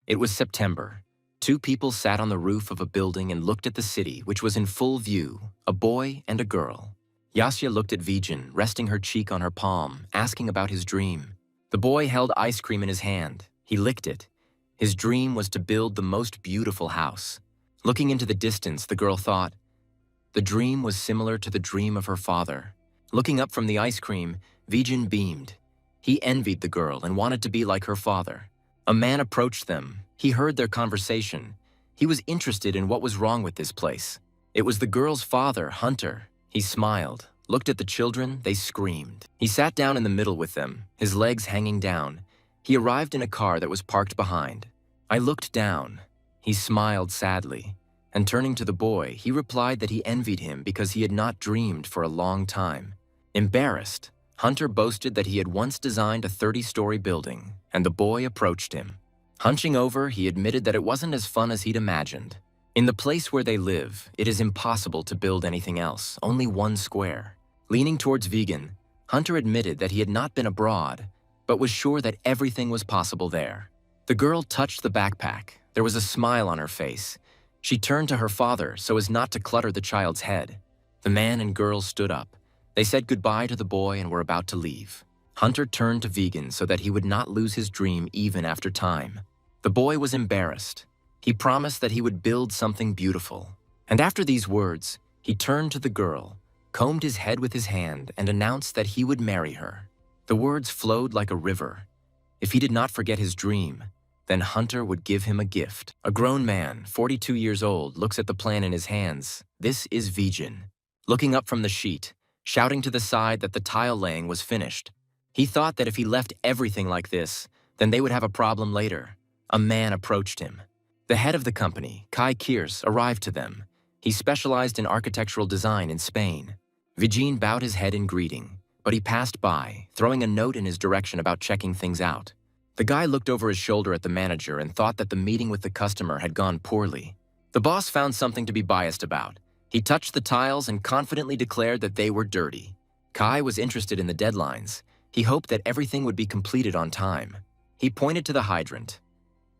It was September. Two people sat on the roof of a building and looked at the city, which was in full view, a boy and a girl. Yasya looked at Vijin, resting her cheek on her palm, asking about his dream. The boy held ice cream in his hand. He licked it. His dream was to build the most beautiful house. Looking into the distance, the girl thought, the dream was similar to the dream of her father. Looking up from the ice cream, Vijin beamed. He envied the girl and wanted to be like her father. A man approached them. He heard their conversation. He was interested in what was wrong with this place. It was the girl's father, Hunter. He smiled, looked at the children, they screamed. He sat down in the middle with them, his legs hanging down. He arrived in a car that was parked behind. I looked down. He smiled sadly, and turning to the boy, he replied that he envied him because he had not dreamed for a long time. Embarrassed, Hunter boasted that he had once designed a 30-story building, and the boy approached him. Hunching over, he admitted that it wasn't as fun as he'd imagined. In the place where they live, it is impossible to build anything else, only one square. Leaning towards Vegan, Hunter admitted that he had not been abroad, but was sure that everything was possible there. The girl touched the backpack. There was a smile on her face. She turned to her father so as not to clutter the child's head. The man and girl stood up. They said goodbye to the boy and were about to leave. Hunter turned to Vegan so that he would not lose his dream even after time. The boy was embarrassed. He promised that he would build something beautiful. And after these words, he turned to the girl, combed his head with his hand, and announced that he would marry her. The words flowed like a river. If he did not forget his dream, then Hunter would give him a gift. A grown man, 42 years old, looks at the plan in his hands. This is Vijin. Looking up from the sheet, shouting to the side that the tile laying was finished. He thought that if he left everything like this, then they would have a problem later. A man approached him. The head of the company, Kai Kiers, arrived to them. He specialized in architectural design in Spain. Vijin bowed his head in greeting, but he passed by, throwing a note in his direction about checking things out. The guy looked over his shoulder at the manager and thought that the meeting with the customer had gone poorly. The boss found something to be biased about. He touched the tiles and confidently declared that they were dirty. Kai was interested in the deadlines. He hoped that everything would be completed on time. He pointed to the hydrant.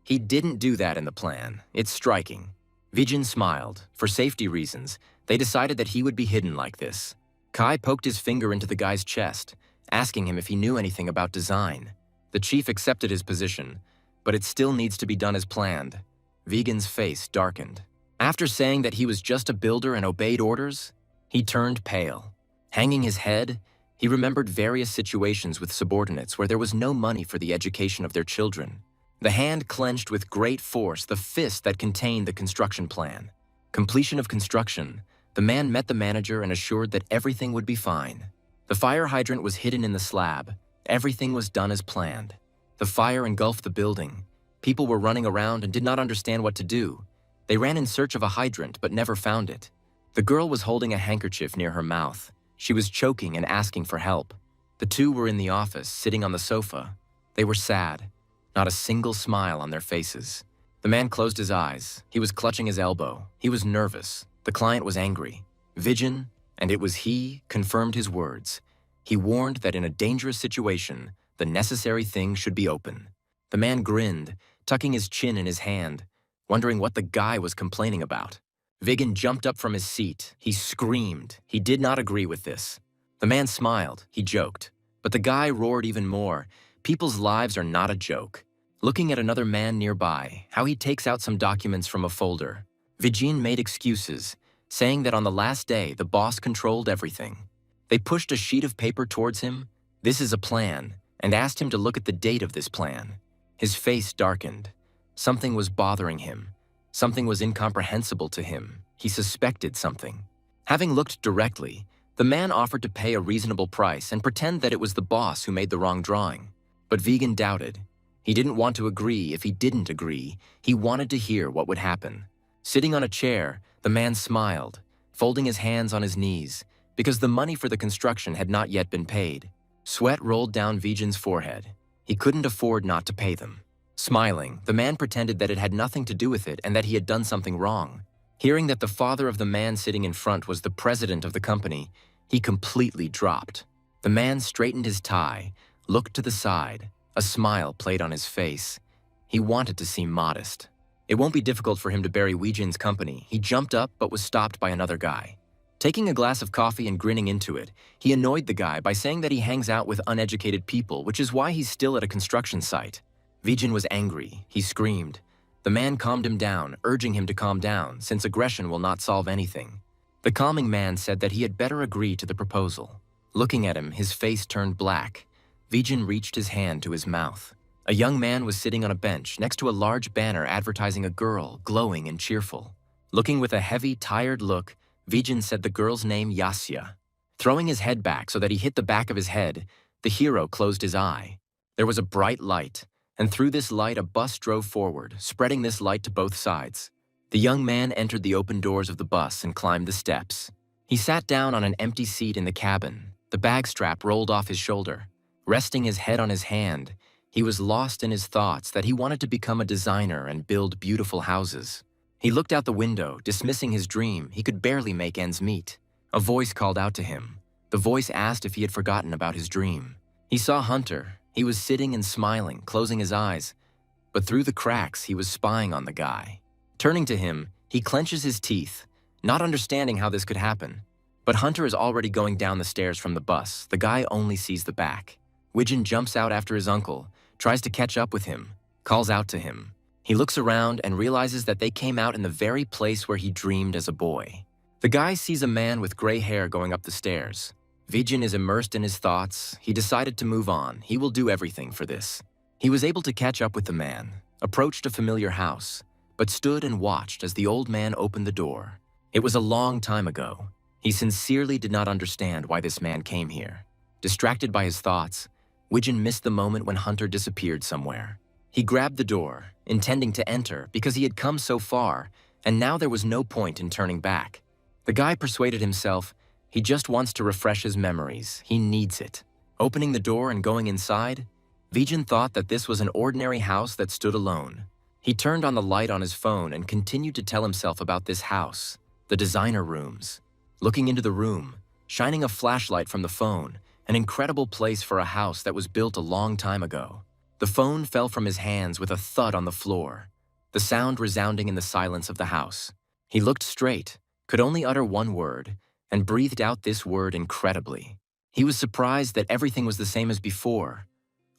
He didn't do that in the plan. It's striking. Vijin smiled. For safety reasons, they decided that he would be hidden like this. Kai poked his finger into the guy's chest, asking him if he knew anything about design. The chief accepted his position, but it still needs to be done as planned. Vegan's face darkened. After saying that he was just a builder and obeyed orders, he turned pale. Hanging his head, he remembered various situations with subordinates where there was no money for the education of their children. The hand clenched with great force the fist that contained the construction plan. Completion of construction, the man met the manager and assured that everything would be fine. The fire hydrant was hidden in the slab. Everything was done as planned. The fire engulfed the building. People were running around and did not understand what to do. They ran in search of a hydrant but never found it. The girl was holding a handkerchief near her mouth. She was choking and asking for help. The two were in the office, sitting on the sofa. They were sad. Not a single smile on their faces. The man closed his eyes. He was clutching his elbow. He was nervous. The client was angry. Vijin, and it was he, confirmed his words. He warned that in a dangerous situation, the necessary thing should be open. The man grinned, tucking his chin in his hand, wondering what the guy was complaining about. Vijin jumped up from his seat. He screamed. He did not agree with this. The man smiled. He joked. But the guy roared even more. People's lives are not a joke. Looking at another man nearby, how he takes out some documents from a folder. Vijin made excuses, saying that on the last day, the boss controlled everything. They pushed a sheet of paper towards him. This is a plan, and asked him to look at the date of this plan. His face darkened. Something was bothering him. Something was incomprehensible to him. He suspected something. Having looked directly, the man offered to pay a reasonable price and pretend that it was the boss who made the wrong drawing. But Vegan doubted. He didn't want to agree if he didn't agree. He wanted to hear what would happen. Sitting on a chair, the man smiled, folding his hands on his knees, because the money for the construction had not yet been paid. Sweat rolled down Vijin's forehead. He couldn't afford not to pay them. Smiling, the man pretended that it had nothing to do with it and that he had done something wrong. Hearing that the father of the man sitting in front was the president of the company, he completely dropped. The man straightened his tie, looked to the side. A smile played on his face. He wanted to seem modest. It won't be difficult for him to bury Weijin's company. He jumped up but was stopped by another guy. Taking a glass of coffee and grinning into it, he annoyed the guy by saying that he hangs out with uneducated people, which is why he's still at a construction site. Weijin was angry. He screamed. The man calmed him down, urging him to calm down, since aggression will not solve anything. The calming man said that he had better agree to the proposal. Looking at him, his face turned black. Weijin reached his hand to his mouth. A young man was sitting on a bench next to a large banner advertising a girl, glowing and cheerful. Looking with a heavy, tired look, Weijin said the girl's name Yasya. Throwing his head back so that he hit the back of his head, the hero closed his eye. There was a bright light, and through this light a bus drove forward, spreading this light to both sides. The young man entered the open doors of the bus and climbed the steps. He sat down on an empty seat in the cabin. The bag strap rolled off his shoulder. Resting his head on his hand, he was lost in his thoughts that he wanted to become a designer and build beautiful houses. He looked out the window, dismissing his dream. He could barely make ends meet. A voice called out to him. The voice asked if he had forgotten about his dream. He saw Hunter. He was sitting and smiling, closing his eyes. But through the cracks, he was spying on the guy. Turning to him, he clenches his teeth, not understanding how this could happen. But Hunter is already going down the stairs from the bus. The guy only sees the back. Weijin jumps out after his uncle, tries to catch up with him, calls out to him. He looks around and realizes that they came out in the very place where he dreamed as a boy. The guy sees a man with gray hair going up the stairs. Weijin is immersed in his thoughts. He decided to move on. He will do everything for this. He was able to catch up with the man, approached a familiar house, but stood and watched as the old man opened the door. It was a long time ago. He sincerely did not understand why this man came here. Distracted by his thoughts, Weijin missed the moment when Hunter disappeared somewhere. He grabbed the door, intending to enter because he had come so far, and now there was no point in turning back. The guy persuaded himself he just wants to refresh his memories. He needs it. Opening the door and going inside, Weijin thought that this was an ordinary house that stood alone. He turned on the light on his phone and continued to tell himself about this house, the designer rooms. Looking into the room, shining a flashlight from the phone, an incredible place for a house that was built a long time ago. The phone fell from his hands with a thud on the floor, the sound resounding in the silence of the house. He looked straight, could only utter one word, and breathed out this word incredibly. He was surprised that everything was the same as before.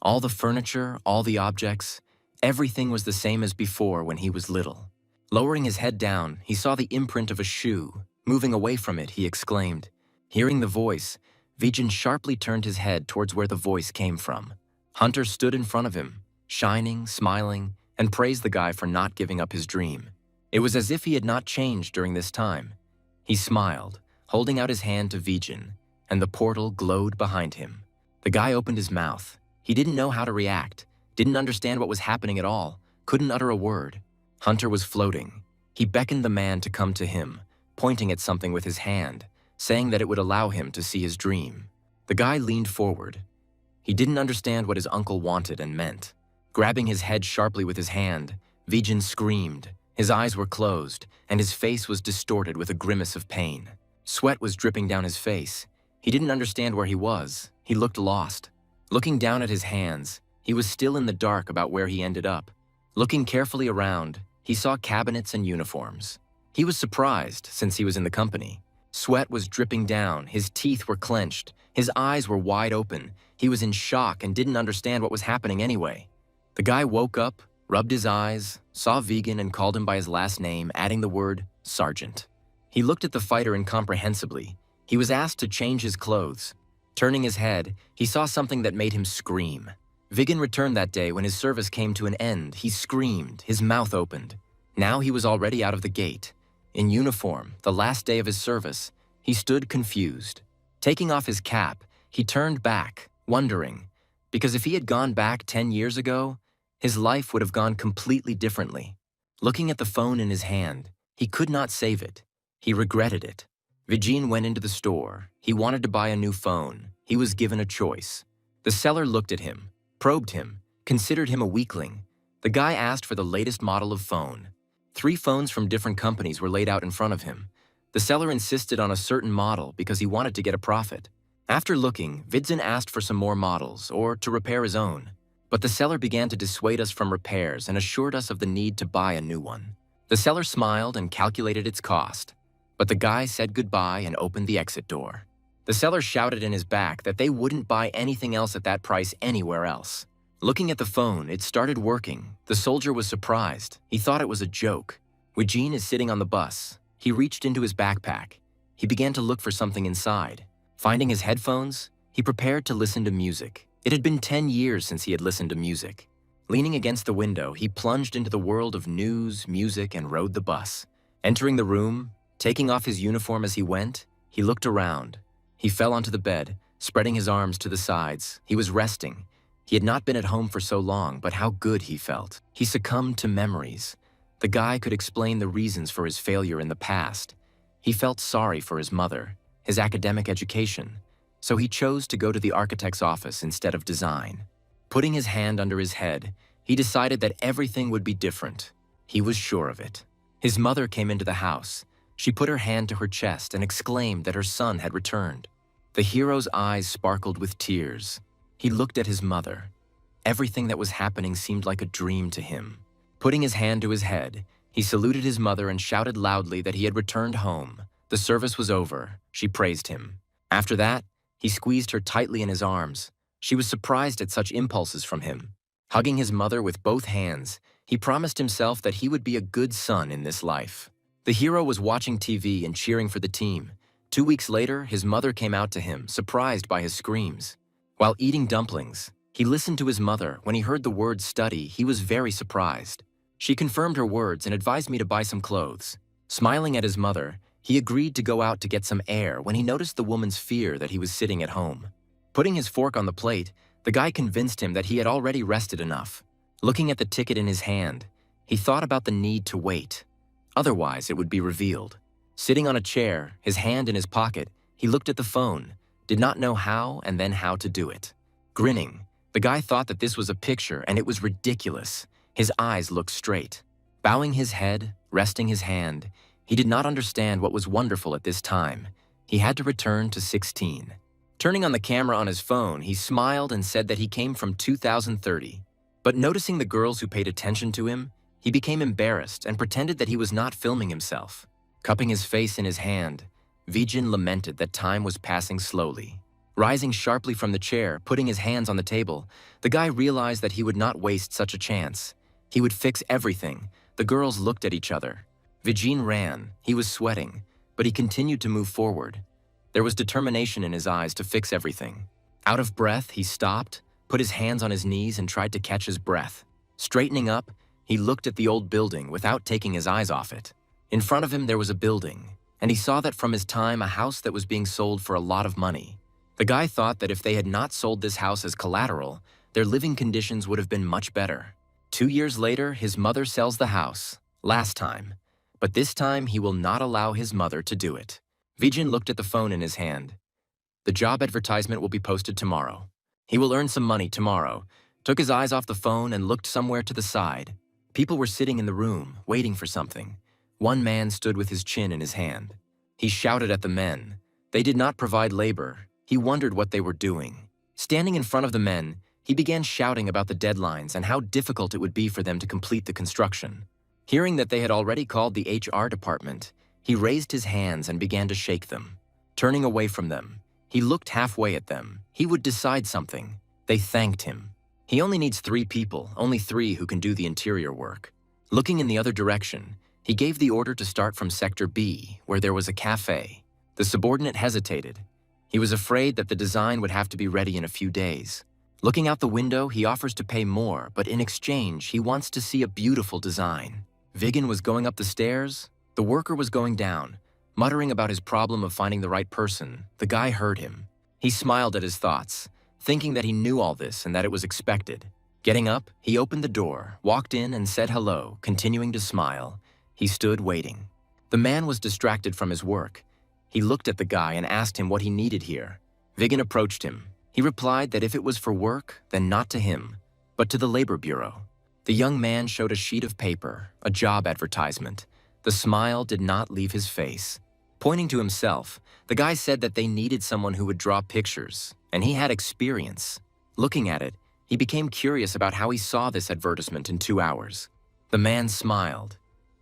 All the furniture, all the objects, everything was the same as before when he was little. Lowering his head down, he saw the imprint of a shoe. Moving away from it, he exclaimed. Hearing the voice, Weijin sharply turned his head towards where the voice came from. Hunter stood in front of him, shining, smiling, and praised the guy for not giving up his dream. It was as if he had not changed during this time. He smiled, holding out his hand to Weijin, and the portal glowed behind him. The guy opened his mouth. He didn't know how to react, didn't understand what was happening at all, couldn't utter a word. Hunter was floating. He beckoned the man to come to him, pointing at something with his hand, saying that it would allow him to see his dream. The guy leaned forward. He didn't understand what his uncle wanted and meant. Grabbing his head sharply with his hand, Weijin screamed. His eyes were closed, and his face was distorted with a grimace of pain. Sweat was dripping down his face. He didn't understand where he was. He looked lost. Looking down at his hands, he was still in the dark about where he ended up. Looking carefully around, he saw cabinets and uniforms. He was surprised, since he was in the company. Sweat was dripping down, his teeth were clenched, his eyes were wide open. He was in shock and didn't understand what was happening anyway. The guy woke up, rubbed his eyes, saw Vegan and called him by his last name, adding the word Sergeant. He looked at the fighter incomprehensibly. He was asked to change his clothes. Turning his head, he saw something that made him scream. Vegan returned that day when his service came to an end. He screamed, his mouth opened. Now he was already out of the gate. In uniform, the last day of his service, he stood confused. Taking off his cap, he turned back, wondering, because if he had gone back 10 years ago, his life would have gone completely differently. Looking at the phone in his hand, he could not save it. He regretted it. Weijin went into the store. He wanted to buy a new phone. He was given a choice. The seller looked at him, probed him, considered him a weakling. The guy asked for the latest model of phone. 3 phones from different companies were laid out in front of him. The seller insisted on a certain model because he wanted to get a profit. After looking, Weijin asked for some more models, or to repair his own. But the seller began to dissuade us from repairs and assured us of the need to buy a new one. The seller smiled and calculated its cost, but the guy said goodbye and opened the exit door. The seller shouted in his back that they wouldn't buy anything else at that price anywhere else. Looking at the phone, it started working. The soldier was surprised. He thought it was a joke. Eugene is sitting on the bus. He reached into his backpack. He began to look for something inside. Finding his headphones, he prepared to listen to music. It had been 10 years since he had listened to music. Leaning against the window, he plunged into the world of news, music, and rode the bus. Entering the room, taking off his uniform as he went, he looked around. He fell onto the bed, spreading his arms to the sides. He was resting. He had not been at home for so long, but how good he felt. He succumbed to memories. The guy could explain the reasons for his failure in the past. He felt sorry for his mother, his academic education, so he chose to go to the architect's office instead of design. Putting his hand under his head, he decided that everything would be different. He was sure of it. His mother came into the house. She put her hand to her chest and exclaimed that her son had returned. The hero's eyes sparkled with tears. He looked at his mother. Everything that was happening seemed like a dream to him. Putting his hand to his head, he saluted his mother and shouted loudly that he had returned home. The service was over. She praised him. After that, he squeezed her tightly in his arms. She was surprised at such impulses from him. Hugging his mother with both hands, he promised himself that he would be a good son in this life. The hero was watching TV and cheering for the team. 2 weeks later, his mother came out to him, surprised by his screams. While eating dumplings, he listened to his mother. When he heard the word study, he was very surprised. She confirmed her words and advised me to buy some clothes. Smiling at his mother, he agreed to go out to get some air when he noticed the woman's fear that he was sitting at home. Putting his fork on the plate, the guy convinced him that he had already rested enough. Looking at the ticket in his hand, he thought about the need to wait. Otherwise, it would be revealed. Sitting on a chair, his hand in his pocket, he looked at the phone, did not know how and then how to do it. Grinning, the guy thought that this was a picture and it was ridiculous. His eyes looked straight. Bowing his head, resting his hand, he did not understand what was wonderful at this time. He had to return to 16. Turning on the camera on his phone, he smiled and said that he came from 2030. But noticing the girls who paid attention to him, he became embarrassed and pretended that he was not filming himself. Cupping his face in his hand, Vijin lamented that time was passing slowly. Rising sharply from the chair, putting his hands on the table, the guy realized that he would not waste such a chance. He would fix everything. The girls looked at each other. Vijin ran. He was sweating, but he continued to move forward. There was determination in his eyes to fix everything. Out of breath, he stopped, put his hands on his knees and tried to catch his breath. Straightening up, he looked at the old building without taking his eyes off it. In front of him there was a building, and he saw that from his time a house that was being sold for a lot of money. The guy thought that if they had not sold this house as collateral, their living conditions would have been much better. 2 years later, his mother sells the house, last time. But this time he will not allow his mother to do it. Vijin looked at the phone in his hand. The job advertisement will be posted tomorrow. He will earn some money tomorrow. Took his eyes off the phone and looked somewhere to the side. People were sitting in the room, waiting for something. One man stood with his chin in his hand. He shouted at the men. They did not provide labor. He wondered what they were doing. Standing in front of the men, he began shouting about the deadlines and how difficult it would be for them to complete the construction. Hearing that they had already called the HR department, he raised his hands and began to shake them. Turning away from them, he looked halfway at them. He would decide something. They thanked him. He only needs 3 people, only 3 who can do the interior work. Looking in the other direction, he gave the order to start from Sector B, where there was a cafe. The subordinate hesitated. He was afraid that the design would have to be ready in a few days. Looking out the window, he offers to pay more, but in exchange, he wants to see a beautiful design. Viggen was going up the stairs. The worker was going down, muttering about his problem of finding the right person. The guy heard him. He smiled at his thoughts, thinking that he knew all this and that it was expected. Getting up, he opened the door, walked in and said hello, continuing to smile. He stood waiting. The man was distracted from his work. He looked at the guy and asked him what he needed here. Viggen approached him. He replied that if it was for work, then not to him, but to the Labor Bureau. The young man showed a sheet of paper, a job advertisement. The smile did not leave his face. Pointing to himself, the guy said that they needed someone who would draw pictures, and he had experience. Looking at it, He became curious about how he saw this advertisement in 2 hours. The man smiled.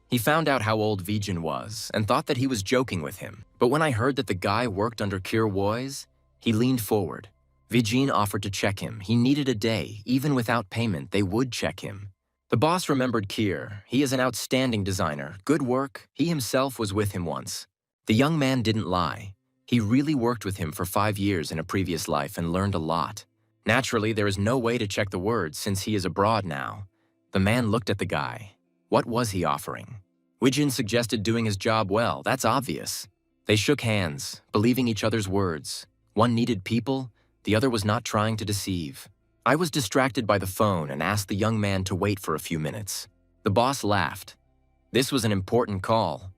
He found out how old Vijin was and thought that he was joking with him. But when I heard that the guy worked under Kir Wois, he leaned forward. Vijin offered to check him. He needed a day. Even without payment, they would check him. The boss remembered Kir. He is an outstanding designer. Good work. He himself was with him once. The young man didn't lie. He really worked with him for 5 years in a previous life and learned a lot. Naturally, there is no way to check the words since he is abroad now. The man looked at the guy. What was he offering? Vijin suggested doing his job well. That's obvious. They shook hands, believing each other's words. One needed people, the other was not trying to deceive. I was distracted by the phone and asked the young man to wait for a few minutes. The boss laughed. This was an important call.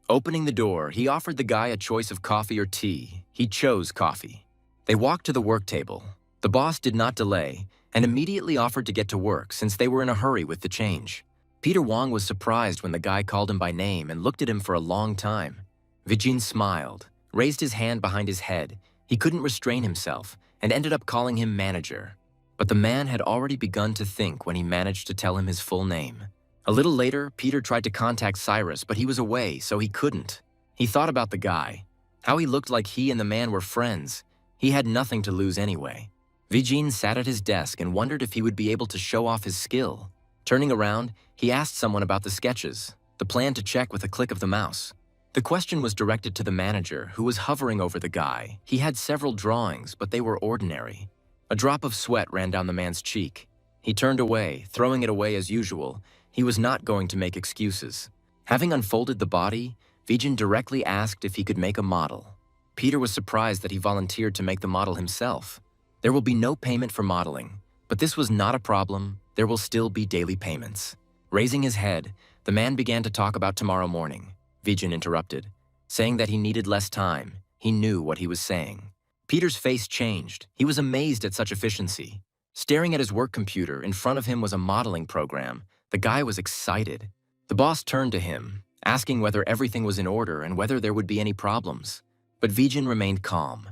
Opening the door, he offered the guy a choice of coffee or tea. He chose coffee. They walked to the work table. The boss did not delay and immediately offered to get to work since they were in a hurry with the change. Peter Wong was surprised when the guy called him by name and looked at him for a long time. Vijin smiled, raised his hand behind his head. He couldn't restrain himself and ended up calling him manager. But the man had already begun to think when he managed to tell him his full name. A little later, Peter tried to contact Cyrus, but he was away, so he couldn't. He thought about the guy, how he looked like he and the man were friends. He had nothing to lose anyway. Vijin sat at his desk and wondered if he would be able to show off his skill. Turning around, he asked someone about the sketches, the plan to check with a click of the mouse. The question was directed to the manager, who was hovering over the guy. He had several drawings, but they were ordinary. A drop of sweat ran down the man's cheek. He turned away, throwing it away as usual. He was not going to make excuses. Having unfolded the body, Vijin directly asked if he could make a model. Peter was surprised that he volunteered to make the model himself. There will be no payment for modeling, but this was not a problem. There will still be daily payments. Raising his head, the man began to talk about tomorrow morning. Vijin interrupted, saying that he needed less time. He knew what he was saying. Peter's face changed. He was amazed at such efficiency. Staring at his work computer, in front of him was a modeling program. The guy was excited. The boss turned to him, asking whether everything was in order and whether there would be any problems. But Vijin remained calm.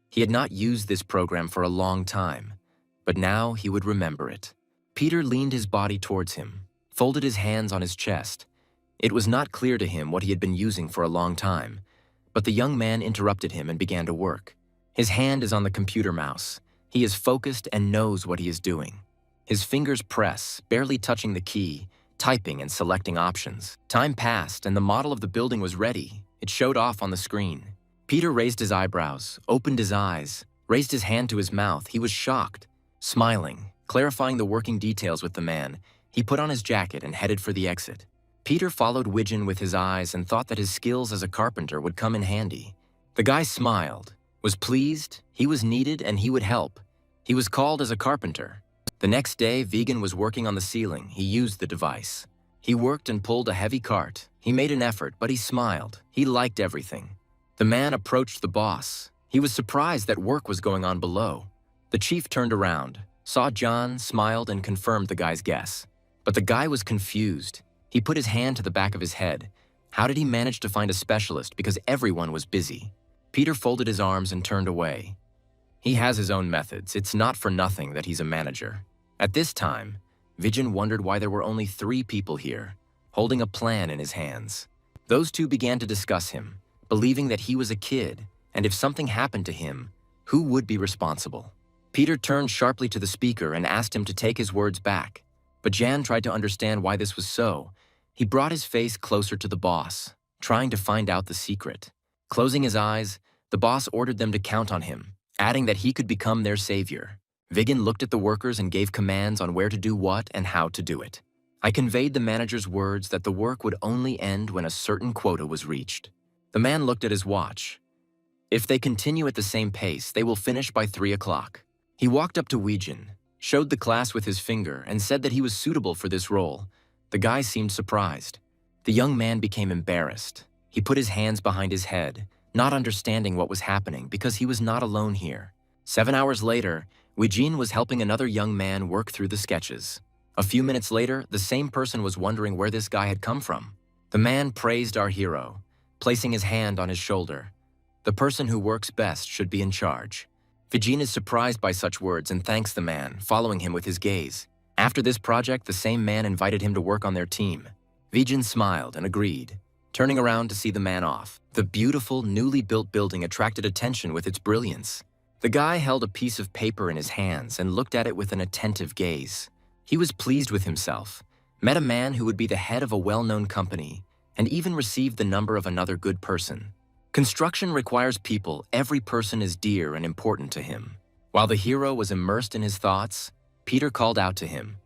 He had not used this program for a long time, but now he would remember it. Peter leaned his body towards him, folded his hands on his chest. It was not clear to him what he had been using for a long time, but the young man interrupted him and began to work. His hand is on the computer mouse. He is focused and knows what he is doing. His fingers press, barely touching the key, typing and selecting options. Time passed and the model of the building was ready. It showed off on the screen. Peter raised his eyebrows, opened his eyes, raised his hand to his mouth. He was shocked. Smiling, clarifying the working details with the man, he put on his jacket and headed for the exit. Peter followed Vijin with his eyes and thought that his skills as a carpenter would come in handy. The guy smiled, was pleased, he was needed and he would help. He was called as a carpenter. The next day, Vijin was working on the ceiling. He used the device. He worked and pulled a heavy cart. He made an effort, but he smiled. He liked everything. The man approached the boss. He was surprised that work was going on below. The chief turned around, saw John, smiled, and confirmed the guy's guess. But the guy was confused. He put his hand to the back of his head. How did he manage to find a specialist because everyone was busy? Peter folded his arms and turned away. He has his own methods. It's not for nothing that he's a manager. At this time, Vijin wondered why there were only 3 people here, holding a plan in his hands. Those 2 began to discuss him, believing that he was a kid, and if something happened to him, who would be responsible? Peter turned sharply to the speaker and asked him to take his words back. But Jan tried to understand why this was so. He brought his face closer to the boss, trying to find out the secret. Closing his eyes, the boss ordered them to count on him, adding that he could become their savior. Vijin looked at the workers and gave commands on where to do what and how to do it. I conveyed the manager's words that the work would only end when a certain quota was reached. The man looked at his watch. If they continue at the same pace, they will finish by 3 o'clock. He walked up to Vijin, showed the class with his finger, and said that he was suitable for this role. The guy seemed surprised. The young man became embarrassed. He put his hands behind his head, not understanding what was happening because he was not alone here. 7 hours later, Vijin was helping another young man work through the sketches. A few minutes later, the same person was wondering where this guy had come from. The man praised our hero, placing his hand on his shoulder. The person who works best should be in charge. Vijin is surprised by such words and thanks the man, following him with his gaze. After this project, the same man invited him to work on their team. Vijin smiled and agreed, turning around to see the man off. The beautiful, newly built building attracted attention with its brilliance. The guy held a piece of paper in his hands and looked at it with an attentive gaze. He was pleased with himself, met a man who would be the head of a well-known company, and even received the number of another good person. Construction requires people. Every person is dear and important to him. While the hero was immersed in his thoughts, Peter called out to him.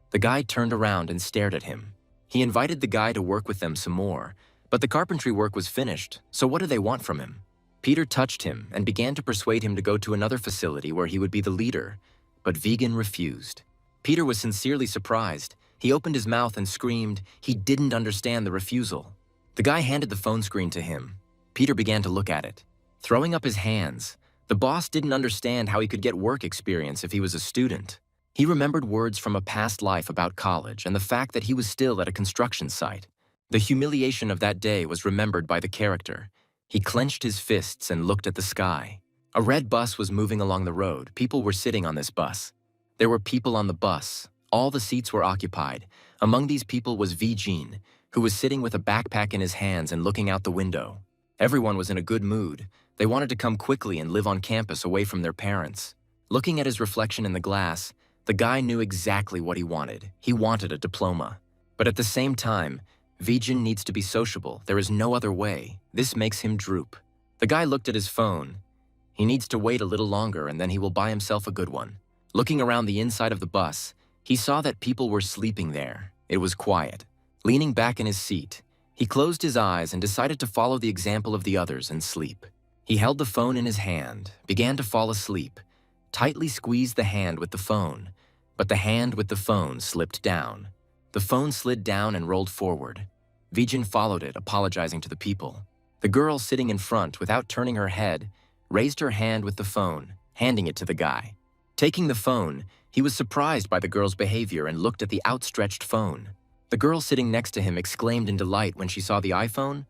The guy turned around and stared at him. He invited the guy to work with them some more, but the carpentry work was finished, so what do they want from him? Peter touched him and began to persuade him to go to another facility where he would be the leader, but Vegan refused. Peter was sincerely surprised. He opened his mouth and screamed. He didn't understand the refusal. The guy handed the phone screen to him. Peter began to look at it. Throwing up his hands, the boss didn't understand how he could get work experience if he was a student. He remembered words from a past life about college and the fact that he was still at a construction site. The humiliation of that day was remembered by the character. He clenched his fists and looked at the sky. A red bus was moving along the road. People were sitting on this bus. There were people on the bus. All the seats were occupied. Among these people was Vijin, who was sitting with a backpack in his hands and looking out the window. Everyone was in a good mood. They wanted to come quickly and live on campus away from their parents. Looking at his reflection in the glass, the guy knew exactly what he wanted. He wanted a diploma. But at the same time, Vijin needs to be sociable. There is no other way. This makes him droop. The guy looked at his phone. He needs to wait a little longer and then he will buy himself a good one. Looking around the inside of the bus, he saw that people were sleeping there. It was quiet. Leaning back in his seat, he closed his eyes and decided to follow the example of the others and sleep. He held the phone in his hand, began to fall asleep, tightly squeezed the hand with the phone, but the hand with the phone slipped down. The phone slid down and rolled forward. Vijin followed it, apologizing to the people. The girl sitting in front, without turning her head, raised her hand with the phone, handing it to the guy. Taking the phone, he was surprised by the girl's behavior and looked at the outstretched phone. The girl sitting next to him exclaimed in delight when she saw the iPhone.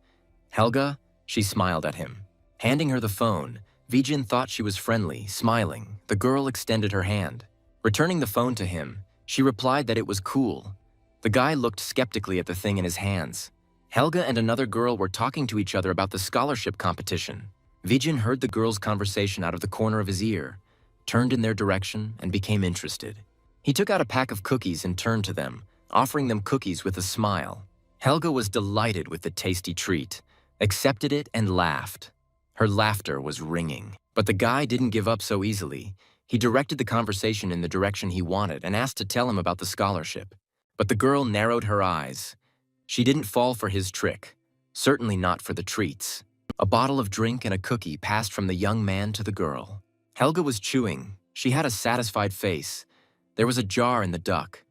Helga, she smiled at him. Handing her the phone, Vijin thought she was friendly, smiling. The girl extended her hand. Returning the phone to him, she replied that it was cool. The guy looked skeptically at the thing in his hands. Helga and another girl were talking to each other about the scholarship competition. Vijin heard the girl's conversation out of the corner of his ear, turned in their direction, and became interested. He took out a pack of cookies and turned to them, offering them cookies with a smile. Helga was delighted with the tasty treat, accepted it, and laughed. Her laughter was ringing. But the guy didn't give up so easily. He directed the conversation in the direction he wanted and asked to tell him about the scholarship. But the girl narrowed her eyes. She didn't fall for his trick, certainly not for the treats. A bottle of drink and a cookie passed from the young man to the girl. Helga was chewing. She had a satisfied face. There was a jar in the duck.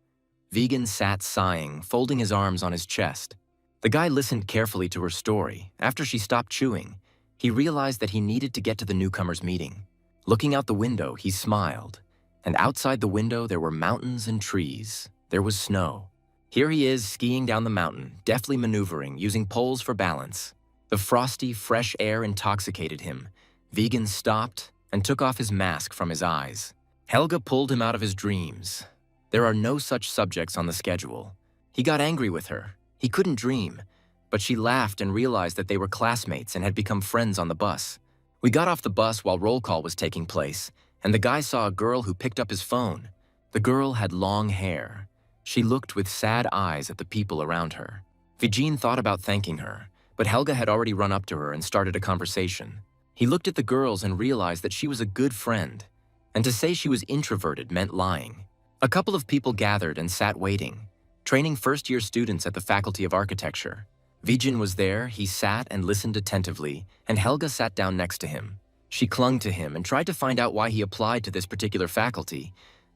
Vegan sat sighing, folding his arms on his chest. The guy listened carefully to her story. After she stopped chewing, he realized that he needed to get to the newcomers' meeting. Looking out the window, he smiled. And outside the window, there were mountains and trees. There was snow. Here he is, skiing down the mountain, deftly maneuvering, using poles for balance. The frosty, fresh air intoxicated him. Vegan stopped and took off his mask from his eyes. Helga pulled him out of his dreams. There are no such subjects on the schedule. He got angry with her. He couldn't dream, but she laughed and realized that they were classmates and had become friends on the bus. We got off the bus while roll call was taking place, and the guy saw a girl who picked up his phone. The girl had long hair. She looked with sad eyes at the people around her. Vijin thought about thanking her, but Helga had already run up to her and started a conversation. He looked at the girls and realized that she was a good friend, and to say she was introverted meant lying. A couple of people gathered and sat waiting, training first-year students at the Faculty of Architecture. Vijin was there, he sat and listened attentively, and Helga sat down next to him. She clung to him and tried to find out why he applied to this particular faculty.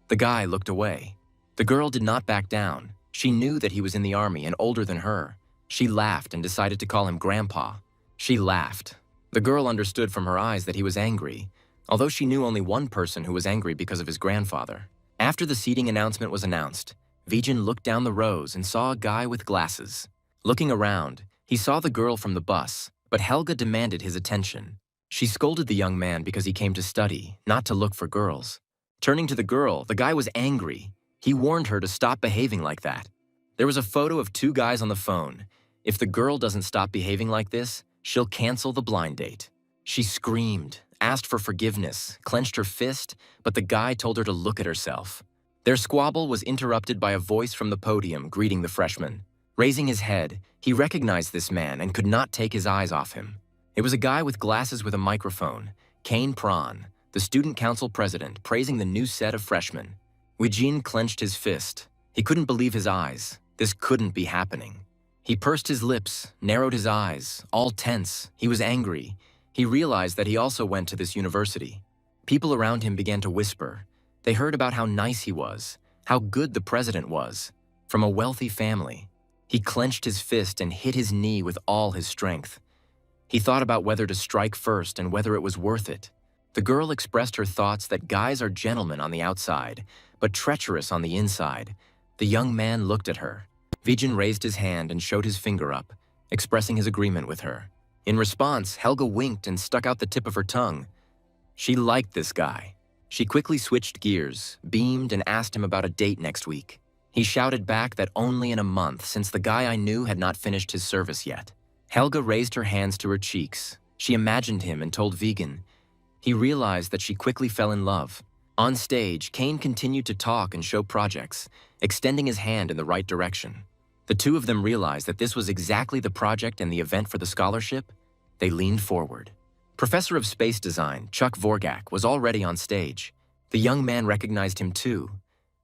The guy looked away. The girl did not back down. She knew that he was in the army and older than her. She laughed and decided to call him Grandpa. She laughed. The girl understood from her eyes that he was angry, although she knew only one person who was angry because of his grandfather. After the seating announcement was announced, Vijin looked down the rows and saw a guy with glasses. Looking around, he saw the girl from the bus, but Helga demanded his attention. She scolded the young man because he came to study, not to look for girls. Turning to the girl, the guy was angry. He warned her to stop behaving like that. There was a photo of two guys on the phone. If the girl doesn't stop behaving like this, she'll cancel the blind date. She screamed, asked for forgiveness, clenched her fist, but the guy told her to look at herself. Their squabble was interrupted by a voice from the podium greeting the freshman. Raising his head, he recognized this man and could not take his eyes off him. It was a guy with glasses with a microphone, Kane Prawn, the student council president, praising the new set of freshmen. Eugene clenched his fist. He couldn't believe his eyes. This couldn't be happening. He pursed his lips, narrowed his eyes, all tense. He was angry. He realized that he also went to this university. People around him began to whisper. They heard about how nice he was, how good the president was, from a wealthy family. He clenched his fist and hit his knee with all his strength. He thought about whether to strike first and whether it was worth it. The girl expressed her thoughts that guys are gentlemen on the outside, but treacherous on the inside. The young man looked at her. Vijin raised his hand and showed his finger up, expressing his agreement with her. In response, Helga winked and stuck out the tip of her tongue. She liked this guy. She quickly switched gears, beamed, and asked him about a date next week. He shouted back that only in a month, since the guy I knew had not finished his service yet. Helga raised her hands to her cheeks. She imagined him and told Vegan. He realized that she quickly fell in love. On stage, Kane continued to talk and show projects, extending his hand in the right direction. The two of them realized that this was exactly the project and the event for the scholarship. They leaned forward. Professor of Space Design, Chuck Vorgak, was already on stage. The young man recognized him too.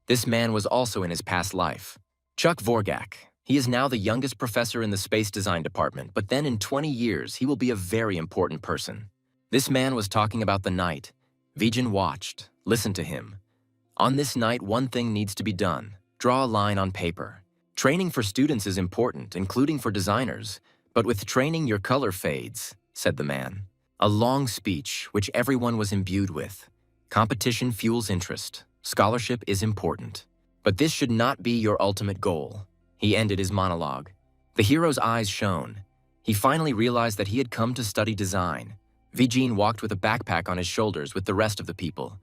This man was also in his past life. Chuck Vorgak. He is now the youngest professor in the space design department, but then in 20 years, he will be a very important person. This man was talking about the night. Vijin watched, listened to him. On this night, one thing needs to be done. Draw a line on paper. Training for students is important, including for designers, but with training, your color fades, said the man. A long speech, which everyone was imbued with. Competition fuels interest. Scholarship is important. But this should not be your ultimate goal. He ended his monologue. The hero's eyes shone. He finally realized that he had come to study design. Vijin walked with a backpack on his shoulders with the rest of the people.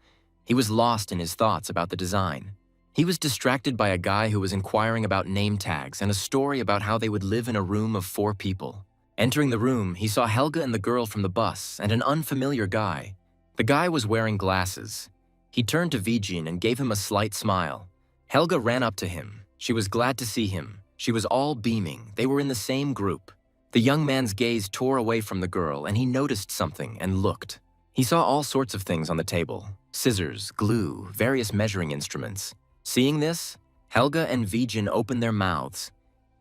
He was lost in his thoughts about the design. He was distracted by a guy who was inquiring about name tags and a story about how they would live in a room of 4 people. Entering the room, he saw Helga and the girl from the bus and an unfamiliar guy. The guy was wearing glasses. He turned to Vijin and gave him a slight smile. Helga ran up to him. She was glad to see him. She was all beaming. They were in the same group. The young man's gaze tore away from the girl, and he noticed something and looked. He saw all sorts of things on the table. Scissors, glue, various measuring instruments. Seeing this, Helga and Vijin opened their mouths.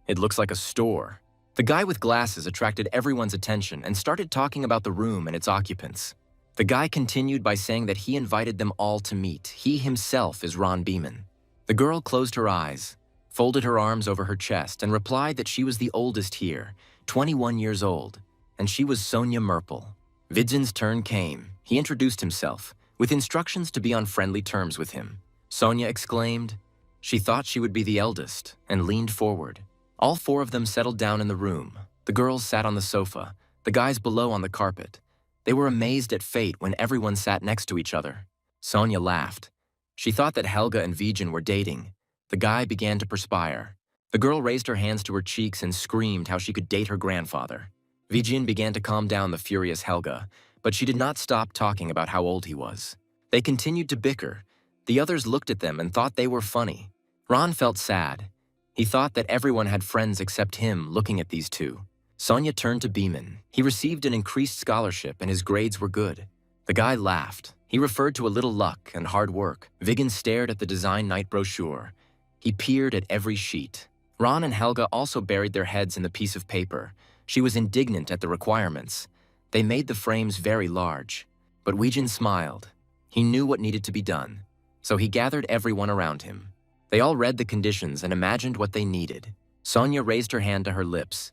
It looks like a store. The guy with glasses attracted everyone's attention and started talking about the room and its occupants. The guy continued by saying that he invited them all to meet. He himself is Ron Beeman. The girl closed her eyes, folded her arms over her chest, and replied that she was the oldest here, 21 years old, and she was Sonia Merple. Vijin's turn came. He introduced himself, with instructions to be on friendly terms with him. Sonia exclaimed. She thought she would be the eldest, and leaned forward. All 4 of them settled down in the room. The girls sat on the sofa, the guys below on the carpet. They were amazed at fate when everyone sat next to each other. Sonia laughed. She thought that Helga and Vijin were dating. The guy began to perspire. The girl raised her hands to her cheeks and screamed how she could date her grandfather. Vijin began to calm down the furious Helga, but she did not stop talking about how old he was. They continued to bicker. The others looked at them and thought they were funny. Ron felt sad. He thought that everyone had friends except him looking at these two. Sonia turned to Beeman. He received an increased scholarship and his grades were good. The guy laughed. He referred to a little luck and hard work. Vigan stared at the design night brochure. He peered at every sheet. Ron and Helga also buried their heads in the piece of paper. She was indignant at the requirements. They made the frames very large. But Weijin smiled. He knew what needed to be done. So he gathered everyone around him. They all read the conditions and imagined what they needed. Sonia raised her hand to her lips.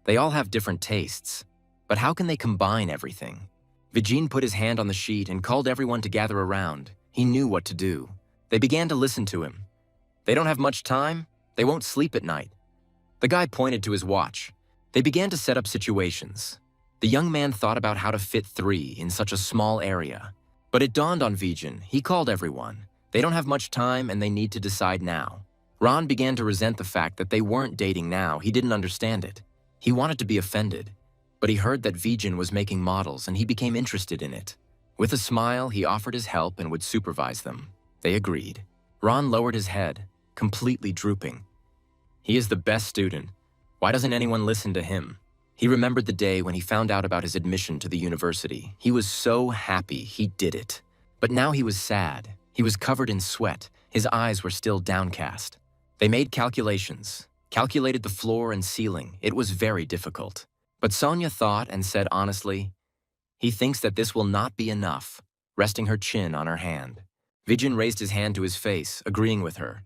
They all have different tastes. But how can they combine everything? Vijin put his hand on the sheet and called everyone to gather around. He knew what to do. They began to listen to him. They don't have much time. They won't sleep at night. The guy pointed to his watch. They began to set up situations. The young man thought about how to fit 3 in such a small area. But it dawned on Vijin. He called everyone. They don't have much time and they need to decide now. Ron began to resent the fact that they weren't dating now. He didn't understand it. He wanted to be offended. But he heard that Vijin was making models and he became interested in it. With a smile, he offered his help and would supervise them. They agreed. Ron lowered his head, completely drooping. He is the best student. Why doesn't anyone listen to him? He remembered the day when he found out about his admission to the university. He was so happy he did it. But now he was sad. He was covered in sweat. His eyes were still downcast. They made calculations, calculated the floor and ceiling. It was very difficult. But Sonia thought and said honestly, he thinks that this will not be enough, resting her chin on her hand. Vijin raised his hand to his face, agreeing with her.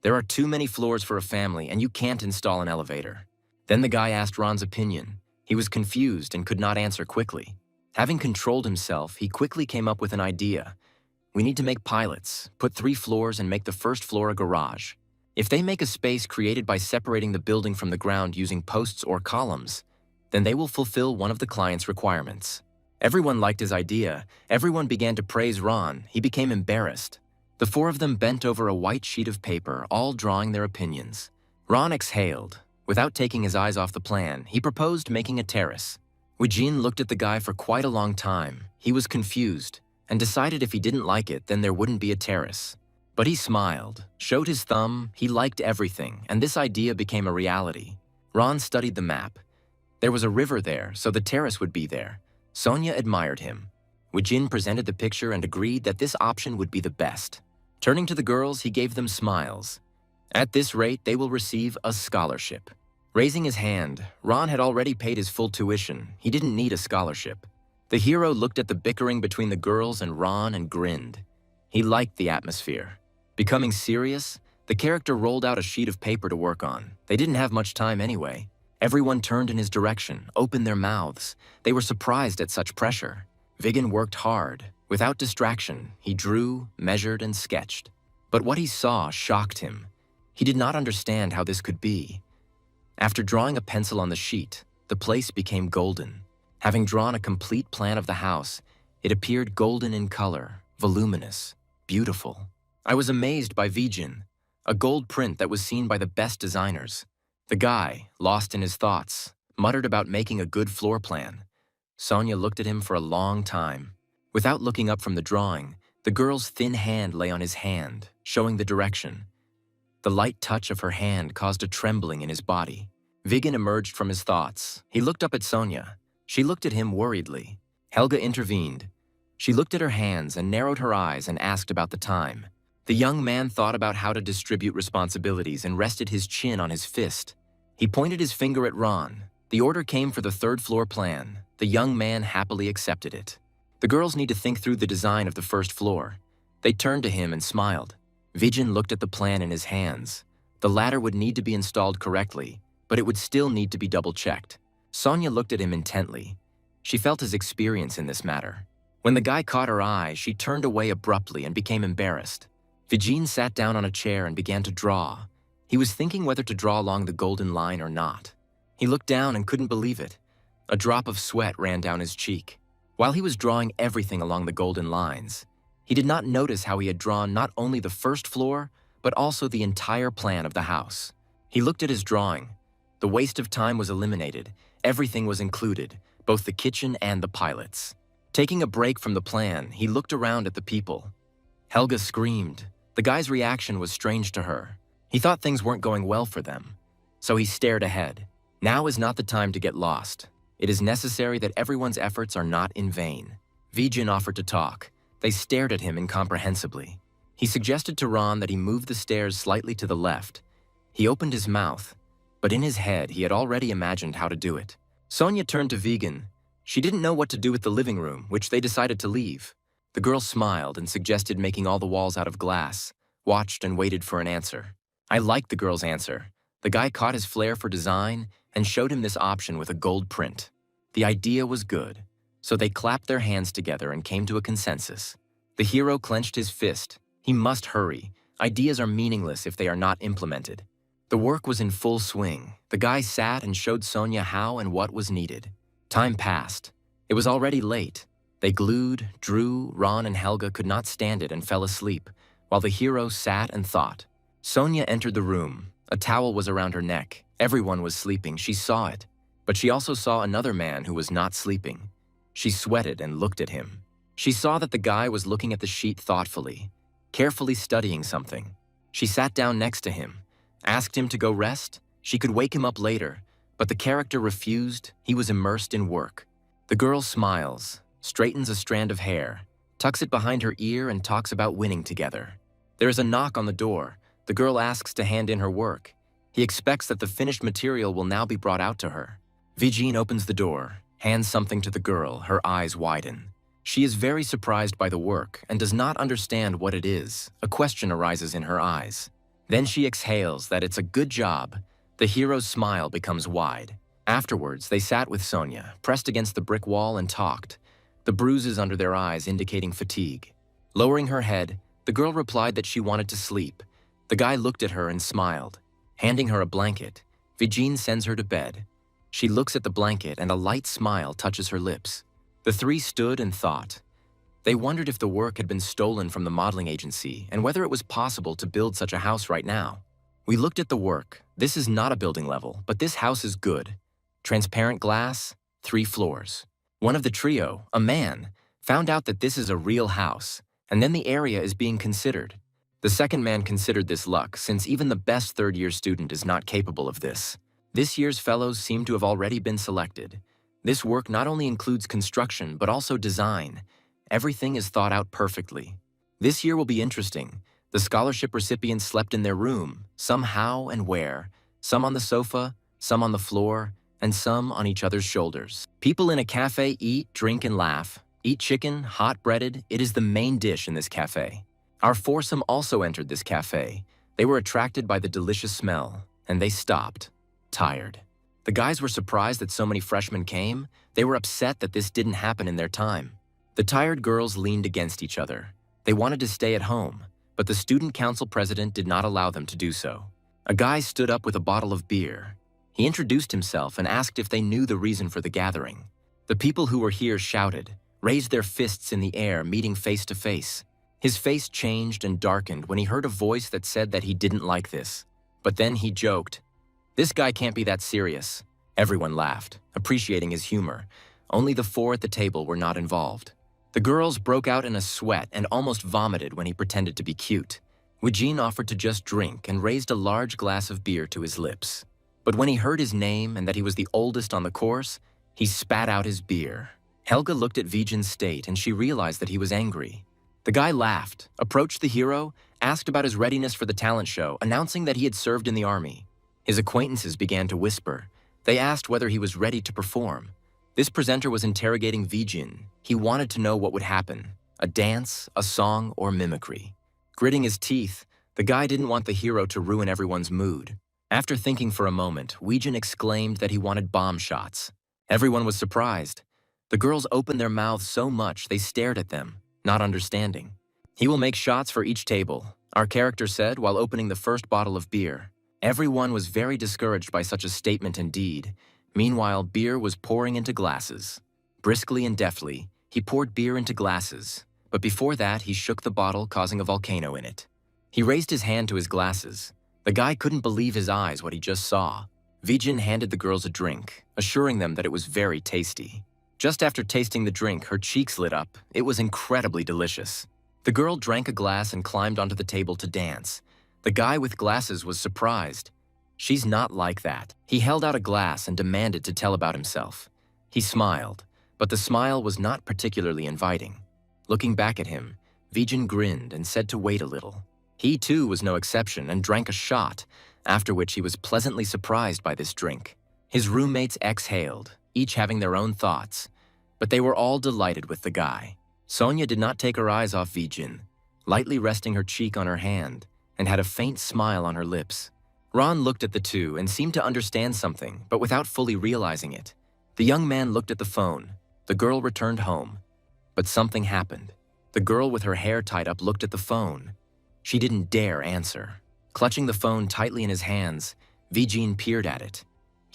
There are too many floors for a family and you can't install an elevator. Then the guy asked Ron's opinion. He was confused and could not answer quickly. Having controlled himself, he quickly came up with an idea. We need to make pilots, put 3 floors and make the first floor a garage. If they make a space created by separating the building from the ground using posts or columns, then they will fulfill one of the client's requirements. Everyone liked his idea. Everyone began to praise Ron. He became embarrassed. The 4 of them bent over a white sheet of paper, all drawing their opinions. Ron exhaled. Without taking his eyes off the plan, he proposed making a terrace. Vijin looked at the guy for quite a long time. He was confused and decided if he didn't like it, then there wouldn't be a terrace. But he smiled, showed his thumb, he liked everything, and this idea became a reality. Ron studied the map. There was a river there, so the terrace would be there. Sonia admired him. Vijin presented the picture and agreed that this option would be the best. Turning to the girls, he gave them smiles. At this rate, they will receive a scholarship. Raising his hand, Ron had already paid his full tuition. He didn't need a scholarship. The hero looked at the bickering between the girls and Ron and grinned. He liked the atmosphere. Becoming serious, the character rolled out a sheet of paper to work on. They didn't have much time anyway. Everyone turned in his direction, opened their mouths. They were surprised at such pressure. Vijin worked hard. Without distraction, he drew, measured, and sketched. But what he saw shocked him. He did not understand how this could be. After drawing a pencil on the sheet, the place became golden. Having drawn a complete plan of the house, it appeared golden in color, voluminous, beautiful. I was amazed by Vijin, a gold print that was seen by the best designers. The guy, lost in his thoughts, muttered about making a good floor plan. Sonia looked at him for a long time. Without looking up from the drawing, the girl's thin hand lay on his hand, showing the direction. The light touch of her hand caused a trembling in his body. Vijin emerged from his thoughts. He looked up at Sonia. She looked at him worriedly. Helga intervened. She looked at her hands and narrowed her eyes and asked about the time. The young man thought about how to distribute responsibilities and rested his chin on his fist. He pointed his finger at Ron. The order came for the 3rd floor plan. The young man happily accepted it. The girls need to think through the design of the 1st floor. They turned to him and smiled. Vijin looked at the plan in his hands. The ladder would need to be installed correctly, but it would still need to be double-checked. Sonia looked at him intently. She felt his experience in this matter. When the guy caught her eye, she turned away abruptly and became embarrassed. Vijin sat down on a chair and began to draw. He was thinking whether to draw along the golden line or not. He looked down and couldn't believe it. A drop of sweat ran down his cheek. While he was drawing everything along the golden lines, he did not notice how he had drawn not only the 1st floor, but also the entire plan of the house. He looked at his drawing. The waste of time was eliminated. Everything was included, both the kitchen and the pilots. Taking a break from the plan, he looked around at the people. Helga screamed. The guy's reaction was strange to her. He thought things weren't going well for them. So he stared ahead. Now is not the time to get lost. It is necessary that everyone's efforts are not in vain. Vijin offered to talk. They stared at him incomprehensibly. He suggested to Ron that he move the stairs slightly to the left. He opened his mouth, but in his head he had already imagined how to do it. Sonia turned to Vijin. She didn't know what to do with the living room, which they decided to leave. The girl smiled and suggested making all the walls out of glass, watched and waited for an answer. I liked the girl's answer. The guy caught his flair for design and showed him this option with a gold print. The idea was good, so they clapped their hands together and came to a consensus. The hero clenched his fist. He must hurry. Ideas are meaningless if they are not implemented. The work was in full swing. The guy sat and showed Sonia how and what was needed. Time passed. It was already late. They glued, drew, Ron and Helga could not stand it and fell asleep, while the hero sat and thought. Sonia entered the room. A towel was around her neck. Everyone was sleeping. She saw it. But she also saw another man who was not sleeping. She sweated and looked at him. She saw that the guy was looking at the sheet thoughtfully, carefully studying something. She sat down next to him, asked him to go rest. She could wake him up later, but the character refused. He was immersed in work. The girl smiles, straightens a strand of hair, tucks it behind her ear and talks about winning together. There is a knock on the door. The girl asks to hand in her work. He expects that the finished material will now be brought out to her. Vijin opens the door, hands something to the girl. Her eyes widen. She is very surprised by the work and does not understand what it is. A question arises in her eyes. Then she exhales that it's a good job. The hero's smile becomes wide. Afterwards, they sat with Sonia, pressed against the brick wall and talked, the bruises under their eyes indicating fatigue. Lowering her head, the girl replied that she wanted to sleep. The guy looked at her and smiled. Handing her a blanket, Vijin sends her to bed. She looks at the blanket and a light smile touches her lips. The three stood and thought. They wondered if the work had been stolen from the modeling agency and whether it was possible to build such a house right now. We looked at the work. This is not a building level, but this house is good. Transparent glass, 3 floors. One of the trio, a man, found out that this is a real house, and then the area is being considered. The second man considered this luck, since even the best third-year student is not capable of this. This year's fellows seem to have already been selected. This work not only includes construction, but also design. Everything is thought out perfectly. This year will be interesting. The scholarship recipients slept in their room, some how and where, some on the sofa, some on the floor, and some on each other's shoulders. People in a cafe eat, drink, and laugh. Eat chicken, hot breaded. It is the main dish in this cafe. Our foursome also entered this cafe. They were attracted by the delicious smell, and they stopped, tired. The guys were surprised that so many freshmen came. They were upset that this didn't happen in their time. The tired girls leaned against each other. They wanted to stay at home, but the student council president did not allow them to do so. A guy stood up with a bottle of beer. He introduced himself and asked if they knew the reason for the gathering. The people who were here shouted, raised their fists in the air, meeting face to face. His face changed and darkened when he heard a voice that said that he didn't like this. But then he joked, "This guy can't be that serious." Everyone laughed, appreciating his humor. Only the 4 at the table were not involved. The girls broke out in a sweat and almost vomited when he pretended to be cute. Vijin offered to just drink and raised a large glass of beer to his lips. But when he heard his name and that he was the oldest on the course, he spat out his beer. Helga looked at Vijin's state and she realized that he was angry. The guy laughed, approached the hero, asked about his readiness for the talent show, announcing that he had served in the army. His acquaintances began to whisper. They asked whether he was ready to perform. This presenter was interrogating Vijin. He wanted to know what would happen, a dance, a song, or mimicry. Gritting his teeth, the guy didn't want the hero to ruin everyone's mood. After thinking for a moment, Vijin exclaimed that he wanted bomb shots. Everyone was surprised. The girls opened their mouths so much they stared at them, not understanding. "He will make shots for each table," our character said while opening the first bottle of beer. Everyone was very discouraged by such a statement indeed. Meanwhile, beer was pouring into glasses. Briskly and deftly, he poured beer into glasses, but before that, he shook the bottle, causing a volcano in it. He raised his hand to his glasses. The guy couldn't believe his eyes what he just saw. Vijin handed the girls a drink, assuring them that it was very tasty. Just after tasting the drink, her cheeks lit up. It was incredibly delicious. The girl drank a glass and climbed onto the table to dance. The guy with glasses was surprised. "She's not like that." He held out a glass and demanded to tell about himself. He smiled, but the smile was not particularly inviting. Looking back at him, Vijin grinned and said to wait a little. He too was no exception and drank a shot, after which he was pleasantly surprised by this drink. His roommates exhaled, each having their own thoughts, but they were all delighted with the guy. Sonia did not take her eyes off Vijin, lightly resting her cheek on her hand, and had a faint smile on her lips. Ron looked at the two and seemed to understand something, but without fully realizing it. The young man looked at the phone. The girl returned home. But something happened. The girl with her hair tied up looked at the phone. She didn't dare answer. Clutching the phone tightly in his hands, Vijin peered at it.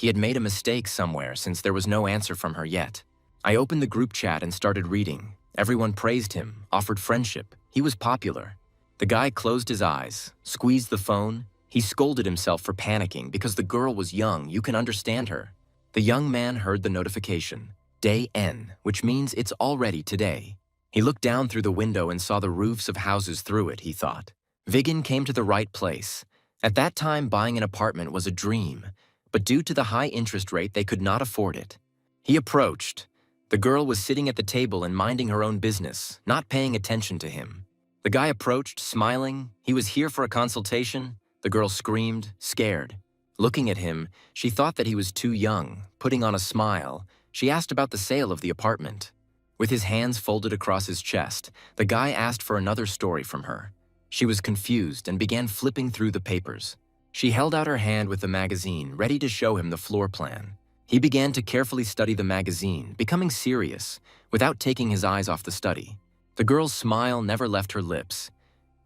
He had made a mistake somewhere since there was no answer from her yet. I opened the group chat and started reading. Everyone praised him, offered friendship. He was popular. The guy closed his eyes, squeezed the phone. He scolded himself for panicking because the girl was young. You can understand her. The young man heard the notification. Day N, which means it's already today. He looked down through the window and saw the roofs of houses through it, he thought. Viggen came to the right place. At that time, buying an apartment was a dream, but due to the high interest rate, they could not afford it. He approached. The girl was sitting at the table and minding her own business, not paying attention to him. The guy approached, smiling. He was here for a consultation. The girl screamed, scared. Looking at him, she thought that he was too young. Putting on a smile, she asked about the sale of the apartment. With his hands folded across his chest, the guy asked for another story from her. She was confused and began flipping through the papers. She held out her hand with the magazine, ready to show him the floor plan. He began to carefully study the magazine, becoming serious, without taking his eyes off the study. The girl's smile never left her lips.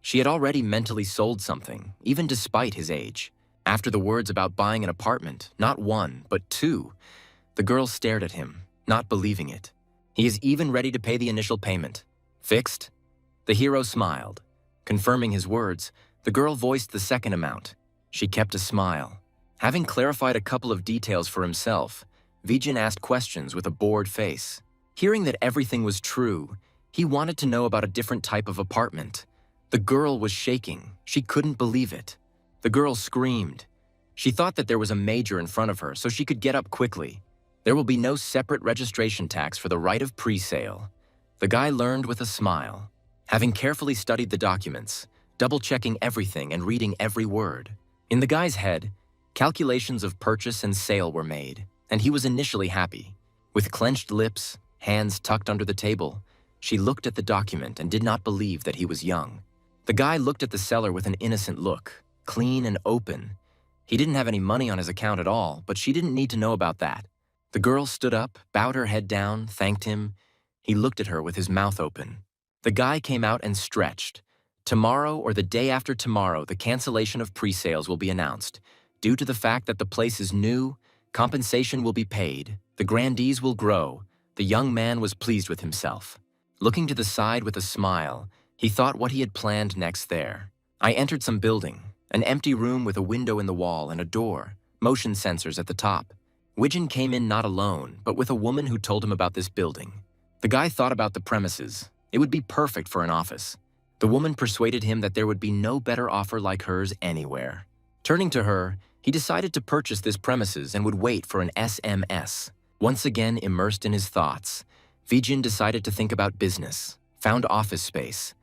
She had already mentally sold something, even despite his age. After the words about buying an apartment, not one, but two, the girl stared at him, not believing it. He is even ready to pay the initial payment. Fixed? The hero smiled. Confirming his words, the girl voiced the second amount. She kept a smile. Having clarified a couple of details for himself, Viggen asked questions with a bored face. Hearing that everything was true, he wanted to know about a different type of apartment. The girl was shaking. She couldn't believe it. The girl screamed. She thought that there was a major in front of her, so she could get up quickly. There will be no separate registration tax for the right of pre-sale. The guy learned with a smile. Having carefully studied the documents, double-checking everything and reading every word. In the guy's head, calculations of purchase and sale were made, and he was initially happy. With clenched lips, hands tucked under the table, she looked at the document and did not believe that he was young. The guy looked at the seller with an innocent look, clean and open. He didn't have any money on his account at all, but she didn't need to know about that. The girl stood up, bowed her head down, thanked him. He looked at her with his mouth open. The guy came out and stretched. Tomorrow or the day after tomorrow, the cancellation of pre-sales will be announced. Due to the fact that the place is new, compensation will be paid, the grandees will grow. The young man was pleased with himself. Looking to the side with a smile, he thought what he had planned next there. I entered some building, an empty room with a window in the wall and a door, motion sensors at the top. Viggen came in not alone, but with a woman who told him about this building. The guy thought about the premises. It would be perfect for an office. The woman persuaded him that there would be no better offer like hers anywhere. Turning to her, he decided to purchase this premises and would wait for an SMS. Once again immersed in his thoughts, Viggen decided to think about business, found office space.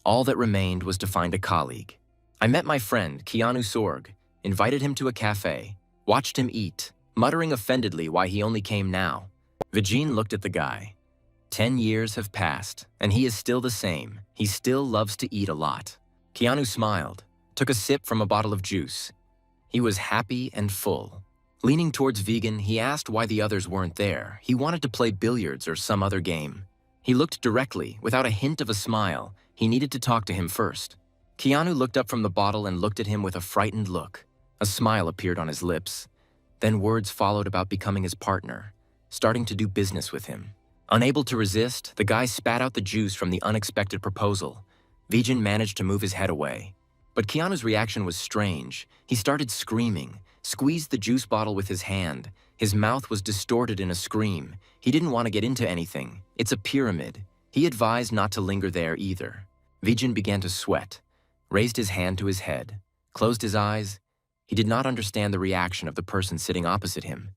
All that remained was to find a colleague. I met my friend, Keanu Sorg, invited him to a cafe, watched him eat, muttering offendedly why he only came now. Viggen looked at the guy. 10 years have passed, and he is still the same. He still loves to eat a lot. Keanu smiled, took a sip from a bottle of juice. He was happy and full. Leaning towards Viggen, he asked why the others weren't there. He wanted to play billiards or some other game. He looked directly, without a hint of a smile. He needed to talk to him first. Keanu looked up from the bottle and looked at him with a frightened look. A smile appeared on his lips. Then words followed about becoming his partner, starting to do business with him. Unable to resist, the guy spat out the juice from the unexpected proposal. Viggen managed to move his head away. But Keanu's reaction was strange. He started screaming, squeezed the juice bottle with his hand. His mouth was distorted in a scream. He didn't want to get into anything. It's a pyramid. He advised not to linger there either. Viggen began to sweat, raised his hand to his head, closed his eyes. He did not understand the reaction of the person sitting opposite him.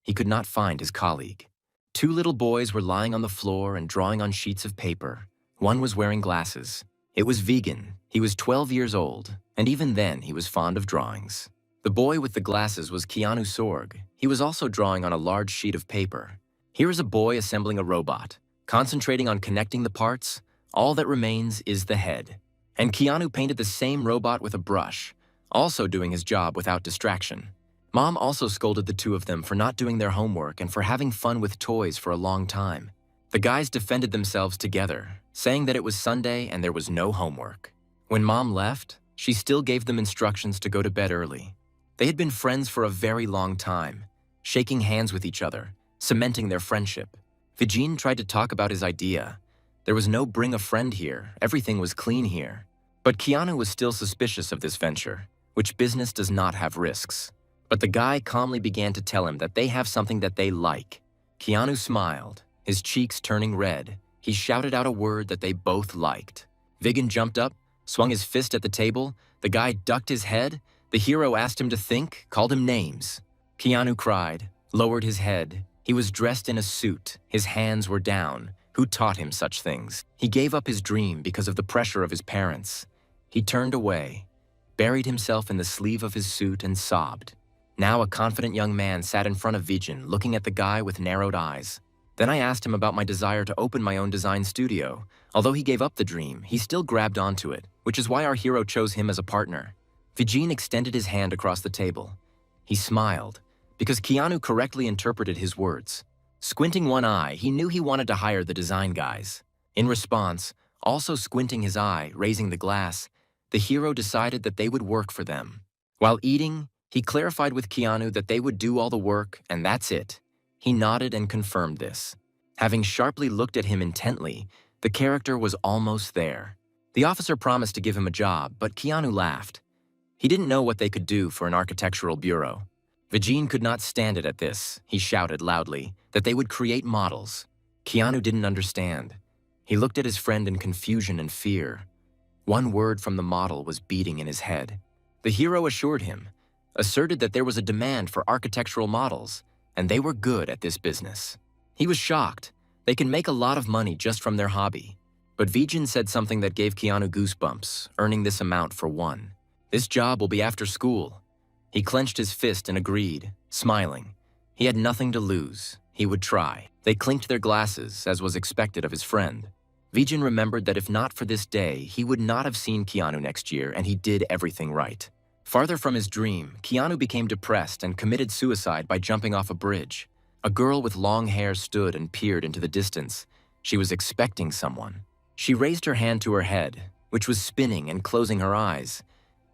He could not find his colleague. 2 little boys were lying on the floor and drawing on sheets of paper. One was wearing glasses. It was Viggen. He was 12 years old, and even then he was fond of drawings. The boy with the glasses was Keanu Sorg. He was also drawing on a large sheet of paper. Here is a boy assembling a robot, concentrating on connecting the parts. All that remains is the head. And Keanu painted the same robot with a brush, also doing his job without distraction. Mom also scolded the 2 of them for not doing their homework and for having fun with toys for a long time. The guys defended themselves together, saying that it was Sunday and there was no homework. When Mom left, she still gave them instructions to go to bed early. They had been friends for a very long time. shaking hands with each other, cementing their friendship. Vijin tried to talk about his idea. There was no bring a friend here, everything was clean here. But Keanu was still suspicious of this venture, which business does not have risks. But the guy calmly began to tell him that they have something that they like. Keanu smiled, his cheeks turning red. He shouted out a word that they both liked. Viggen jumped up, swung his fist at the table. The guy ducked his head. The hero asked him to think, called him names. Keanu cried, lowered his head. He was dressed in a suit. His hands were down. Who taught him such things? He gave up his dream because of the pressure of his parents. He turned away, buried himself in the sleeve of his suit and sobbed. Now a confident young man sat in front of Vijin, looking at the guy with narrowed eyes. Then I asked him about my desire to open my own design studio. Although he gave up the dream, he still grabbed onto it, which is why our hero chose him as a partner. Vijin extended his hand across the table. He smiled, because Keanu correctly interpreted his words. Squinting one eye, he knew he wanted to hire the design guys. In response, also squinting his eye, raising the glass, the hero decided that they would work for them. While eating, he clarified with Keanu that they would do all the work, and that's it. He nodded and confirmed this. Having sharply looked at him intently, the character was almost there. The officer promised to give him a job, but Keanu laughed. He didn't know what they could do for an architectural bureau. Vijin could not stand it at this. He shouted loudly that they would create models. Keanu didn't understand. He looked at his friend in confusion and fear. One word from the model was beating in his head. The hero assured him, asserted that there was a demand for architectural models, and they were good at this business. He was shocked. They can make a lot of money just from their hobby. But Vijin said something that gave Keanu goosebumps, earning this amount for one. This job will be after school. He clenched his fist and agreed, smiling. He had nothing to lose. He would try. They clinked their glasses, as was expected of his friend. Vijin remembered that if not for this day, he would not have seen Keanu next year, and he did everything right. Farther from his dream, Keanu became depressed and committed suicide by jumping off a bridge. A girl with long hair stood and peered into the distance. She was expecting someone. She raised her hand to her head, which was spinning and closing her eyes.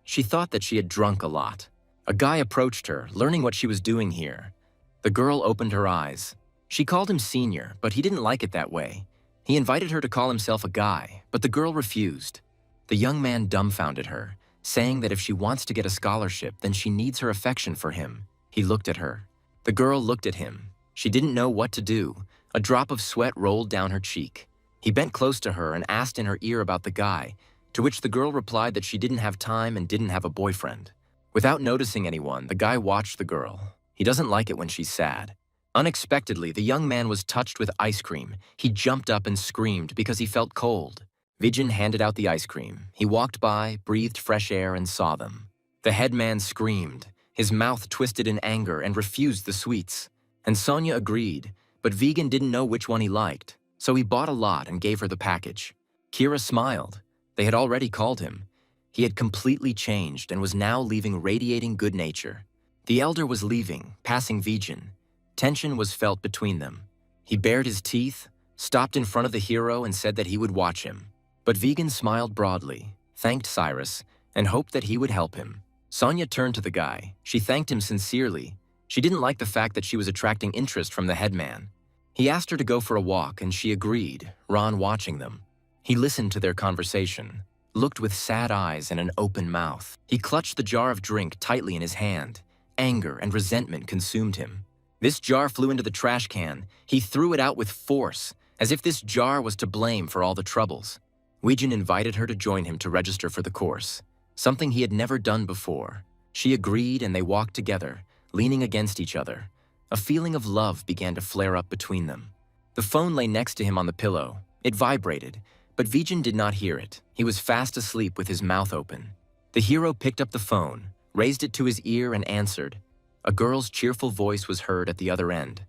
She thought that she had drunk a lot. A guy approached her, learning what she was doing here. The girl opened her eyes. She called him senior, but he didn't like it that way. He invited her to call himself a guy, but the girl refused. The young man dumbfounded her, saying that if she wants to get a scholarship, then she needs her affection for him. He looked at her. The girl looked at him. She didn't know what to do. A drop of sweat rolled down her cheek. He bent close to her and asked in her ear about the guy, to which the girl replied that she didn't have time and didn't have a boyfriend. Without noticing anyone, the guy watched the girl. He doesn't like it when she's sad. Unexpectedly, the young man was touched with ice cream. He jumped up and screamed because he felt cold. Vijin handed out the ice cream. He walked by, breathed fresh air, and saw them. The headman screamed. His mouth twisted in anger and refused the sweets. And Sonia agreed, but Viggen didn't know which one he liked, so he bought a lot and gave her the package. Kira smiled. They had already called him. He had completely changed and was now leaving radiating good nature. The elder was leaving, passing Viggen. Tension was felt between them. He bared his teeth, stopped in front of the hero and said that he would watch him. But Viggen smiled broadly, thanked Cyrus, and hoped that he would help him. Sonia turned to the guy. She thanked him sincerely. She didn't like the fact that she was attracting interest from the headman. He asked her to go for a walk, and she agreed, Ron watching them. He listened to their conversation, looked with sad eyes and an open mouth. He clutched the jar of drink tightly in his hand. Anger and resentment consumed him. This jar flew into the trash can. He threw it out with force, as if this jar was to blame for all the troubles. Viggen invited her to join him to register for the course, something he had never done before. She agreed and they walked together, leaning against each other. A feeling of love began to flare up between them. The phone lay next to him on the pillow. It vibrated, but Viggen did not hear it. He was fast asleep with his mouth open. The hero picked up the phone, raised it to his ear and answered. A girl's cheerful voice was heard at the other end.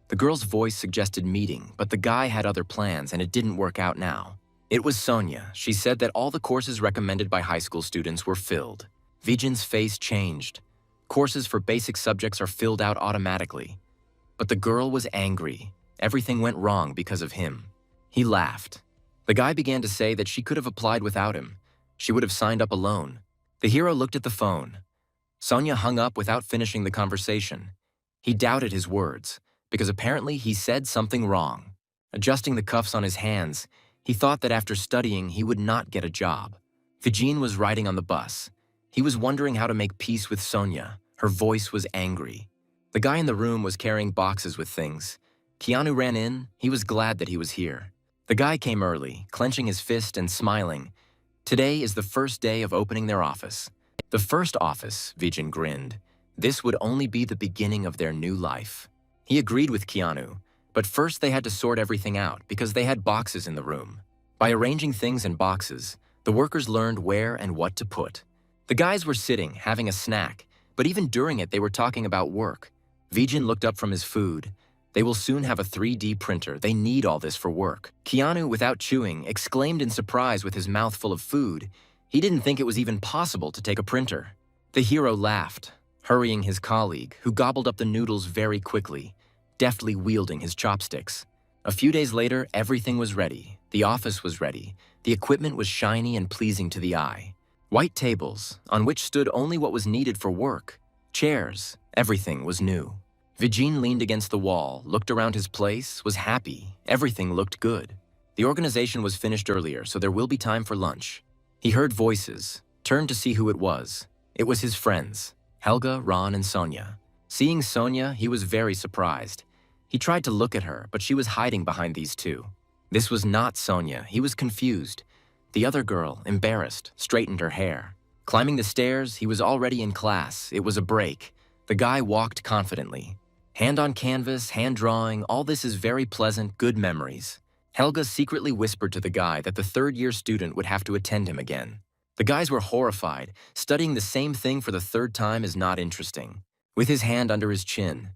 The girl's voice suggested meeting, but the guy had other plans and it didn't work out now. It was Sonia. She said that all the courses recommended by high school students were filled. Viggen's face changed. Courses for basic subjects are filled out automatically. But the girl was angry. Everything went wrong because of him. He laughed. The guy began to say that she could have applied without him. She would have signed up alone. The hero looked at the phone. Sonia hung up without finishing the conversation. He doubted his words, because apparently he said something wrong. Adjusting the cuffs on his hands, he thought that after studying he would not get a job. Vijin was riding on the bus. He was wondering how to make peace with Sonia. Her voice was angry. The guy in the room was carrying boxes with things. Keanu ran in. He was glad that he was here. The guy came early, clenching his fist and smiling. Today is the first day of opening their office. The first office, Vijin grinned. This would only be the beginning of their new life. He agreed with Keanu, but first they had to sort everything out because they had boxes in the room. By arranging things in boxes, the workers learned where and what to put. The guys were sitting, having a snack, but even during it they were talking about work. Vijin looked up from his food. They will soon have a 3D printer. They need all this for work. Keanu, without chewing, exclaimed in surprise with his mouth full of food. He didn't think it was even possible to take a printer. The hero laughed, hurrying his colleague, who gobbled up the noodles very quickly, deftly wielding his chopsticks. A few days later, everything was ready. The office was ready. The equipment was shiny and pleasing to the eye. White tables, on which stood only what was needed for work. Chairs, everything was new. Vijin leaned against the wall, looked around his place, was happy. Everything looked good. The organization was finished earlier, so there will be time for lunch. He heard voices, turned to see who it was. It was his friends, Helga, Ron, and Sonia. Seeing Sonia, he was very surprised. He tried to look at her, but she was hiding behind these two. This was not Sonia. He was confused. The other girl, embarrassed, straightened her hair. Climbing the stairs, he was already in class. It was a break. The guy walked confidently. Hand on canvas, hand drawing, all this is very pleasant, good memories. Helga secretly whispered to the guy that the third-year student would have to attend him again. The guys were horrified. Studying the same thing for the third time is not interesting. With his hand under his chin,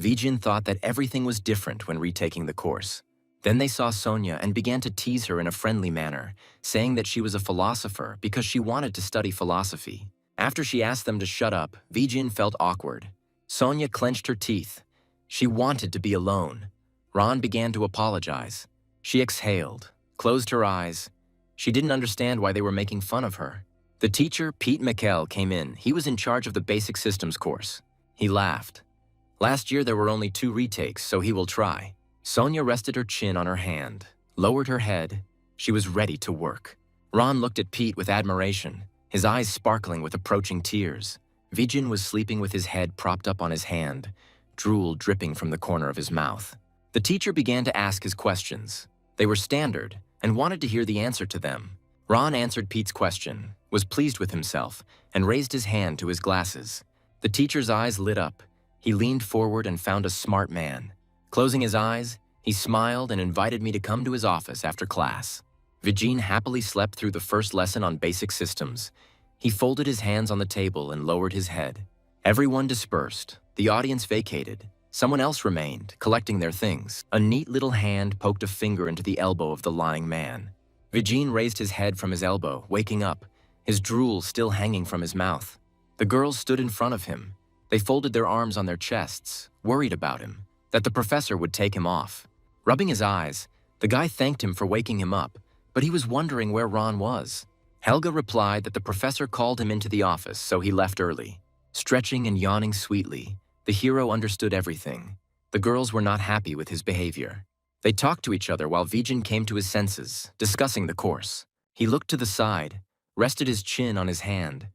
Vijin thought that everything was different when retaking the course. Then they saw Sonia and began to tease her in a friendly manner, saying that she was a philosopher because she wanted to study philosophy. After she asked them to shut up, Vijin felt awkward. Sonia clenched her teeth. She wanted to be alone. Ron began to apologize. She exhaled, closed her eyes. She didn't understand why they were making fun of her. The teacher, Pete McKell, came in. He was in charge of the basic systems course. He laughed. Last year there were only 2 retakes, so he will try. Sonia rested her chin on her hand, lowered her head. She was ready to work. Ron looked at Pete with admiration, his eyes sparkling with approaching tears. Vijin was sleeping with his head propped up on his hand, drool dripping from the corner of his mouth. The teacher began to ask his questions. They were standard and wanted to hear the answer to them. Ron answered Pete's question, was pleased with himself, and raised his hand to his glasses. The teacher's eyes lit up. He leaned forward and found a smart man. Closing his eyes, he smiled and invited me to come to his office after class. Vijin happily slept through the first lesson on basic systems. He folded his hands on the table and lowered his head. Everyone dispersed. The audience vacated. Someone else remained, collecting their things. A neat little hand poked a finger into the elbow of the lying man. Vijin raised his head from his elbow, waking up, his drool still hanging from his mouth. The girls stood in front of him. They folded their arms on their chests, worried about him, that the professor would take him off. Rubbing his eyes, the guy thanked him for waking him up, but he was wondering where Ron was. Helga replied that the professor called him into the office, so he left early. Stretching and yawning sweetly, the hero understood everything. The girls were not happy with his behavior. They talked to each other while Vijin came to his senses, discussing the course. He looked to the side, rested his chin on his hand.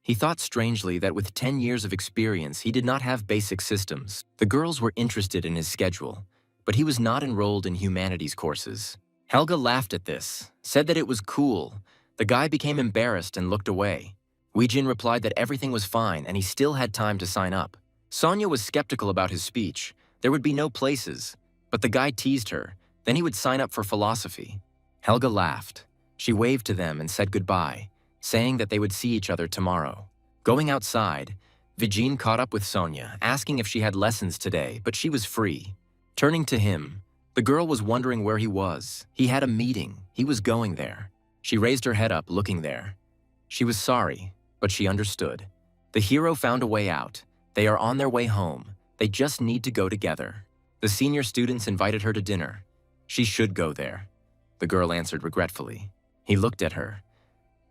He thought strangely that with 10 years of experience, he did not have basic systems. The girls were interested in his schedule, but he was not enrolled in humanities courses. Helga laughed at this, said that it was cool. The guy became embarrassed and looked away. Vijin replied that everything was fine and he still had time to sign up. Sonia was skeptical about his speech. There would be no places, but the guy teased her. Then he would sign up for philosophy. Helga laughed. She waved to them and said goodbye, saying that they would see each other tomorrow. Going outside, Vijin caught up with Sonia, asking if she had lessons today, but she was free. Turning to him, the girl was wondering where he was. He had a meeting. He was going there. She raised her head up, looking there. She was sorry, but she understood. The hero found a way out. They are on their way home. They just need to go together. The senior students invited her to dinner. She should go there. The girl answered regretfully. He looked at her.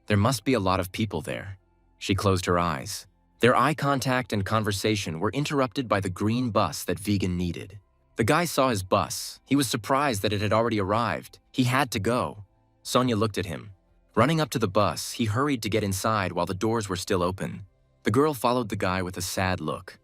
There must be a lot of people there. She closed her eyes. Their eye contact and conversation were interrupted by the green bus that Vegan needed. The guy saw his bus. He was surprised that it had already arrived. He had to go. Sonia looked at him. Running up to the bus, he hurried to get inside while the doors were still open. The girl followed the guy with a sad look.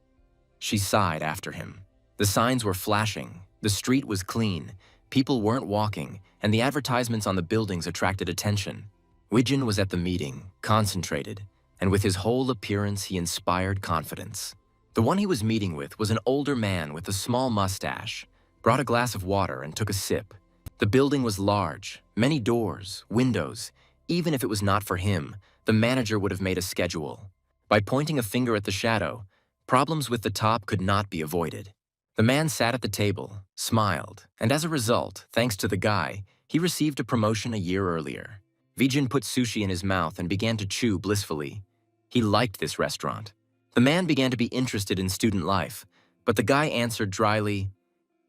She sighed after him. The signs were flashing. The street was clean. People weren't walking, and the advertisements on the buildings attracted attention. Wijin was at the meeting, concentrated, and with his whole appearance he inspired confidence. The one he was meeting with was an older man with a small mustache, brought a glass of water and took a sip. The building was large, many doors, windows. Even if it was not for him, the manager would have made a schedule. By pointing a finger at the shadow, problems with the top could not be avoided. The man sat at the table, smiled, and as a result, thanks to the guy, he received a promotion a year earlier. Vijin put sushi in his mouth and began to chew blissfully. He liked this restaurant. The man began to be interested in student life, but the guy answered dryly,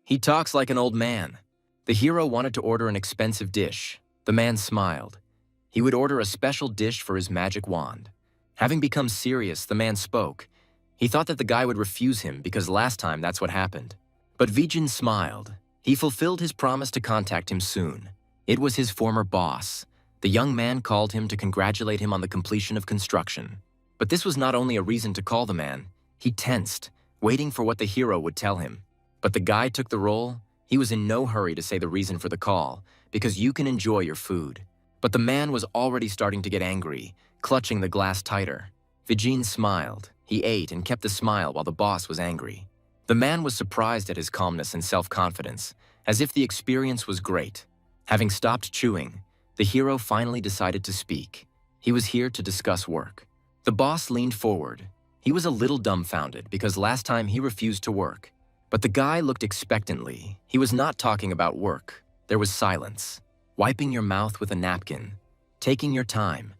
"He talks like an old man." The hero wanted to order an expensive dish. The man smiled. He would order a special dish for his magic wand. Having become serious, the man spoke. He thought that the guy would refuse him because last time that's what happened. But Vijin smiled. He fulfilled his promise to contact him soon. It was his former boss. The young man called him to congratulate him on the completion of construction. But this was not only a reason to call the man. He tensed, waiting for what the hero would tell him. But the guy took the role. He was in no hurry to say the reason for the call, because you can enjoy your food. But the man was already starting to get angry, clutching the glass tighter. Vijin smiled. He ate and kept the smile while the boss was angry. The man was surprised at his calmness and self-confidence, as if the experience was great. Having stopped chewing, the hero finally decided to speak. He was here to discuss work. The boss leaned forward. He was a little dumbfounded because last time he refused to work. But the guy looked expectantly. He was not talking about work. There was silence. Wiping your mouth with a napkin. Taking your time.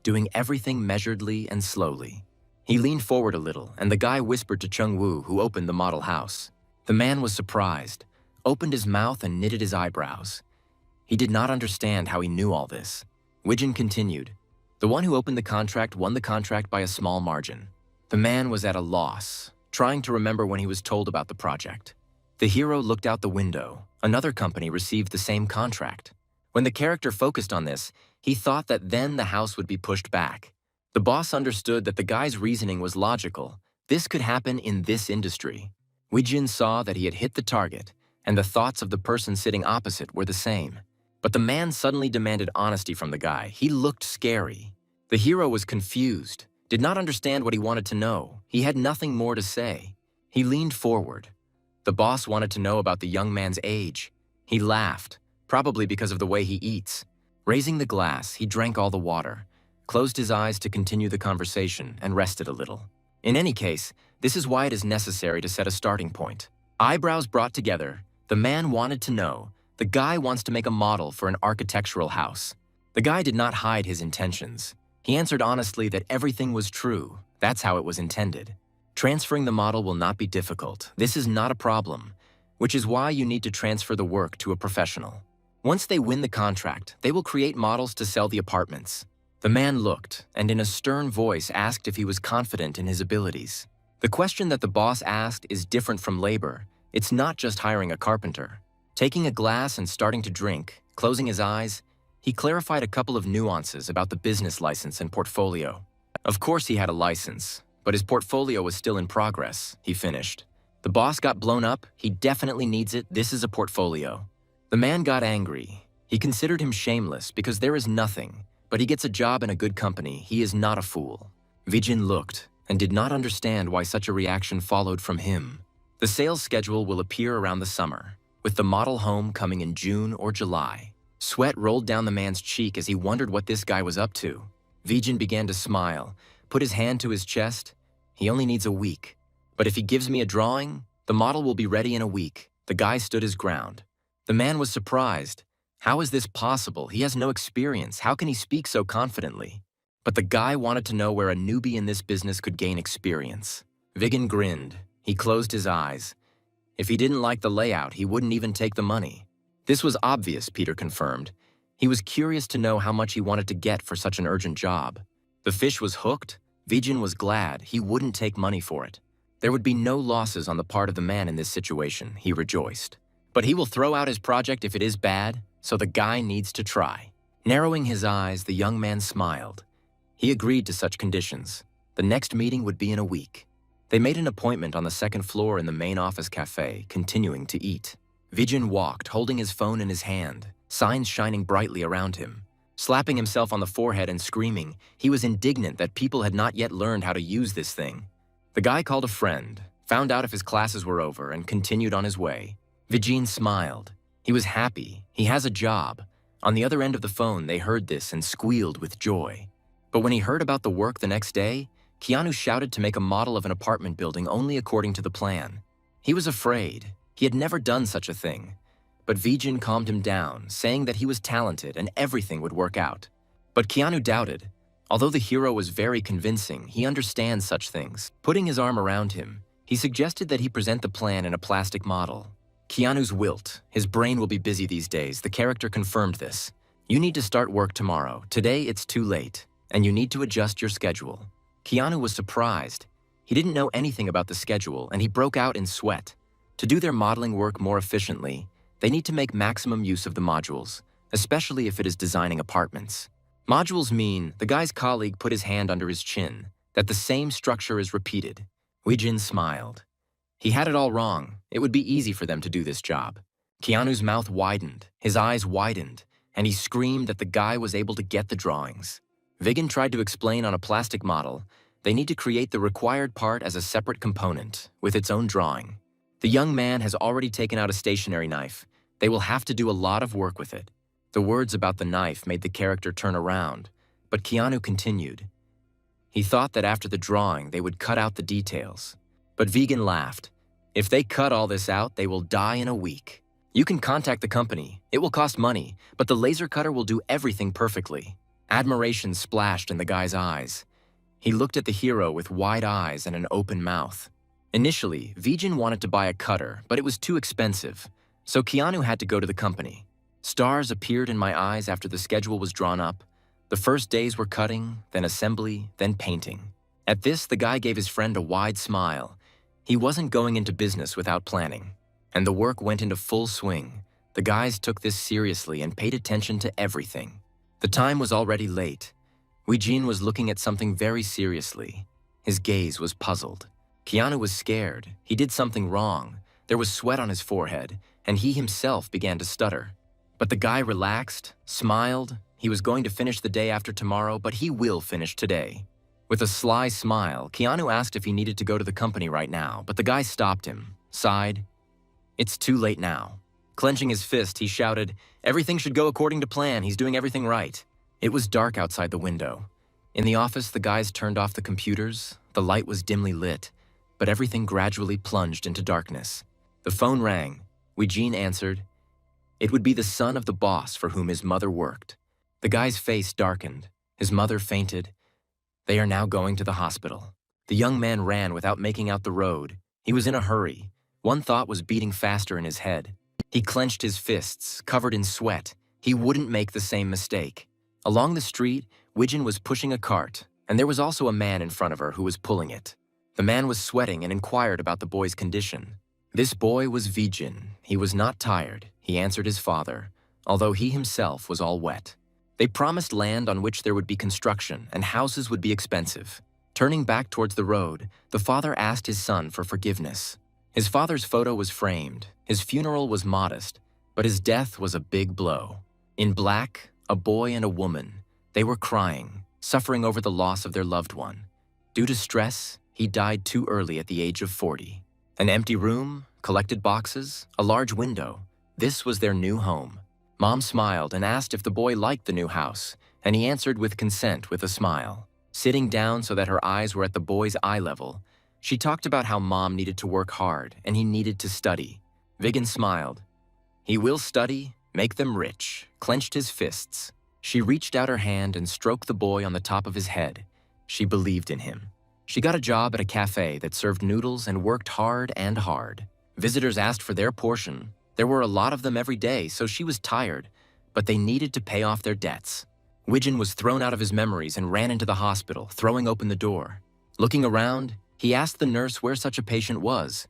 Doing everything measuredly and slowly. He leaned forward a little, and the guy whispered to Chung Woo, who opened the model house. The man was surprised, opened his mouth and knitted his eyebrows. He did not understand how he knew all this. Wijin continued. The one who opened the contract won the contract by a small margin. The man was at a loss, trying to remember when he was told about the project. The hero looked out the window. Another company received the same contract. When the character focused on this, he thought that then the house would be pushed back. The boss understood that the guy's reasoning was logical. This could happen in this industry. Wijin saw that he had hit the target, and the thoughts of the person sitting opposite were the same. But the man suddenly demanded honesty from the guy. He looked scary. The hero was confused, did not understand what he wanted to know. He had nothing more to say. He leaned forward. The boss wanted to know about the young man's age. He laughed, probably because of the way he eats. Raising the glass, he drank all the water, closed his eyes to continue the conversation, and rested a little. In any case, this is why it is necessary to set a starting point. Eyebrows brought together, the man wanted to know, the guy wants to make a model for an architectural house. The guy did not hide his intentions. He answered honestly that everything was true. That's how it was intended. Transferring the model will not be difficult. This is not a problem, which is why you need to transfer the work to a professional. Once they win the contract, they will create models to sell the apartments. The man looked, and in a stern voice asked if he was confident in his abilities. The question that the boss asked is different from labor. It's not just hiring a carpenter. Taking a glass and starting to drink, closing his eyes, he clarified a couple of nuances about the business license and portfolio. Of course he had a license, but his portfolio was still in progress, he finished. The boss got blown up, he definitely needs it, this is a portfolio. The man got angry. He considered him shameless because there is nothing, but he gets a job in a good company, he is not a fool. Vijin looked and did not understand why such a reaction followed from him. The sales schedule will appear around the summer, with the model home coming in June or July. Sweat rolled down the man's cheek as he wondered what this guy was up to. Vijin began to smile, put his hand to his chest. He only needs a week. But if he gives me a drawing, the model will be ready in a week. The guy stood his ground. The man was surprised. How is this possible? He has no experience. How can he speak so confidently? But the guy wanted to know where a newbie in this business could gain experience. Vijin grinned. He closed his eyes. If he didn't like the layout, he wouldn't even take the money. This was obvious, Peter confirmed. He was curious to know how much he wanted to get for such an urgent job. The fish was hooked. Vijin was glad he wouldn't take money for it. There would be no losses on the part of the man in this situation, he rejoiced. But he will throw out his project if it is bad, so the guy needs to try. Narrowing his eyes, the young man smiled. He agreed to such conditions. The next meeting would be in a week. They made an appointment on the second floor in the main office cafe, continuing to eat. Vijin walked, holding his phone in his hand, signs shining brightly around him. Slapping himself on the forehead and screaming, he was indignant that people had not yet learned how to use this thing. The guy called a friend, found out if his classes were over, and continued on his way. Vijin smiled. He was happy. He has a job. On the other end of the phone, they heard this and squealed with joy. But when he heard about the work the next day, Keanu shouted to make a model of an apartment building only according to the plan. He was afraid. He had never done such a thing. But Vijin calmed him down, saying that he was talented and everything would work out. But Keanu doubted. Although the hero was very convincing, he understands such things. Putting his arm around him, he suggested that he present the plan in a plastic model. Keanu's wilt. His brain will be busy these days. The character confirmed this. You need to start work tomorrow. Today it's too late, and you need to adjust your schedule. Keanu was surprised. He didn't know anything about the schedule, and he broke out in sweat. To do their modeling work more efficiently, they need to make maximum use of the modules, especially if it is designing apartments. Modules mean, the guy's colleague put his hand under his chin, that the same structure is repeated. Weijin smiled. He had it all wrong. It would be easy for them to do this job. Keanu's mouth widened, his eyes widened, and he screamed that the guy was able to get the drawings. Viggen tried to explain on a plastic model, they need to create the required part as a separate component, with its own drawing. The young man has already taken out a stationary knife. They will have to do a lot of work with it. The words about the knife made the character turn around, but Keanu continued. He thought that after the drawing, they would cut out the details. But Viggen laughed. If they cut all this out, they will die in a week. You can contact the company. It will cost money, but the laser cutter will do everything perfectly. Admiration splashed in the guy's eyes. He looked at the hero with wide eyes and an open mouth. Initially, Vijin wanted to buy a cutter, but it was too expensive, so Keanu had to go to the company. Stars appeared in my eyes after the schedule was drawn up. The first days were cutting, then assembly, then painting. At this, the guy gave his friend a wide smile. He wasn't going into business without planning, and the work went into full swing. The guys took this seriously and paid attention to everything. The time was already late. Weijin was looking at something very seriously. His gaze was puzzled. Keanu was scared. He did something wrong. There was sweat on his forehead, and he himself began to stutter. But the guy relaxed, smiled. He was going to finish the day after tomorrow, but he will finish today. With a sly smile, Keanu asked if he needed to go to the company right now, but the guy stopped him, sighed. It's too late now. Clenching his fist, he shouted, everything should go according to plan. He's doing everything right. It was dark outside the window. In the office, the guys turned off the computers. The light was dimly lit, but everything gradually plunged into darkness. The phone rang. Weijin answered. It would be the son of the boss for whom his mother worked. The guy's face darkened. His mother fainted. They are now going to the hospital. The young man ran without making out the road. He was in a hurry. One thought was beating faster in his head. He clenched his fists, covered in sweat. He wouldn't make the same mistake. Along the street, Weijin was pushing a cart, and there was also a man in front of her who was pulling it. The man was sweating and inquired about the boy's condition. This boy was Vijin. He was not tired, he answered his father, although he himself was all wet. They promised land on which there would be construction and houses would be expensive. Turning back towards the road, the father asked his son for forgiveness. His father's photo was framed. His funeral was modest, but his death was a big blow. In black, a boy and a woman. They were crying, suffering over the loss of their loved one. Due to stress, he died too early at the age of 40. An empty room, collected boxes, a large window. This was their new home. Mom smiled and asked if the boy liked the new house, and he answered with consent with a smile. Sitting down so that her eyes were at the boy's eye level, she talked about how Mom needed to work hard and he needed to study. Viggen smiled. He will study, make them rich, clenched his fists. She reached out her hand and stroked the boy on the top of his head. She believed in him. She got a job at a cafe that served noodles and worked hard and hard. Visitors asked for their portion. There were a lot of them every day, so she was tired, but they needed to pay off their debts. Wijin was thrown out of his memories and ran into the hospital, throwing open the door. Looking around, he asked the nurse where such a patient was.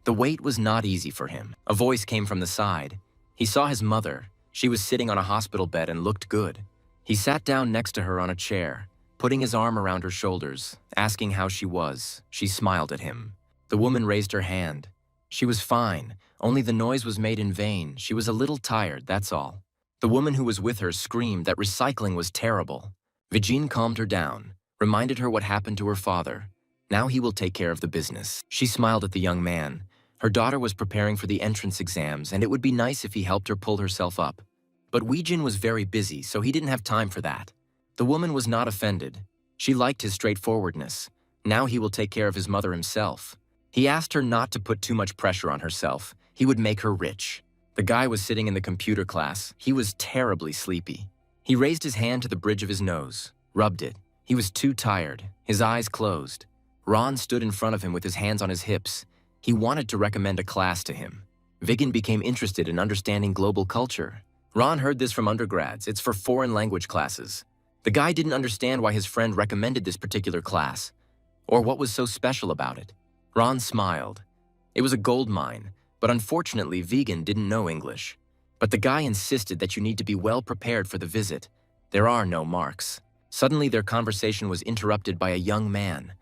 The wait was not easy for him. A voice came from the side. He saw his mother. She was sitting on a hospital bed and looked good. He sat down next to her on a chair, putting his arm around her shoulders, asking how she was. She smiled at him. The woman raised her hand. She was fine, only the noise was made in vain. She was a little tired, that's all. The woman who was with her screamed that recycling was terrible. Vijin calmed her down, reminded her what happened to her father. Now he will take care of the business. She smiled at the young man. Her daughter was preparing for the entrance exams, and it would be nice if he helped her pull herself up. But Wijin was very busy, so he didn't have time for that. The woman was not offended. She liked his straightforwardness. Now he will take care of his mother himself. He asked her not to put too much pressure on herself. He would make her rich. The guy was sitting in the computer class. He was terribly sleepy. He raised his hand to the bridge of his nose, rubbed it. He was too tired, his eyes closed. Ron stood in front of him with his hands on his hips. He wanted to recommend a class to him. Viggen became interested in understanding global culture. Ron heard this from undergrads. It's for foreign language classes. The guy didn't understand why his friend recommended this particular class, or what was so special about it. Ron smiled. It was a gold mine, but unfortunately, Vegan didn't know English. But the guy insisted that you need to be well prepared for the visit. There are no marks. Suddenly, their conversation was interrupted by a young man.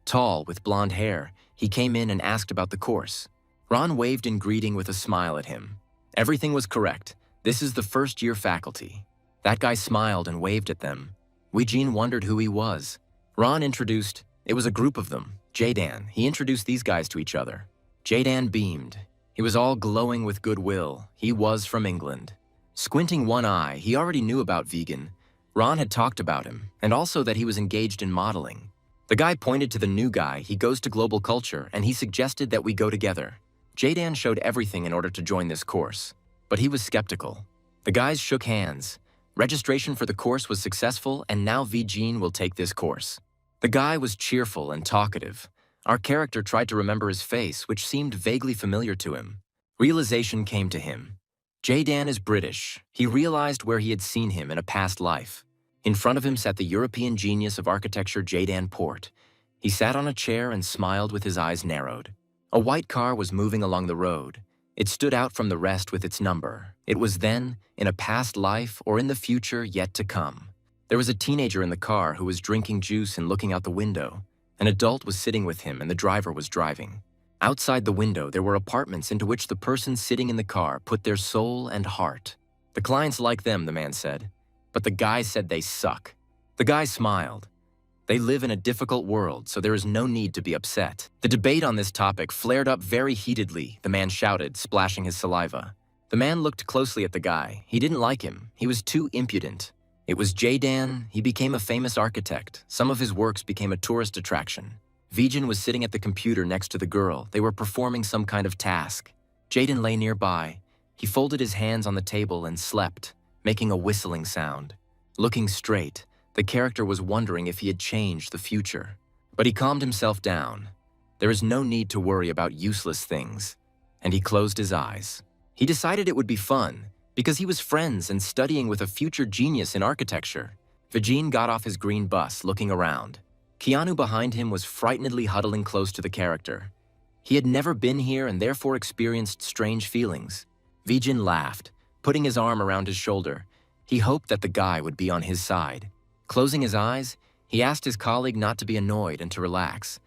Tall, with blonde hair, he came in and asked about the course. Ron waved in greeting with a smile at him. Everything was correct. This is the first-year faculty. That guy smiled and waved at them. Wijin wondered who he was. Ron introduced. It was a group of them. Jadan. He introduced these guys to each other. Jadan beamed. He was all glowing with goodwill. He was from England. Squinting one eye, he already knew about Vegan. Ron had talked about him, and also that he was engaged in modeling. The guy pointed to the new guy. He goes to global culture, and he suggested that we go together. Jadan showed everything in order to join this course, but he was skeptical. The guys shook hands. Registration for the course was successful, and now Vijin will take this course. The guy was cheerful and talkative. Our character tried to remember his face, which seemed vaguely familiar to him. Realization came to him. Jadan is British. He realized where he had seen him in a past life. In front of him sat the European genius of architecture, Jadan Port. He sat on a chair and smiled with his eyes narrowed. A white car was moving along the road. It stood out from the rest with its number. It was then, in a past life, or in the future yet to come. There was a teenager in the car who was drinking juice and looking out the window. An adult was sitting with him and the driver was driving. Outside the window, there were apartments into which the person sitting in the car put their soul and heart. The clients like them, the man said. But the guy said they suck. The guy smiled. They live in a difficult world, so there is no need to be upset. The debate on this topic flared up very heatedly, the man shouted, splashing his saliva. The man looked closely at the guy. He didn't like him. He was too impudent. It was Jadan. He became a famous architect. Some of his works became a tourist attraction. Vijin was sitting at the computer next to the girl. They were performing some kind of task. Jadan lay nearby. He folded his hands on the table and slept, making a whistling sound. Looking straight, the character was wondering if he had changed the future. But he calmed himself down. There is no need to worry about useless things. And he closed his eyes. He decided it would be fun, because he was friends and studying with a future genius in architecture. Vijin got off his green bus, looking around. Keanu behind him was frightenedly huddling close to the character. He had never been here and therefore experienced strange feelings. Vijin laughed, putting his arm around his shoulder. He hoped that the guy would be on his side. Closing his eyes, he asked his colleague not to be annoyed and to relax.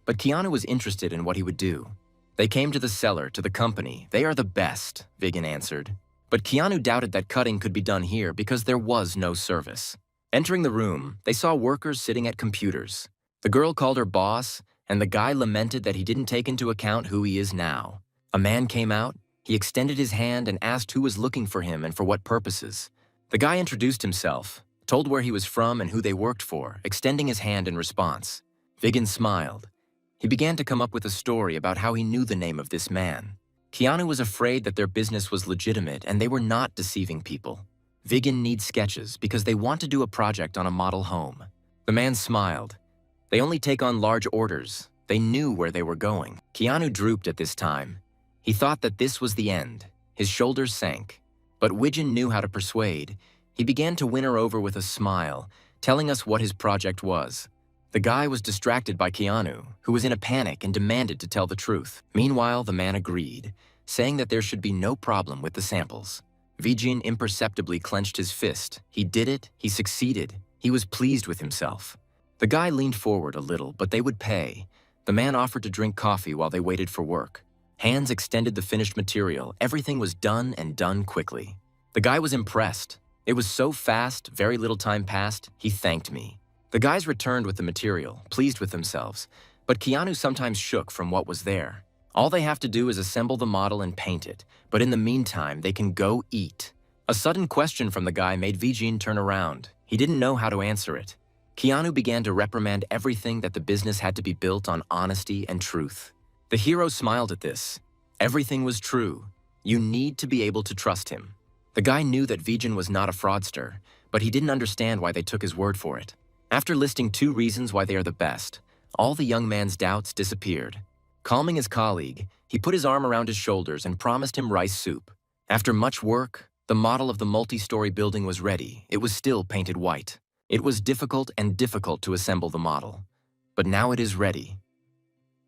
But Keanu was interested in what he would do. They came to the cellar, to the company. They are the best, Viggen answered. But Keanu doubted that cutting could be done here because there was no service. Entering the room, they saw workers sitting at computers. The girl called her boss, and the guy lamented that he didn't take into account who he is now. A man came out. He extended his hand and asked who was looking for him and for what purposes. The guy introduced himself, told where he was from and who they worked for, extending his hand in response. Viggen smiled. He began to come up with a story about how he knew the name of this man. Keanu was afraid that their business was legitimate and they were not deceiving people. Viggen needs sketches because they want to do a project on a model home. The man smiled. They only take on large orders. They knew where they were going. Keanu drooped at this time. He thought that this was the end. His shoulders sank. But Widgeon knew how to persuade. He began to win her over with a smile, telling us what his project was. The guy was distracted by Keanu, who was in a panic and demanded to tell the truth. Meanwhile, the man agreed, saying that there should be no problem with the samples. Vijin imperceptibly clenched his fist. He did it, he succeeded, he was pleased with himself. The guy leaned forward a little, but they would pay. The man offered to drink coffee while they waited for work. Hands extended the finished material. Everything was done and done quickly. The guy was impressed. It was so fast, very little time passed, he thanked me. The guys returned with the material, pleased with themselves, but Keanu sometimes shook from what was there. All they have to do is assemble the model and paint it, but in the meantime, they can go eat. A sudden question from the guy made Vijin turn around. He didn't know how to answer it. Keanu began to reprimand everything that the business had to be built on honesty and truth. The hero smiled at this. Everything was true. You need to be able to trust him. The guy knew that Vijin was not a fraudster, but he didn't understand why they took his word for it. After listing 2 reasons why they are the best, all the young man's doubts disappeared. Calming his colleague, he put his arm around his shoulders and promised him rice soup. After much work, the model of the multi-story building was ready. It was still painted white. It was difficult to assemble the model, but now it is ready.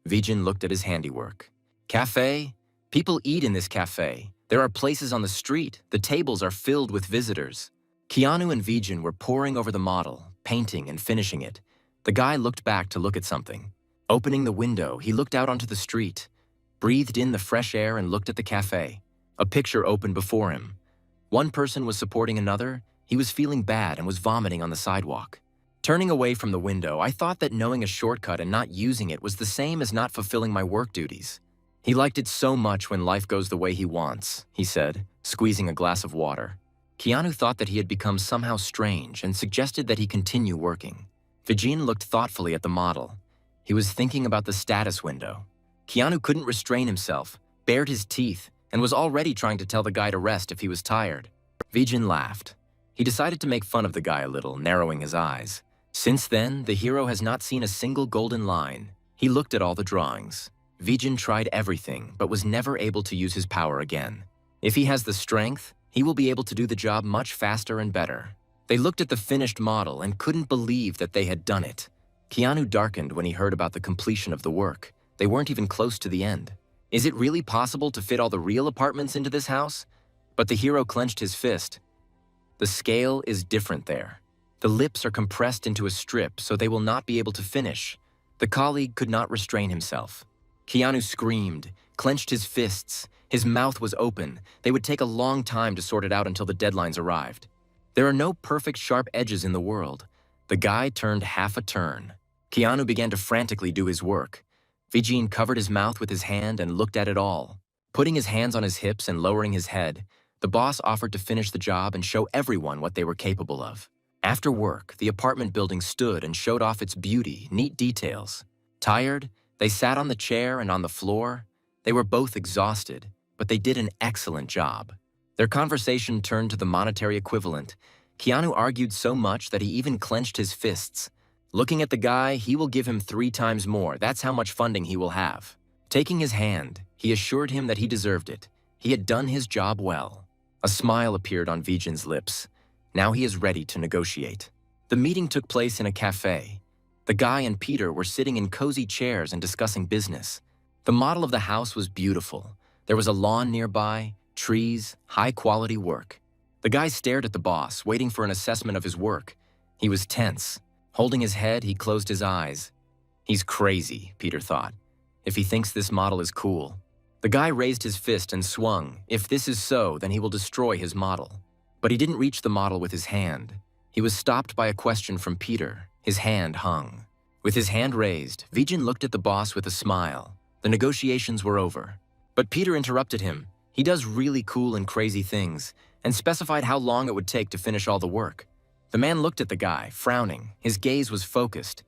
Vijin looked at his handiwork. Cafe? People eat in this cafe. There are places on the street. The tables are filled with visitors. Keanu and Vijin were poring over the model, painting and finishing it. The guy looked back to look at something. Opening the window, he looked out onto the street, breathed in the fresh air and looked at the cafe. A picture opened before him. One person was supporting another. He was feeling bad and was vomiting on the sidewalk. Turning away from the window, I thought that knowing a shortcut and not using it was the same as not fulfilling my work duties. He liked it so much when life goes the way he wants, he said, squeezing a glass of water. Keanu thought that he had become somehow strange and suggested that he continue working. Vijin looked thoughtfully at the model. He was thinking about the status window. Keanu couldn't restrain himself, bared his teeth, and was already trying to tell the guy to rest if he was tired. Vijin laughed. He decided to make fun of the guy a little, narrowing his eyes. Since then, the hero has not seen a single golden line. He looked at all the drawings. Vijin tried everything, but was never able to use his power again. If he has the strength, he will be able to do the job much faster and better. They looked at the finished model and couldn't believe that they had done it. Keanu darkened when he heard about the completion of the work. They weren't even close to the end. Is it really possible to fit all the real apartments into this house? But the hero clenched his fist. The scale is different there. The lips are compressed into a strip, so they will not be able to finish. The colleague could not restrain himself. Keanu screamed, clenched his fists. His mouth was open. They would take a long time to sort it out until the deadlines arrived. There are no perfect sharp edges in the world. The guy turned half a turn. Keanu began to frantically do his work. Vijin covered his mouth with his hand and looked at it all. Putting his hands on his hips and lowering his head, the boss offered to finish the job and show everyone what they were capable of. After work, the apartment building stood and showed off its beauty, neat details. Tired, they sat on the chair and on the floor. They were both exhausted, but they did an excellent job. Their conversation turned to the monetary equivalent. Keanu argued so much that he even clenched his fists. Looking at the guy, he will give him 3 times more. That's how much funding he will have. Taking his hand, he assured him that he deserved it. He had done his job well. A smile appeared on Vijin's lips. Now he is ready to negotiate. The meeting took place in a cafe. The guy and Peter were sitting in cozy chairs and discussing business. The model of the house was beautiful. There was a lawn nearby, trees, high-quality work. The guy stared at the boss, waiting for an assessment of his work. He was tense. Holding his head, he closed his eyes. He's crazy, Peter thought, if he thinks this model is cool. The guy raised his fist and swung. If this is so, then he will destroy his model. But he didn't reach the model with his hand. He was stopped by a question from Peter. His hand hung. With his hand raised, Vijin looked at the boss with a smile. The negotiations were over. But Peter interrupted him. He does really cool and crazy things, and specified how long it would take to finish all the work. The man looked at the guy, frowning. His gaze was focused.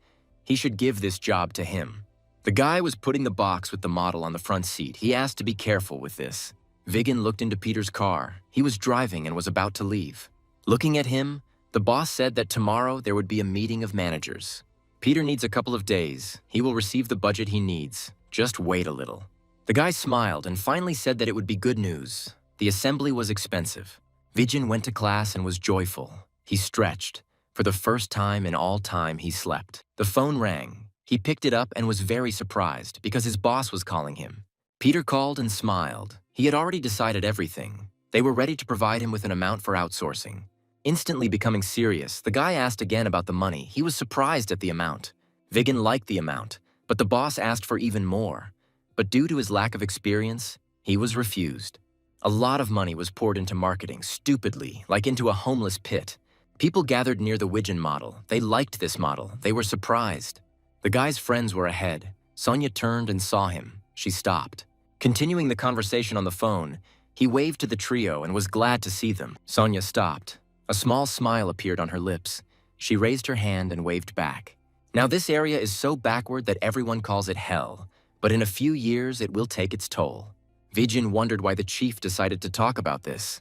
He should give this job to him. The guy was putting the box with the model on the front seat. He asked to be careful with this. Vijin looked into Peter's car. He was driving and was about to leave. Looking at him, the boss said that tomorrow there would be a meeting of managers. Peter needs a couple of days. He will receive the budget he needs. Just wait a little. The guy smiled and finally said that it would be good news. The assembly was expensive. Vijin went to class and was joyful. He stretched. For the first time in all time, he slept. The phone rang. He picked it up and was very surprised because his boss was calling him. Peter called and smiled. He had already decided everything. They were ready to provide him with an amount for outsourcing. Instantly becoming serious, the guy asked again about the money. He was surprised at the amount. Vigin liked the amount, but the boss asked for even more. But due to his lack of experience, he was refused. A lot of money was poured into marketing, stupidly, like into a homeless pit. People gathered near the Widgeon model. They liked this model. They were surprised. The guy's friends were ahead. Sonia turned and saw him. She stopped. Continuing the conversation on the phone, he waved to the trio and was glad to see them. Sonia stopped. A small smile appeared on her lips. She raised her hand and waved back. Now this area is so backward that everyone calls it hell, but in a few years it will take its toll. Vijin wondered why the chief decided to talk about this,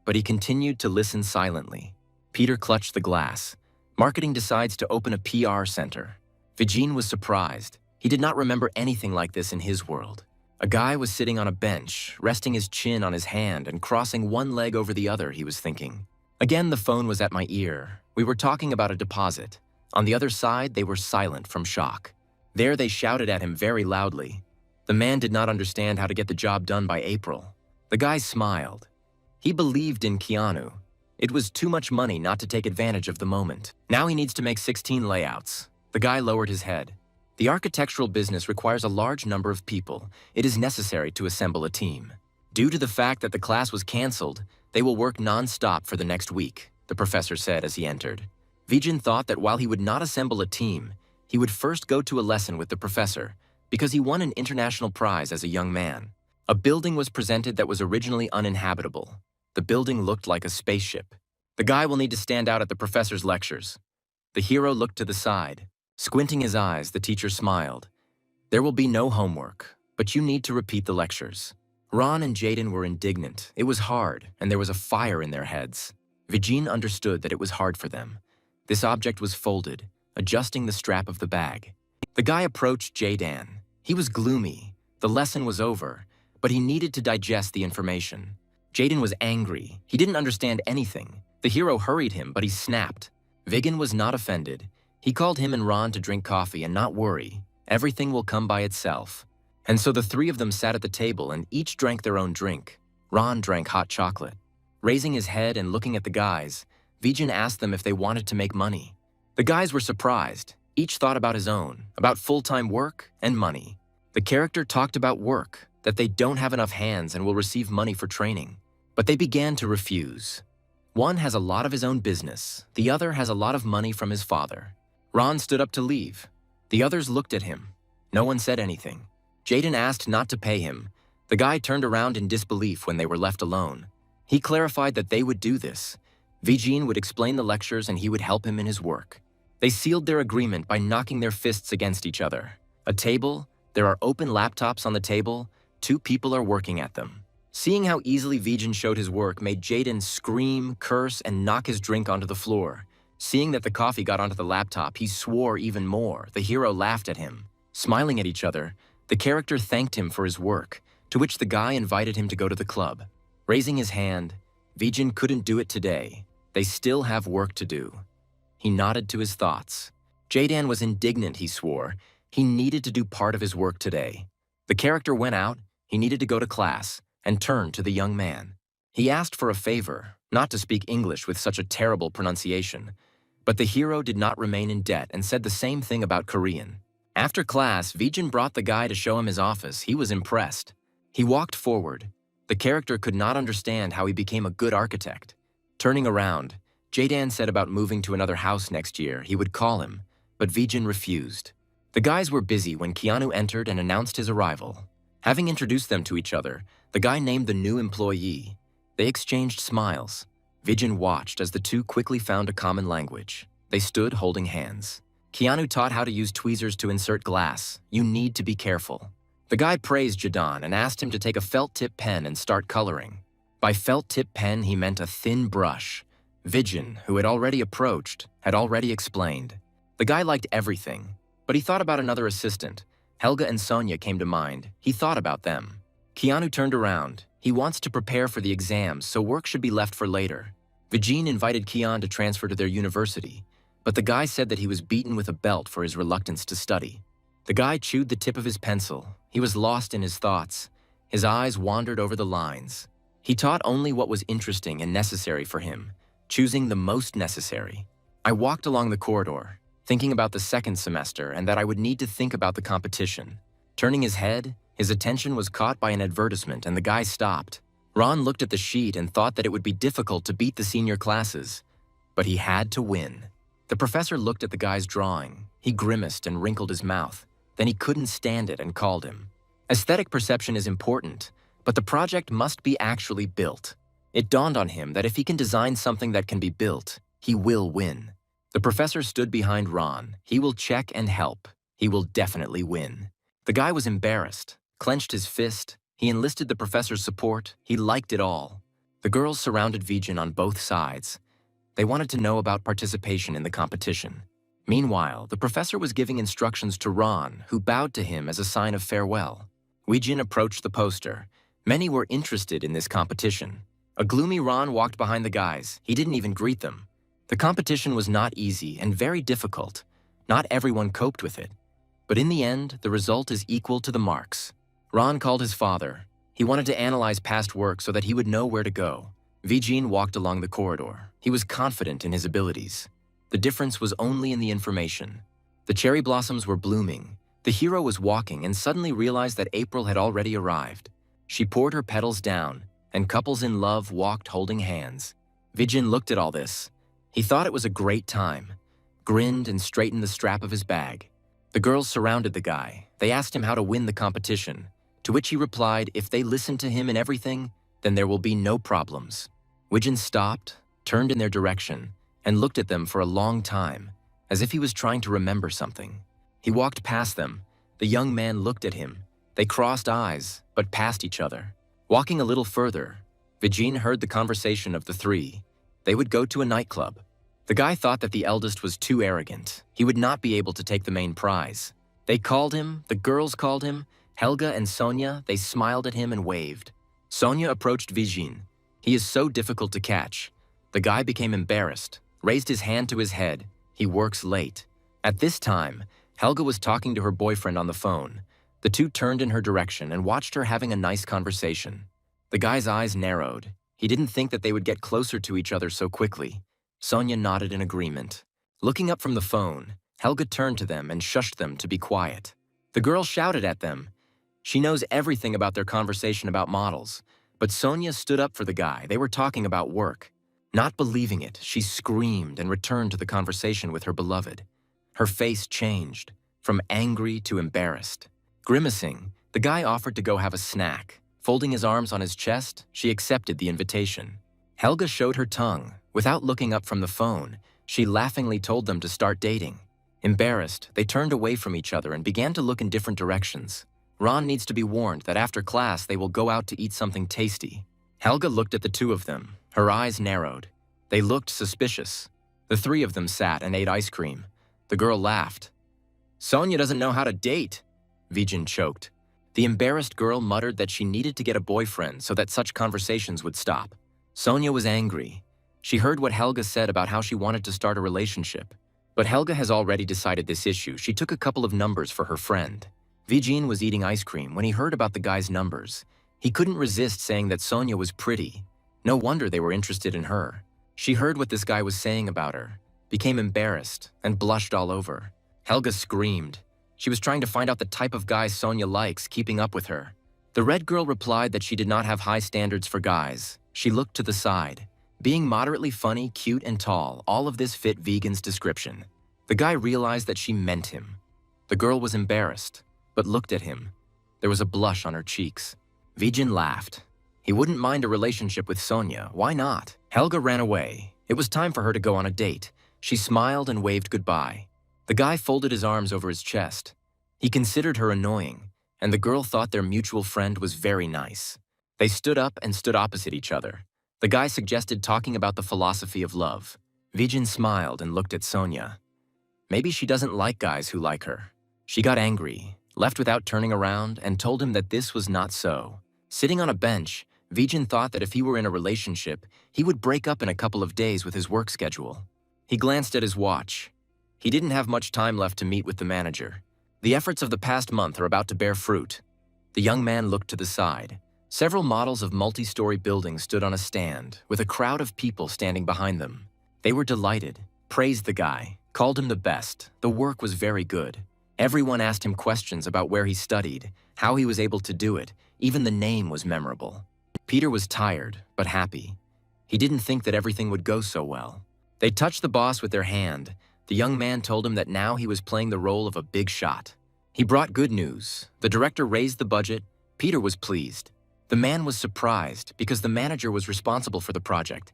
but he continued to listen silently. Peter clutched the glass. Marketing decides to open a PR center. Vijin was surprised. He did not remember anything like this in his world. A guy was sitting on a bench, resting his chin on his hand and crossing one leg over the other, he was thinking. Again, the phone was at my ear. We were talking about a deposit. On the other side, they were silent from shock. There they shouted at him very loudly. The man did not understand how to get the job done by April. The guy smiled. He believed in Keanu. It was too much money not to take advantage of the moment. Now he needs to make 16 layouts. The guy lowered his head. The architectural business requires a large number of people. It is necessary to assemble a team. Due to the fact that the class was canceled, they will work non-stop for the next week, the professor said as he entered. Vijin thought that while he would not assemble a team, he would first go to a lesson with the professor, because he won an international prize as a young man. A building was presented that was originally uninhabitable. The building looked like a spaceship. The guy will need to stand out at the professor's lectures. The hero looked to the side. Squinting his eyes, the teacher smiled. There will be no homework, but you need to repeat the lectures. Ron and Jaden were indignant. It was hard, and there was a fire in their heads. Vijin understood that it was hard for them. This object was folded, adjusting the strap of the bag. The guy approached Jaden. He was gloomy. The lesson was over, but he needed to digest the information. Jaden was angry. He didn't understand anything. The hero hurried him, but he snapped. Vigin was not offended. He called him and Ron to drink coffee and not worry. Everything will come by itself. And so the three of them sat at the table and each drank their own drink. Ron drank hot chocolate. Raising his head and looking at the guys, Vijin asked them if they wanted to make money. The guys were surprised. Each thought about his own, about full-time work and money. The character talked about work, that they don't have enough hands and will receive money for training. But they began to refuse. One has a lot of his own business. The other has a lot of money from his father. Ron stood up to leave. The others looked at him. No one said anything. Jaden asked not to pay him. The guy turned around in disbelief when they were left alone. He clarified that they would do this. Vijin would explain the lectures and he would help him in his work. They sealed their agreement by knocking their fists against each other. A table, there are open laptops on the table, 2 people are working at them. Seeing how easily Vijin showed his work made Jaden scream, curse, and knock his drink onto the floor. Seeing that the coffee got onto the laptop, he swore even more. The hero laughed at him. Smiling at each other, the character thanked him for his work, to which the guy invited him to go to the club. Raising his hand, Vijin couldn't do it today. They still have work to do. He nodded to his thoughts. Jaden was indignant, he swore. He needed to do part of his work today. The character went out, he needed to go to class, and turned to the young man. He asked for a favor, not to speak English with such a terrible pronunciation. But the hero did not remain in debt and said the same thing about Korean. After class, Vijin brought the guy to show him his office. He was impressed. He walked forward. The character could not understand how he became a good architect. Turning around, Jaden said about moving to another house next year. He would call him, but Vijin refused. The guys were busy when Keanu entered and announced his arrival. Having introduced them to each other, the guy named the new employee. They exchanged smiles. Vijin watched as the two quickly found a common language. They stood holding hands. Keanu taught how to use tweezers to insert glass. You need to be careful. The guy praised Jadan and asked him to take a felt-tip pen and start coloring. By felt-tip pen, he meant a thin brush. Vijin, who had already approached, had already explained. The guy liked everything, but he thought about another assistant. Helga and Sonia came to mind. He thought about them. Keanu turned around. He wants to prepare for the exams, so work should be left for later. Vijin invited Kian to transfer to their university, but the guy said that he was beaten with a belt for his reluctance to study. The guy chewed the tip of his pencil. He was lost in his thoughts. His eyes wandered over the lines. He taught only what was interesting and necessary for him, choosing the most necessary. I walked along the corridor, thinking about the second semester and that I would need to think about the competition. Turning his head, his attention was caught by an advertisement and the guy stopped. Ron looked at the sheet and thought that it would be difficult to beat the senior classes, but he had to win. The professor looked at the guy's drawing. He grimaced and wrinkled his mouth. Then he couldn't stand it and called him. Aesthetic perception is important, but the project must be actually built. It dawned on him that if he can design something that can be built, he will win. The professor stood behind Ron. He will check and help. He will definitely win. The guy was embarrassed, clenched his fist. He enlisted the professor's support. He liked it all. The girls surrounded Vijin on both sides. They wanted to know about participation in the competition. Meanwhile, the professor was giving instructions to Ron, who bowed to him as a sign of farewell. Vijin approached the poster. Many were interested in this competition. A gloomy Ron walked behind the guys. He didn't even greet them. The competition was not easy and very difficult. Not everyone coped with it. But in the end, the result is equal to the marks. Ron called his father. He wanted to analyze past work so that he would know where to go. Vijin walked along the corridor. He was confident in his abilities. The difference was only in the information. The cherry blossoms were blooming. The hero was walking and suddenly realized that April had already arrived. She poured her petals down, and couples in love walked holding hands. Vijin looked at all this. He thought it was a great time, grinned and straightened the strap of his bag. The girls surrounded the guy. They asked him how to win the competition, to which he replied, if they listen to him in everything, then there will be no problems. Vijin stopped, turned in their direction, and looked at them for a long time, as if he was trying to remember something. He walked past them. The young man looked at him. They crossed eyes, but passed each other. Walking a little further, Vijin heard the conversation of the three. They would go to a nightclub. The guy thought that the eldest was too arrogant. He would not be able to take the main prize. They called him, the girls called him, Helga and Sonia, they smiled at him and waved. Sonia approached Vijin. He is so difficult to catch. The guy became embarrassed, raised his hand to his head. He works late. At this time, Helga was talking to her boyfriend on the phone. The two turned in her direction and watched her having a nice conversation. The guy's eyes narrowed. He didn't think that they would get closer to each other so quickly. Sonia nodded in agreement. Looking up from the phone, Helga turned to them and shushed them to be quiet. The girl shouted at them. She knows everything about their conversation about models, but Sonia stood up for the guy. They were talking about work. Not believing it, she screamed and returned to the conversation with her beloved. Her face changed, from angry to embarrassed. Grimacing, the guy offered to go have a snack. Folding his arms on his chest, she accepted the invitation. Helga showed her tongue. Without looking up from the phone, she laughingly told them to start dating. Embarrassed, they turned away from each other and began to look in different directions. Ron needs to be warned that after class they will go out to eat something tasty. Helga looked at the two of them. Her eyes narrowed. They looked suspicious. The three of them sat and ate ice cream. The girl laughed. Sonia doesn't know how to date, Vijin choked. The embarrassed girl muttered that she needed to get a boyfriend so that such conversations would stop. Sonia was angry. She heard what Helga said about how she wanted to start a relationship. But Helga has already decided this issue. She took a couple of numbers for her friend. Vijin was eating ice cream when he heard about the guy's numbers. He couldn't resist saying that Sonia was pretty. No wonder they were interested in her. She heard what this guy was saying about her, became embarrassed, and blushed all over. Helga screamed. She was trying to find out the type of guy Sonia likes, keeping up with her. The red girl replied that she did not have high standards for guys. She looked to the side. Being moderately funny, cute, and tall, all of this fit Vegan's description. The guy realized that she meant him. The girl was embarrassed, but looked at him. There was a blush on her cheeks. Vijin laughed. He wouldn't mind a relationship with Sonia. Why not? Helga ran away. It was time for her to go on a date. She smiled and waved goodbye. The guy folded his arms over his chest. He considered her annoying, and the girl thought their mutual friend was very nice. They stood up and stood opposite each other. The guy suggested talking about the philosophy of love. Vijin smiled and looked at Sonia. Maybe she doesn't like guys who like her. She got angry, left without turning around, and told him that this was not so. Sitting on a bench, Vijin thought that if he were in a relationship, he would break up in a couple of days with his work schedule. He glanced at his watch. He didn't have much time left to meet with the manager. The efforts of the past month are about to bear fruit. The young man looked to the side. Several models of multi-story buildings stood on a stand, with a crowd of people standing behind them. They were delighted, praised the guy, called him the best. The work was very good. Everyone asked him questions about where he studied, how he was able to do it. Even the name was memorable. Peter was tired, but happy. He didn't think that everything would go so well. They touched the boss with their hand. The young man told him that now he was playing the role of a big shot. He brought good news. The director raised the budget. Peter was pleased. The man was surprised because the manager was responsible for the project,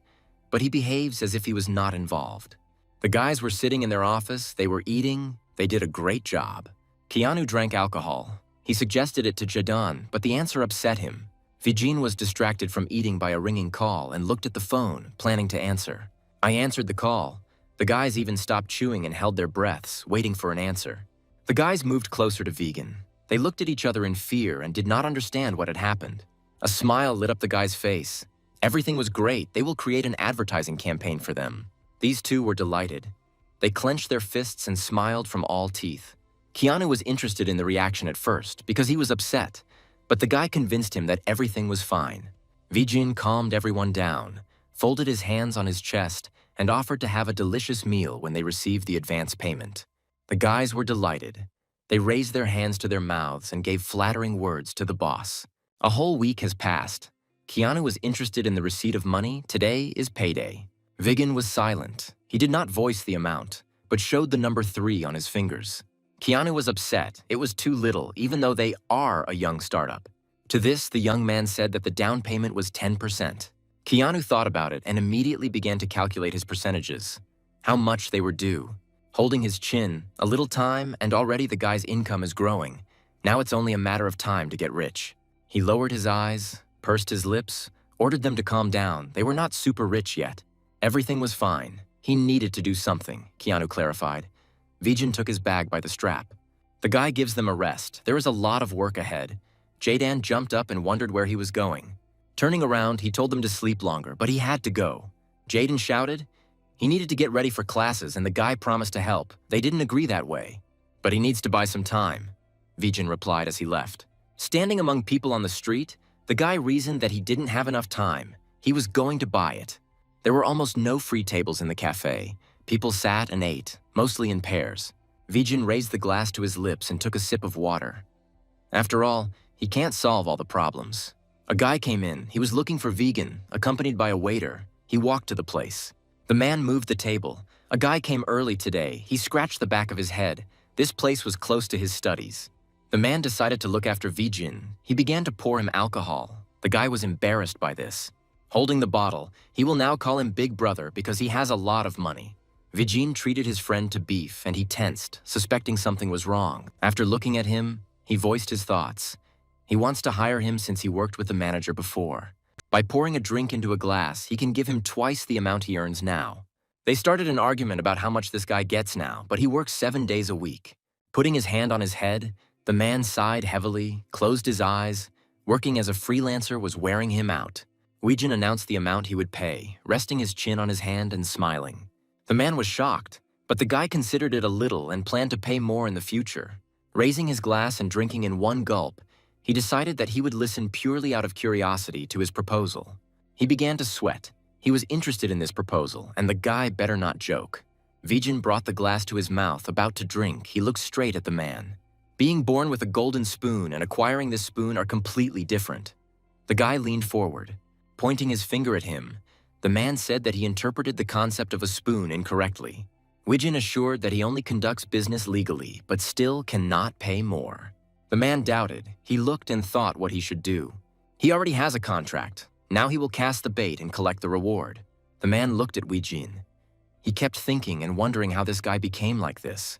but he behaves as if he was not involved. The guys were sitting in their office, they were eating, they did a great job. Keanu drank alcohol. He suggested it to Jadon, but the answer upset him. Vijin was distracted from eating by a ringing call and looked at the phone, planning to answer. I answered the call. The guys even stopped chewing and held their breaths, waiting for an answer. The guys moved closer to Vegan. They looked at each other in fear and did not understand what had happened. A smile lit up the guy's face. Everything was great. They will create an advertising campaign for them. These two were delighted. They clenched their fists and smiled from all teeth. Keanu was interested in the reaction at first because he was upset, but the guy convinced him that everything was fine. Vijin calmed everyone down, folded his hands on his chest, and offered to have a delicious meal when they received the advance payment. The guys were delighted. They raised their hands to their mouths and gave flattering words to the boss. A whole week has passed. Keanu was interested in the receipt of money. Today is payday. Vigan was silent. He did not voice the amount, but showed the number 3 on his fingers. Keanu was upset. It was too little, even though they are a young startup. To this, the young man said that the down payment was 10%. Keanu thought about it and immediately began to calculate his percentages, how much they were due. Holding his chin, a little time, and already the guy's income is growing. Now it's only a matter of time to get rich. He lowered his eyes, pursed his lips, ordered them to calm down. They were not super rich yet. Everything was fine. He needed to do something, Keanu clarified. Vijin took his bag by the strap. The guy gives them a rest. There is a lot of work ahead. Jadan jumped up and wondered where he was going. Turning around, he told them to sleep longer, but he had to go. Jaden shouted. He needed to get ready for classes, and the guy promised to help. They didn't agree that way. But he needs to buy some time, Vijin replied as he left. Standing among people on the street, the guy reasoned that he didn't have enough time. He was going to buy it. There were almost no free tables in the cafe. People sat and ate, mostly in pairs. Vijin raised the glass to his lips and took a sip of water. After all, he can't solve all the problems. A guy came in. He was looking for Vegan, accompanied by a waiter. He walked to the place. The man moved the table. A guy came early today. He scratched the back of his head. This place was close to his studies. The man decided to look after Vijin. He began to pour him alcohol. The guy was embarrassed by this. Holding the bottle, he will now call him Big Brother because he has a lot of money. Vijin treated his friend to beef and he tensed, suspecting something was wrong. After looking at him, he voiced his thoughts. He wants to hire him since he worked with the manager before. By pouring a drink into a glass, he can give him twice the amount he earns now. They started an argument about how much this guy gets now, but he works 7 days a week. Putting his hand on his head, the man sighed heavily, closed his eyes. Working as a freelancer was wearing him out. Weijin announced the amount he would pay, resting his chin on his hand and smiling. The man was shocked, but the guy considered it a little and planned to pay more in the future. Raising his glass and drinking in one gulp, he decided that he would listen purely out of curiosity to his proposal. He began to sweat. He was interested in this proposal, and the guy better not joke. Vijin brought the glass to his mouth, about to drink. He looked straight at the man. Being born with a golden spoon and acquiring this spoon are completely different. The guy leaned forward. Pointing his finger at him, the man said that he interpreted the concept of a spoon incorrectly. Weijin assured that he only conducts business legally, but still cannot pay more. The man doubted. He looked and thought what he should do. He already has a contract. Now he will cast the bait and collect the reward. The man looked at Weijin. He kept thinking and wondering how this guy became like this.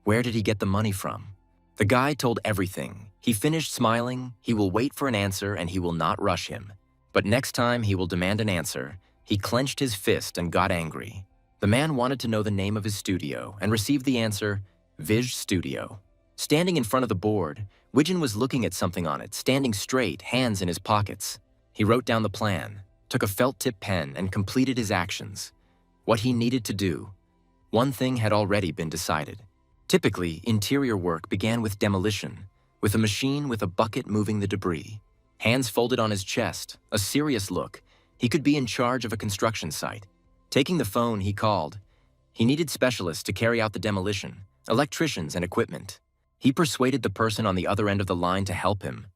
Where did he get the money from? The guy told everything. He finished smiling. He will wait for an answer and he will not rush him. But next time he will demand an answer. He clenched his fist and got angry. The man wanted to know the name of his studio and received the answer, Vij Studio. Standing in front of the board, Weijin was looking at something on it, standing straight, hands in his pockets. He wrote down the plan, took a felt-tip pen, and completed his actions. What he needed to do. One thing had already been decided. Typically, interior work began with demolition, with a machine with a bucket moving the debris. Hands folded on his chest, a serious look. He could be in charge of a construction site. Taking the phone, he called. He needed specialists to carry out the demolition, electricians and equipment. He persuaded the person on the other end of the line to help him,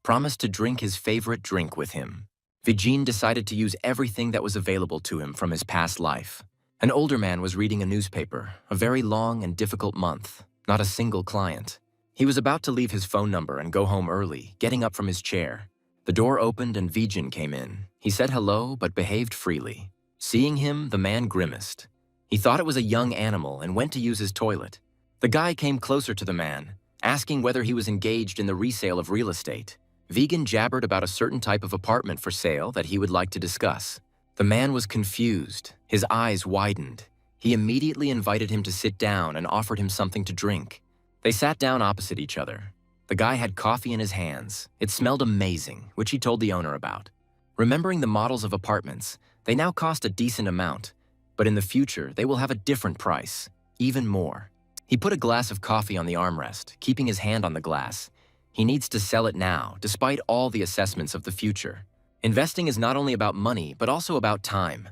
promised to drink his favorite drink with him. Vijin decided to use everything that was available to him from his past life. An older man was reading a newspaper, a very long and difficult month, not a single client. He was about to leave his phone number and go home early, getting up from his chair. The door opened and Vijin came in. He said hello, but behaved freely. Seeing him, the man grimaced. He thought it was a young animal and went to use his toilet. The guy came closer to the man, asking whether he was engaged in the resale of real estate. Vegan jabbered about a certain type of apartment for sale that he would like to discuss. The man was confused. His eyes widened. He immediately invited him to sit down and offered him something to drink. They sat down opposite each other. The guy had coffee in his hands. It smelled amazing, which he told the owner about. Remembering the models of apartments, they now cost a decent amount, but in the future, they will have a different price, even more. He put a glass of coffee on the armrest, keeping his hand on the glass. He needs to sell it now, despite all the assessments of the future. Investing is not only about money, but also about time,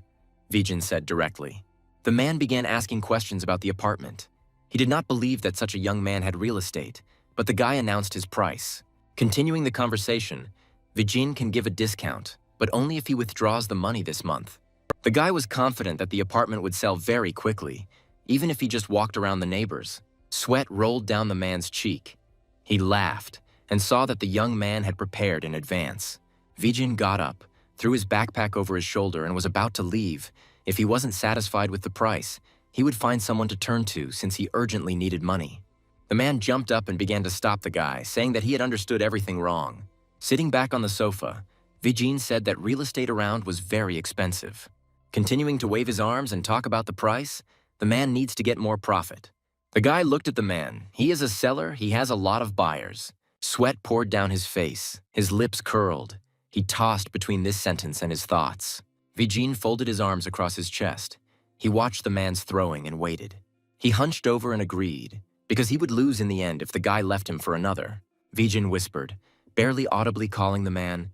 Vijin said directly. The man began asking questions about the apartment. He did not believe that such a young man had real estate, but the guy announced his price. Continuing the conversation, Vijin can give a discount, but only if he withdraws the money this month. The guy was confident that the apartment would sell very quickly, even if he just walked around the neighbors. Sweat rolled down the man's cheek. He laughed and saw that the young man had prepared in advance. Vijin got up, threw his backpack over his shoulder and was about to leave. If he wasn't satisfied with the price, he would find someone to turn to since he urgently needed money. The man jumped up and began to stop the guy, saying that he had understood everything wrong. Sitting back on the sofa, Vijin said that real estate around was very expensive. Continuing to wave his arms and talk about the price, the man needs to get more profit. The guy looked at the man. He is a seller, he has a lot of buyers. Sweat poured down his face, his lips curled. He tossed between this sentence and his thoughts. Vijin folded his arms across his chest. He watched the man's throwing and waited. He hunched over and agreed, because he would lose in the end if the guy left him for another. Vijin whispered, barely audibly calling the man.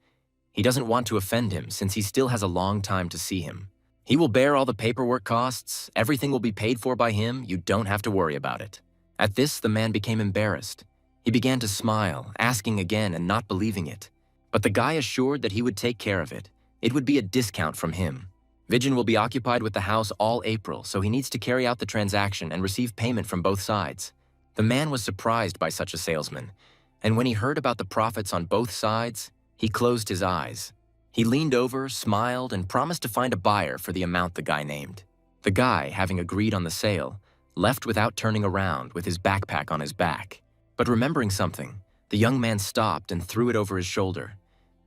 He doesn't want to offend him since he still has a long time to see him. He will bear all the paperwork costs, everything will be paid for by him, you don't have to worry about it. At this, the man became embarrassed. He began to smile, asking again and not believing it. But the guy assured that he would take care of it. It would be a discount from him. Vijin will be occupied with the house all April, so he needs to carry out the transaction and receive payment from both sides. The man was surprised by such a salesman, and when he heard about the profits on both sides, he closed his eyes. He leaned over, smiled, and promised to find a buyer for the amount the guy named. The guy, having agreed on the sale, left without turning around with his backpack on his back. But remembering something, the young man stopped and threw it over his shoulder.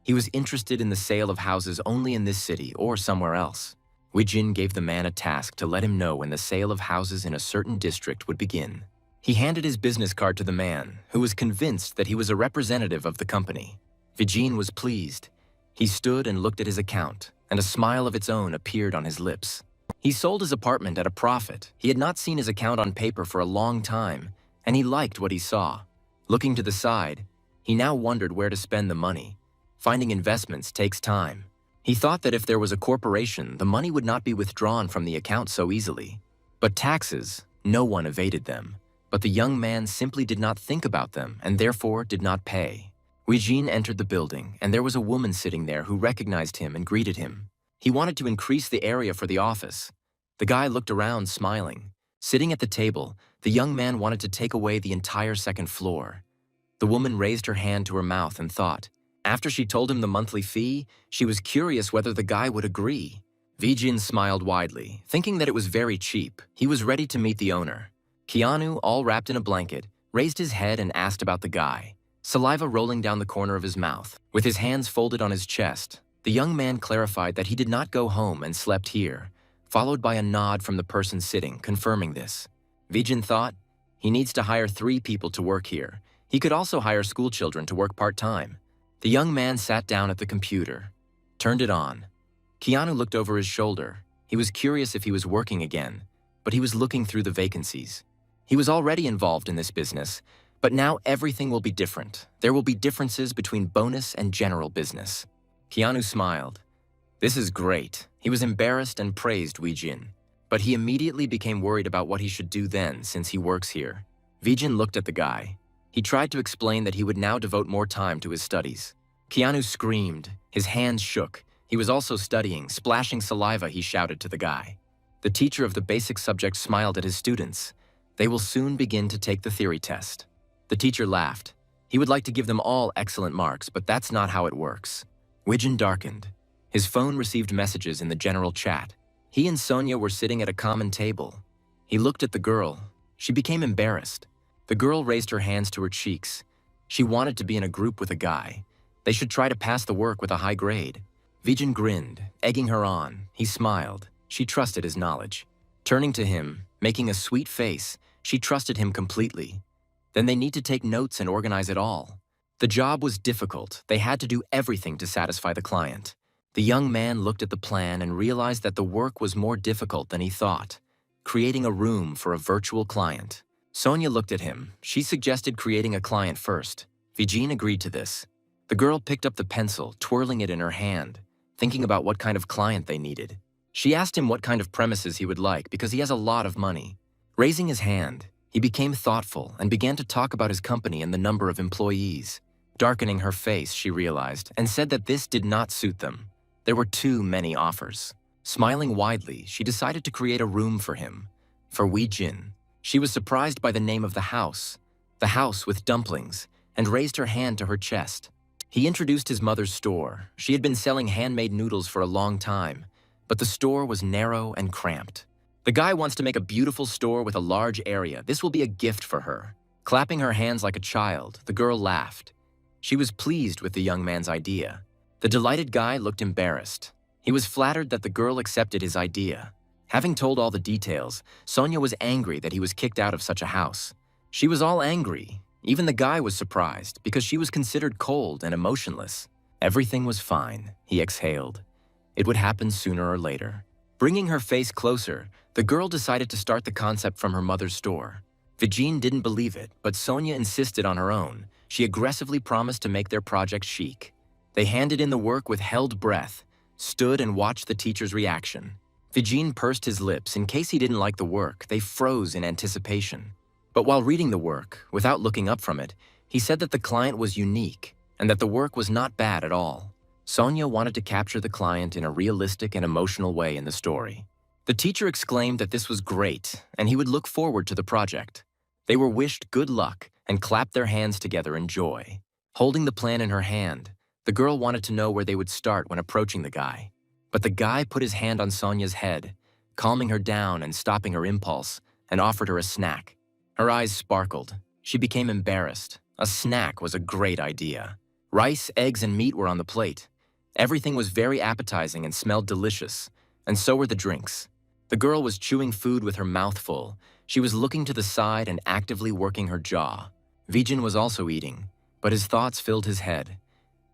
He was interested in the sale of houses only in this city or somewhere else. Vijin gave the man a task to let him know when the sale of houses in a certain district would begin. He handed his business card to the man, who was convinced that he was a representative of the company. Vijin was pleased. He stood and looked at his account, and a smile of its own appeared on his lips. He sold his apartment at a profit. He had not seen his account on paper for a long time, and he liked what he saw. Looking to the side, he now wondered where to spend the money. Finding investments takes time. He thought that if there was a corporation, the money would not be withdrawn from the account so easily. But taxes, no one evaded them. But the young man simply did not think about them and therefore did not pay. Vijin entered the building, and there was a woman sitting there who recognized him and greeted him. He wanted to increase the area for the office. The guy looked around, smiling. Sitting at the table, the young man wanted to take away the entire second floor. The woman raised her hand to her mouth and thought. After she told him the monthly fee, she was curious whether the guy would agree. Vijin smiled widely, thinking that it was very cheap. He was ready to meet the owner. Keanu, all wrapped in a blanket, raised his head and asked about the guy. Saliva rolling down the corner of his mouth. With his hands folded on his chest, the young man clarified that he did not go home and slept here, followed by a nod from the person sitting, confirming this. Vijin thought, he needs to hire 3 people to work here. He could also hire school children to work part-time. The young man sat down at the computer. turned it on. Keanu looked over his shoulder. He was curious if he was working again, but he was looking through the vacancies. He was already involved in this business, but now everything will be different. There will be differences between bonus and general business. Keanu smiled. This is great. He was embarrassed and praised Weijin, but he immediately became worried about what he should do then since he works here. Weijin looked at the guy. He tried to explain that he would now devote more time to his studies. Keanu screamed. His hands shook. He was also studying, splashing saliva, he shouted to the guy. The teacher of the basic subject smiled at his students. They will soon begin to take the theory test. The teacher laughed. He would like to give them all excellent marks, but that's not how it works. Weijin darkened. His phone received messages in the general chat. He and Sonia were sitting at a common table. He looked at the girl. She became embarrassed. The girl raised her hands to her cheeks. She wanted to be in a group with a guy. They should try to pass the work with a high grade. Weijin grinned, egging her on. He smiled. She trusted his knowledge. Turning to him, making a sweet face, she trusted him completely. Then they need to take notes and organize it all. The job was difficult. They had to do everything to satisfy the client. The young man looked at the plan and realized that the work was more difficult than he thought. Creating a room for a virtual client. Sonia looked at him. She suggested creating a client first. Weijin agreed to this. The girl picked up the pencil, twirling it in her hand, thinking about what kind of client they needed. She asked him what kind of premises he would like because he has a lot of money. Raising his hand, he became thoughtful and began to talk about his company and the number of employees. Darkening her face, she realized, and said that this did not suit them. There were too many offers. Smiling widely, she decided to create a room for him. For Weijin, she was surprised by the name of the house with dumplings, and raised her hand to her chest. He introduced his mother's store. She had been selling handmade noodles for a long time, but the store was narrow and cramped. The guy wants to make a beautiful store with a large area. This will be a gift for her. Clapping her hands like a child, the girl laughed. She was pleased with the young man's idea. The delighted guy looked embarrassed. He was flattered that the girl accepted his idea. Having told all the details, Sonia was angry that he was kicked out of such a house. She was all angry. Even the guy was surprised because she was considered cold and emotionless. Everything was fine, he exhaled. It would happen sooner or later. Bringing her face closer, the girl decided to start the concept from her mother's store. Weijin didn't believe it, but Sonia insisted on her own. She aggressively promised to make their project chic. They handed in the work with held breath, stood and watched the teacher's reaction. Weijin pursed his lips. In case he didn't like the work, they froze in anticipation. But while reading the work, without looking up from it, he said that the client was unique and that the work was not bad at all. Sonia wanted to capture the client in a realistic and emotional way in the story. The teacher exclaimed that this was great and he would look forward to the project. They were wished good luck and clapped their hands together in joy. Holding the plan in her hand, the girl wanted to know where they would start when approaching the guy. But the guy put his hand on Sonia's head, calming her down and stopping her impulse, and offered her a snack. Her eyes sparkled. She became embarrassed. A snack was a great idea. Rice, eggs, and meat were on the plate. Everything was very appetizing and smelled delicious, and so were the drinks. The girl was chewing food with her mouth full. She was looking to the side and actively working her jaw. Weijin was also eating, but his thoughts filled his head.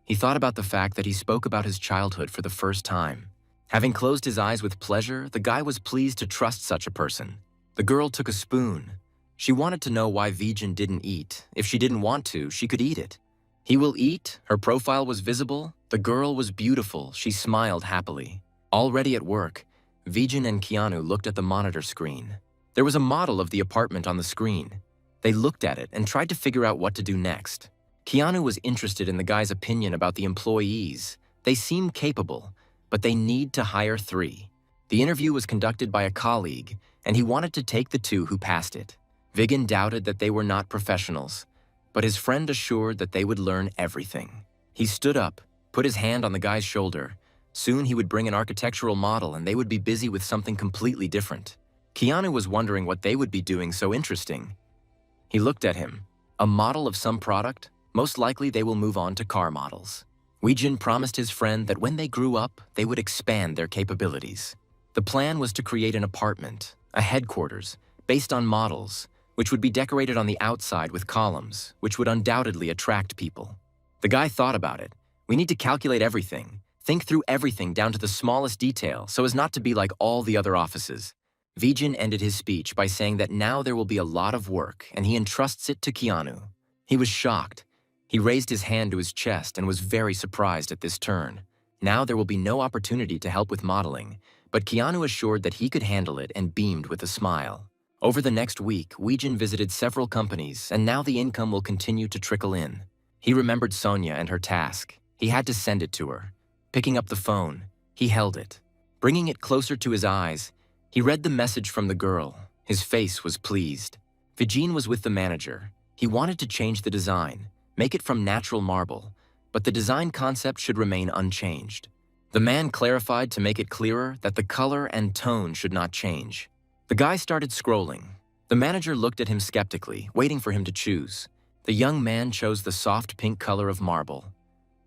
He thought about the fact that he spoke about his childhood for the first time. Having closed his eyes with pleasure, the guy was pleased to trust such a person. The girl took a spoon. She wanted to know why Weijin didn't eat. If she didn't want to, she could eat it. He will eat. Her profile was visible. The girl was beautiful. She smiled happily. Already at work, Weijin and Keanu looked at the monitor screen. There was a model of the apartment on the screen. They looked at it and tried to figure out what to do next. Keanu was interested in the guy's opinion about the employees. They seemed capable, but they need to hire 3. The interview was conducted by a colleague, and he wanted to take the 2 who passed it. Weijin doubted that they were not professionals, but his friend assured that they would learn everything. He stood up, put his hand on the guy's shoulder. Soon he would bring an architectural model and they would be busy with something completely different. Keanu was wondering what they would be doing so interesting. He looked at him. A model of some product? Most likely they will move on to car models. Weijin promised his friend that when they grew up, they would expand their capabilities. The plan was to create an apartment, a headquarters, based on models, which would be decorated on the outside with columns, which would undoubtedly attract people. The guy thought about it. We need to calculate everything. Think through everything down to the smallest detail so as not to be like all the other offices. Vijin ended his speech by saying that now there will be a lot of work and he entrusts it to Keanu. He was shocked. He raised his hand to his chest and was very surprised at this turn. Now there will be no opportunity to help with modeling, but Keanu assured that he could handle it and beamed with a smile. Over the next week, Weijin visited several companies, and now the income will continue to trickle in. He remembered Sonia and her task. He had to send it to her. Picking up the phone, he held it. Bringing it closer to his eyes, he read the message from the girl. His face was pleased. Vijin was with the manager. He wanted to change the design, make it from natural marble, but the design concept should remain unchanged. The man clarified to make it clearer that the color and tone should not change. The guy started scrolling. The manager looked at him skeptically, waiting for him to choose. The young man chose the soft pink color of marble.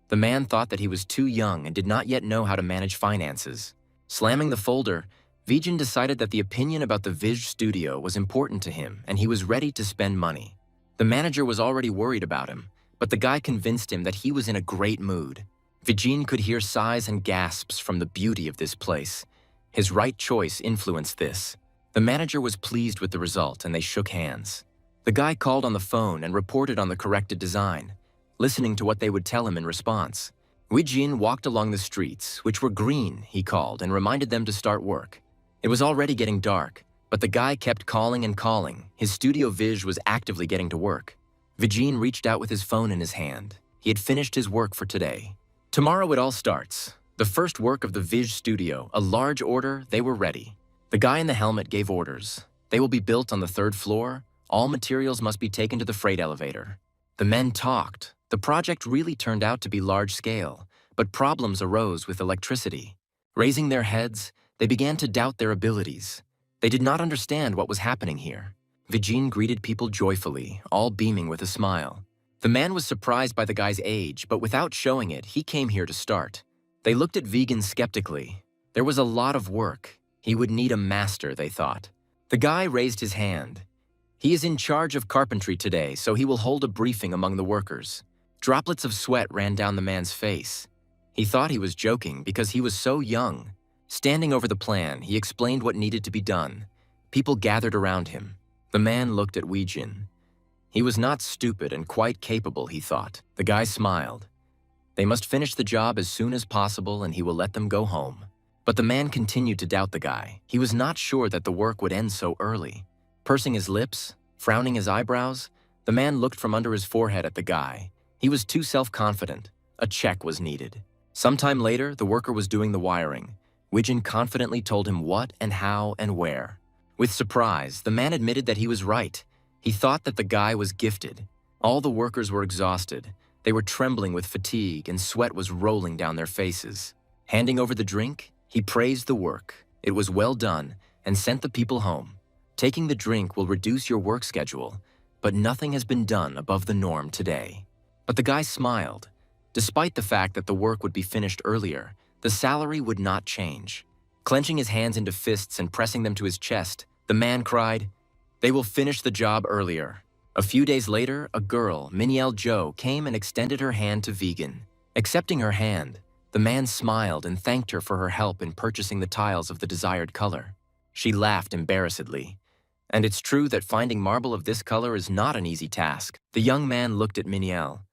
The man thought that he was too young and did not yet know how to manage finances. Slamming the folder, Vijin decided that the opinion about the Vij studio was important to him and he was ready to spend money. The manager was already worried about him, but the guy convinced him that he was in a great mood. Vijin could hear sighs and gasps from the beauty of this place. His right choice influenced this. The manager was pleased with the result and they shook hands. The guy called on the phone and reported on the corrected design, listening to what they would tell him in response. Weijin walked along the streets, which were green, he called, and reminded them to start work. It was already getting dark, but the guy kept calling and calling. His studio Vij was actively getting to work. Vijin reached out with his phone in his hand. He had finished his work for today. Tomorrow it all starts. The first work of the Vij studio, a large order, they were ready. The guy in the helmet gave orders. They will be built on the 3rd floor. All materials must be taken to the freight elevator. The men talked. The project really turned out to be large scale, but problems arose with electricity. Raising their heads, they began to doubt their abilities. They did not understand what was happening here. Vijin greeted people joyfully, all beaming with a smile. The man was surprised by the guy's age, but without showing it, he came here to start. They looked at Vegan skeptically. There was a lot of work. He would need a master, they thought. The guy raised his hand. He is in charge of carpentry today, so he will hold a briefing among the workers. Droplets of sweat ran down the man's face. He thought he was joking because he was so young. Standing over the plan, he explained what needed to be done. People gathered around him. The man looked at Weijin. He was not stupid and quite capable, he thought. The guy smiled. They must finish the job as soon as possible and he will let them go home. But the man continued to doubt the guy. He was not sure that the work would end so early. Pursing his lips, frowning his eyebrows, the man looked from under his forehead at the guy. He was too self-confident. A check was needed. Sometime later, the worker was doing the wiring. Weijin confidently told him what and how and where. With surprise, the man admitted that he was right. He thought that the guy was gifted. All the workers were exhausted. They were trembling with fatigue and sweat was rolling down their faces. Handing over the drink, he praised the work. It was well done and sent the people home. Taking the drink will reduce your work schedule, but nothing has been done above the norm today. But the guy smiled. Despite the fact that the work would be finished earlier, the salary would not change. Clenching his hands into fists and pressing them to his chest, the man cried, "They will finish the job earlier." A few days later, a girl, Miniel Jo, came and extended her hand to Vegan. Accepting her hand, the man smiled and thanked her for her help in purchasing the tiles of the desired color. She laughed embarrassedly. And it's true that finding marble of this color is not an easy task. The young man looked at Miniel.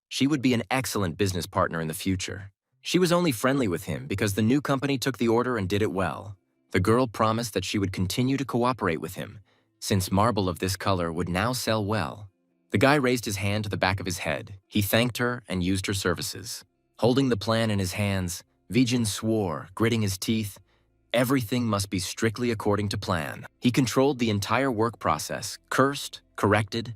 She would be an excellent business partner in the future. She was only friendly with him because the new company took the order and did it well. The girl promised that she would continue to cooperate with him, since marble of this color would now sell well. The guy raised his hand to the back of his head. He thanked her and used her services. Holding the plan in his hands, Vijin swore, gritting his teeth, everything must be strictly according to plan. He controlled the entire work process, cursed, corrected.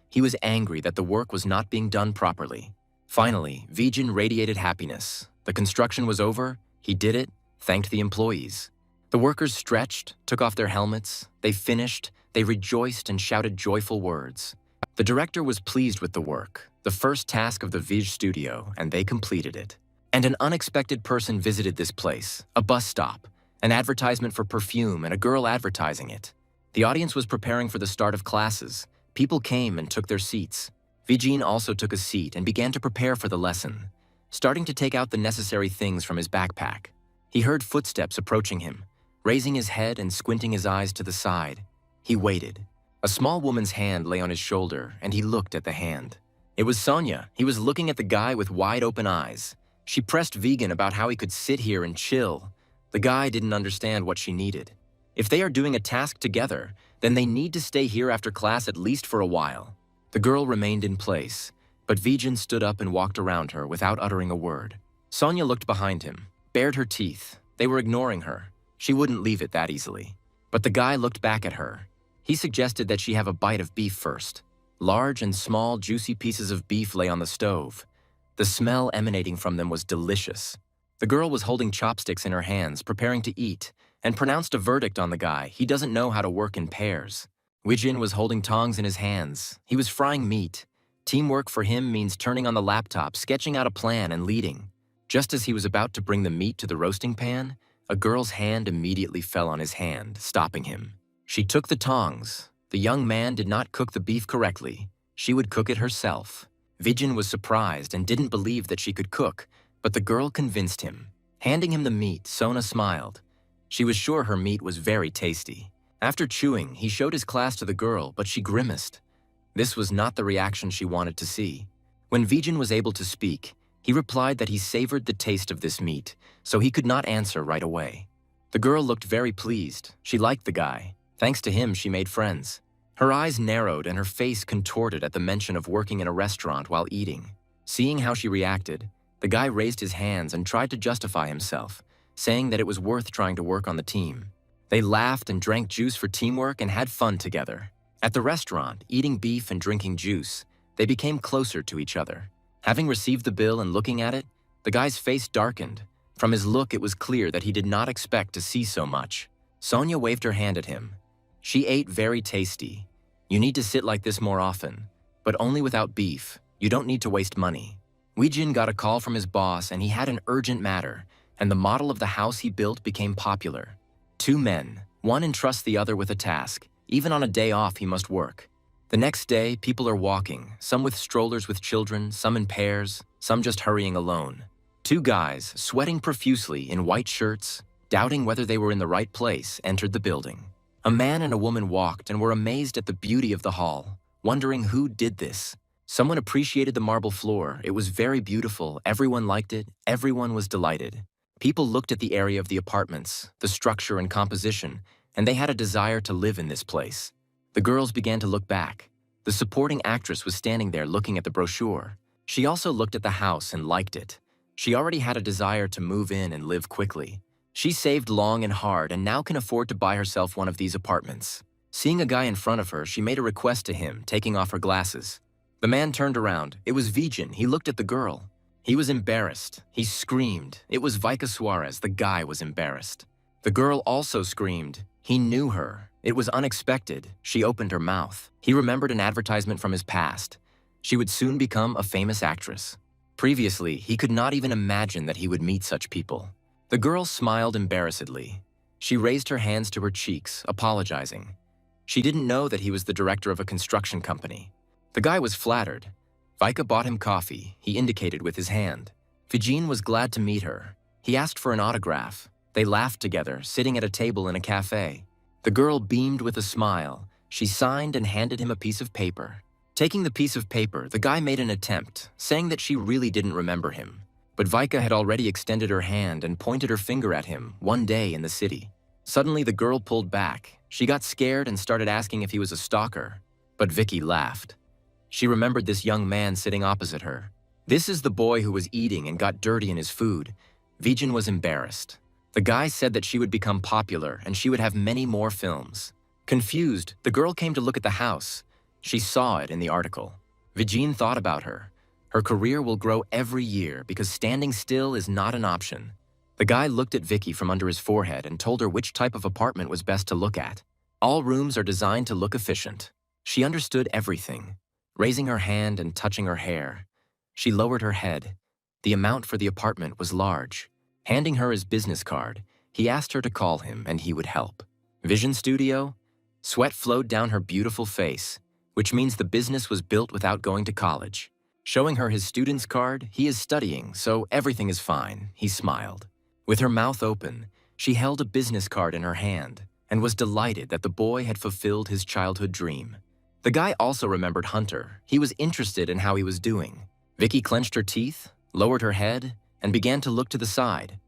He was angry that the work was not being done properly. Finally, Vijin radiated happiness. The construction was over, he did it, thanked the employees. The workers stretched, took off their helmets, they finished, they rejoiced and shouted joyful words. The director was pleased with the work, the first task of the Vij studio, and they completed it. And an unexpected person visited this place, a bus stop, an advertisement for perfume and a girl advertising it. The audience was preparing for the start of classes. People came and took their seats. Vijin also took a seat and began to prepare for the lesson. starting to take out the necessary things from his backpack. He heard footsteps approaching him, raising his head and squinting his eyes to the side. He waited. A small woman's hand lay on his shoulder, and he looked at the hand. It was Sonia. He was looking at the guy with wide-open eyes. She pressed Vegan about how he could sit here and chill. The guy didn't understand what she needed. If they are doing a task together, then they need to stay here after class at least for a while. The girl remained in place, but Vegan stood up and walked around her without uttering a word. Sonia looked behind him, bared her teeth. They were ignoring her. She wouldn't leave it that easily. But the guy looked back at her. He suggested that she have a bite of beef first. Large and small, juicy pieces of beef lay on the stove. The smell emanating from them was delicious. The girl was holding chopsticks in her hands, preparing to eat, and pronounced a verdict on the guy. He doesn't know how to work in pairs. Wijin was holding tongs in his hands. He was frying meat. Teamwork for him means turning on the laptop, sketching out a plan, and leading. Just as he was about to bring the meat to the roasting pan, a girl's hand immediately fell on his hand, stopping him. She took the tongs. The young man did not cook the beef correctly. She would cook it herself. Vijin was surprised and didn't believe that she could cook, but the girl convinced him. Handing him the meat, Sona smiled. She was sure her meat was very tasty. After chewing, he showed his class to the girl, but she grimaced. This was not the reaction she wanted to see. When Vijin was able to speak, he replied that he savored the taste of this meat, so he could not answer right away. The girl looked very pleased. She liked the guy. Thanks to him, she made friends. Her eyes narrowed and her face contorted at the mention of working in a restaurant while eating. Seeing how she reacted, the guy raised his hands and tried to justify himself, saying that it was worth trying to work on the team. They laughed and drank juice for teamwork and had fun together. At the restaurant, eating beef and drinking juice, they became closer to each other. Having received the bill and looking at it, the guy's face darkened. From his look, it was clear that he did not expect to see so much. Sonia waved her hand at him. She ate very tasty. You need to sit like this more often, but only without beef. You don't need to waste money. Wijin got a call from his boss and he had an urgent matter, and the model of the house he built became popular. Two men, one entrusts the other with a task. Even on a day off, he must work. The next day, people are walking, some with strollers with children, some in pairs, some just hurrying alone. Two guys, sweating profusely in white shirts, doubting whether they were in the right place, entered the building. A man and a woman walked and were amazed at the beauty of the hall, wondering who did this. Someone appreciated the marble floor. It was very beautiful. Everyone liked it. Everyone was delighted. People looked at the area of the apartments, the structure and composition, and they had a desire to live in this place. The girls began to look back. The supporting actress was standing there looking at the brochure. She also looked at the house and liked it. She already had a desire to move in and live quickly. She saved long and hard and now can afford to buy herself one of these apartments. Seeing a guy in front of her, she made a request to him, taking off her glasses. The man turned around. It was Vijin. He looked at the girl. He was embarrassed. He screamed. It was Vika Suarez. The guy was embarrassed. The girl also screamed. He knew her. It was unexpected. She opened her mouth. He remembered an advertisement from his past. She would soon become a famous actress. Previously, he could not even imagine that he would meet such people. The girl smiled embarrassedly. She raised her hands to her cheeks, apologizing. She didn't know that he was the director of a construction company. The guy was flattered. Vika bought him coffee, he indicated with his hand. Vijin was glad to meet her. He asked for an autograph. They laughed together, sitting at a table in a cafe. The girl beamed with a smile. She signed and handed him a piece of paper. Taking the piece of paper, the guy made an attempt, saying that she really didn't remember him. But Vika had already extended her hand and pointed her finger at him one day in the city. Suddenly, the girl pulled back. She got scared and started asking if he was a stalker. But Vicky laughed. She remembered this young man sitting opposite her. This is the boy who was eating and got dirty in his food. Vijin was embarrassed. The guy said that she would become popular and she would have many more films. Confused, the girl came to look at the house. She saw it in the article. Vijin thought about her. Her career will grow every year because standing still is not an option. The guy looked at Vicky from under his forehead and told her which type of apartment was best to look at. All rooms are designed to look efficient. She understood everything. Raising her hand and touching her hair, she lowered her head. The amount for the apartment was large. Handing her his business card, he asked her to call him and he would help. Vision Studio? Sweat flowed down her beautiful face, which means the business was built without going to college. Showing her his student's card, he is studying, so everything is fine, he smiled. With her mouth open, she held a business card in her hand and was delighted that the boy had fulfilled his childhood dream. The guy also remembered Hunter. He was interested in how he was doing. Vicky clenched her teeth, lowered her head, and began to look to the side.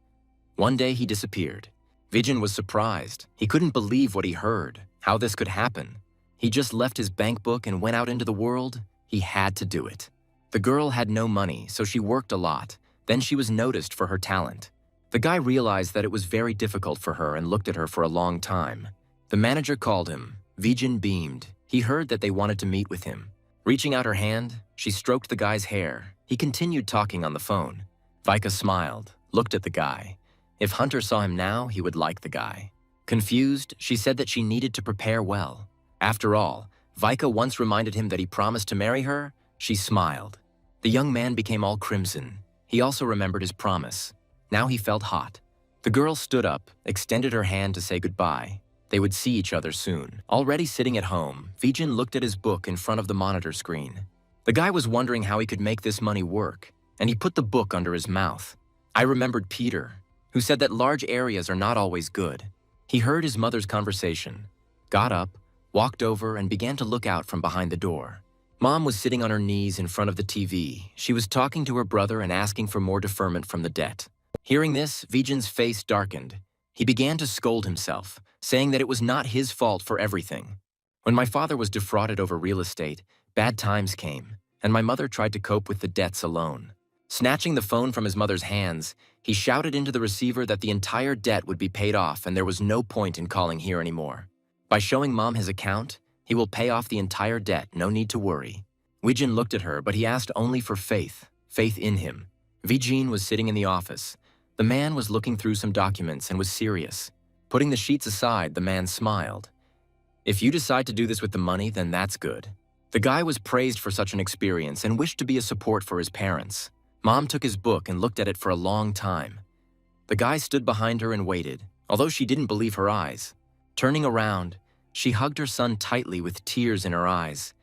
One day he disappeared. Vijin was surprised. He couldn't believe what he heard, how this could happen. He just left his bank book and went out into the world. He had to do it. The girl had no money, so she worked a lot. Then she was noticed for her talent. The guy realized that it was very difficult for her and looked at her for a long time. The manager called him. Vijin beamed. He heard that they wanted to meet with him. Reaching out her hand, she stroked the guy's hair. He continued talking on the phone. Vika smiled, looked at the guy. If Hunter saw him now, he would like the guy. Confused, she said that she needed to prepare well. After all, Vika once reminded him that he promised to marry her. She smiled. The young man became all crimson. He also remembered his promise. Now he felt hot. The girl stood up, extended her hand to say goodbye. They would see each other soon. Already sitting at home, Vijin looked at his book in front of the monitor screen. The guy was wondering how he could make this money work, and he put the book under his mouth. I remembered Peter, who said that large areas are not always good. He heard his mother's conversation, got up, walked over, and began to look out from behind the door. Mom was sitting on her knees in front of the TV. She was talking to her brother and asking for more deferment from the debt. Hearing this, Vijin's face darkened. He began to scold himself, saying that it was not his fault for everything. When my father was defrauded over real estate, bad times came, and my mother tried to cope with the debts alone. Snatching the phone from his mother's hands, he shouted into the receiver that the entire debt would be paid off and there was no point in calling here anymore. By showing Mom his account, he will pay off the entire debt, no need to worry. Vijin looked at her, but he asked only for faith in him. Vijin was sitting in the office. The man was looking through some documents and was serious. Putting the sheets aside, the man smiled. If you decide to do this with the money, then that's good. The guy was praised for such an experience and wished to be a support for his parents. Mom took his book and looked at it for a long time. The guy stood behind her and waited, although she didn't believe her eyes. Turning around, she hugged her son tightly with tears in her eyes,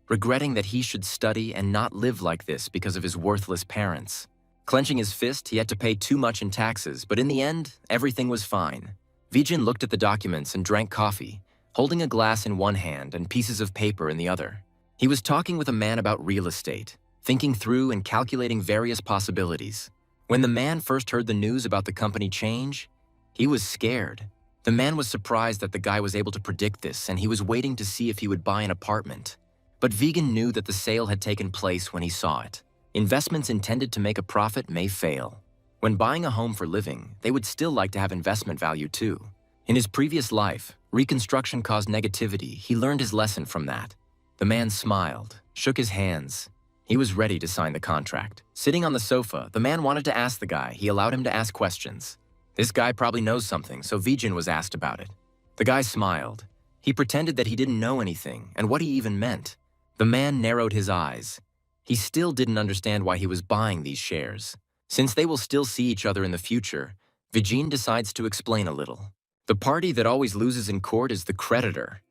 regretting that he should study and not live like this because of his worthless parents. Clenching his fist, he had to pay too much in taxes, but in the end, everything was fine. Vijin looked at the documents and drank coffee, holding a glass in one hand and pieces of paper in the other. He was talking with a man about real estate, thinking through and calculating various possibilities. When the man first heard the news about the company change, he was scared. The man was surprised that the guy was able to predict this, and he was waiting to see if he would buy an apartment. But Vijin knew that the sale had taken place when he saw it. Investments intended to make a profit may fail. When buying a home for living, they would still like to have investment value too. In his previous life, reconstruction caused negativity. He learned his lesson from that. The man smiled, shook his hands. He was ready to sign the contract. Sitting on the sofa, the man wanted to ask the guy. He allowed him to ask questions. This guy probably knows something, so Vijin was asked about it. The guy smiled. He pretended that he didn't know anything and what he even meant. The man narrowed his eyes. He still didn't understand why he was buying these shares. Since they will still see each other in the future, Vijin decides to explain a little. The party that always loses in court is the creditor,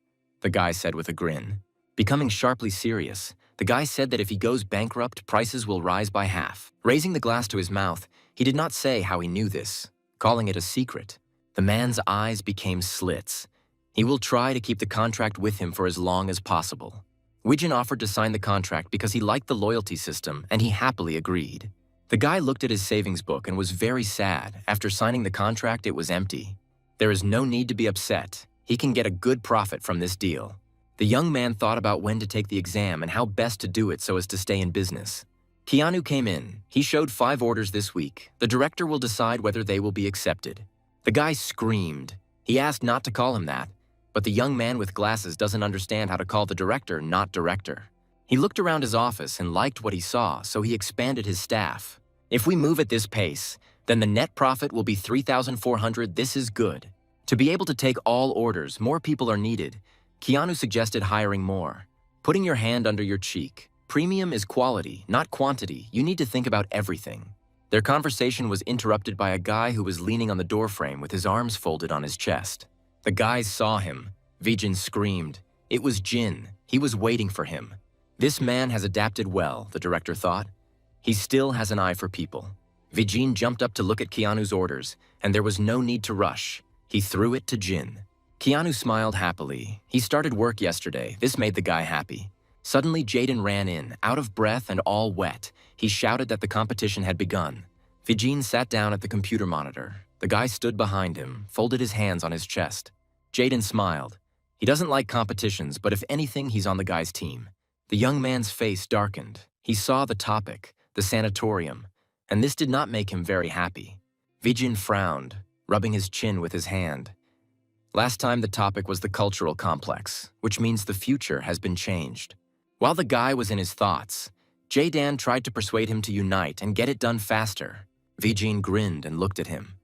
the guy said with a grin. Becoming sharply serious, the guy said that if he goes bankrupt, prices will rise by half. Raising the glass to his mouth, he did not say how he knew this, calling it a secret. The man's eyes became slits. He will try to keep the contract with him for as long as possible. Vijin offered to sign the contract because he liked the loyalty system, and he happily agreed. The guy looked at his savings book and was very sad. After signing the contract, it was empty. There is no need to be upset. He can get a good profit from this deal. The young man thought about when to take the exam and how best to do it so as to stay in business. Keanu came in. He showed 5 orders this week. The director will decide whether they will be accepted. The guy screamed. He asked not to call him that, but the young man with glasses doesn't understand how to call the director not director. He looked around his office and liked what he saw, so he expanded his staff. If we move at this pace, then the net profit will be 3,400. This is good. To be able to take all orders, more people are needed. Keanu suggested hiring more. Putting your hand under your cheek. Premium is quality, not quantity. You need to think about everything. Their conversation was interrupted by a guy who was leaning on the doorframe with his arms folded on his chest. The guys saw him. Vijin screamed. It was Jin. He was waiting for him. This man has adapted well, the director thought. He still has an eye for people. Vijin jumped up to look at Keanu's orders, and there was no need to rush. He threw it to Jin. Keanu smiled happily. He started work yesterday. This made the guy happy. Suddenly, Jaden ran in, out of breath and all wet. He shouted that the competition had begun. Vijin sat down at the computer monitor. The guy stood behind him, folded his hands on his chest. Jaden smiled. He doesn't like competitions, but if anything, he's on the guy's team. The young man's face darkened. He saw the topic, the sanatorium, and this did not make him very happy. Vijin frowned, rubbing his chin with his hand. Last time the topic was the cultural complex, which means the future has been changed. While the guy was in his thoughts, Jadan tried to persuade him to unite and get it done faster. Vijin grinned and looked at him.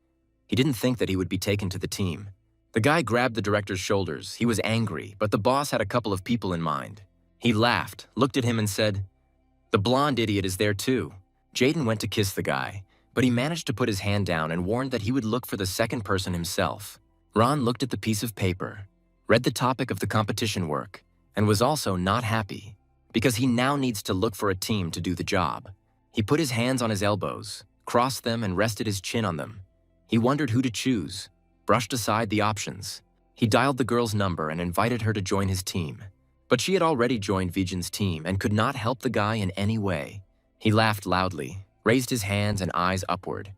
He didn't think that he would be taken to the team. The guy grabbed the director's shoulders. He was angry, but the boss had a couple of people in mind. He laughed, looked at him and said, "The blonde idiot is there too." Jaden went to kiss the guy, but he managed to put his hand down and warned that he would look for the second person himself. Ron looked at the piece of paper, read the topic of the competition work, and was also not happy, because he now needs to look for a team to do the job. He put his hands on his elbows, crossed them and rested his chin on them. He wondered who to choose, brushed aside the options. He dialed the girl's number and invited her to join his team. But she had already joined Vijin's team and could not help the guy in any way. He laughed loudly, raised his hands and eyes upward.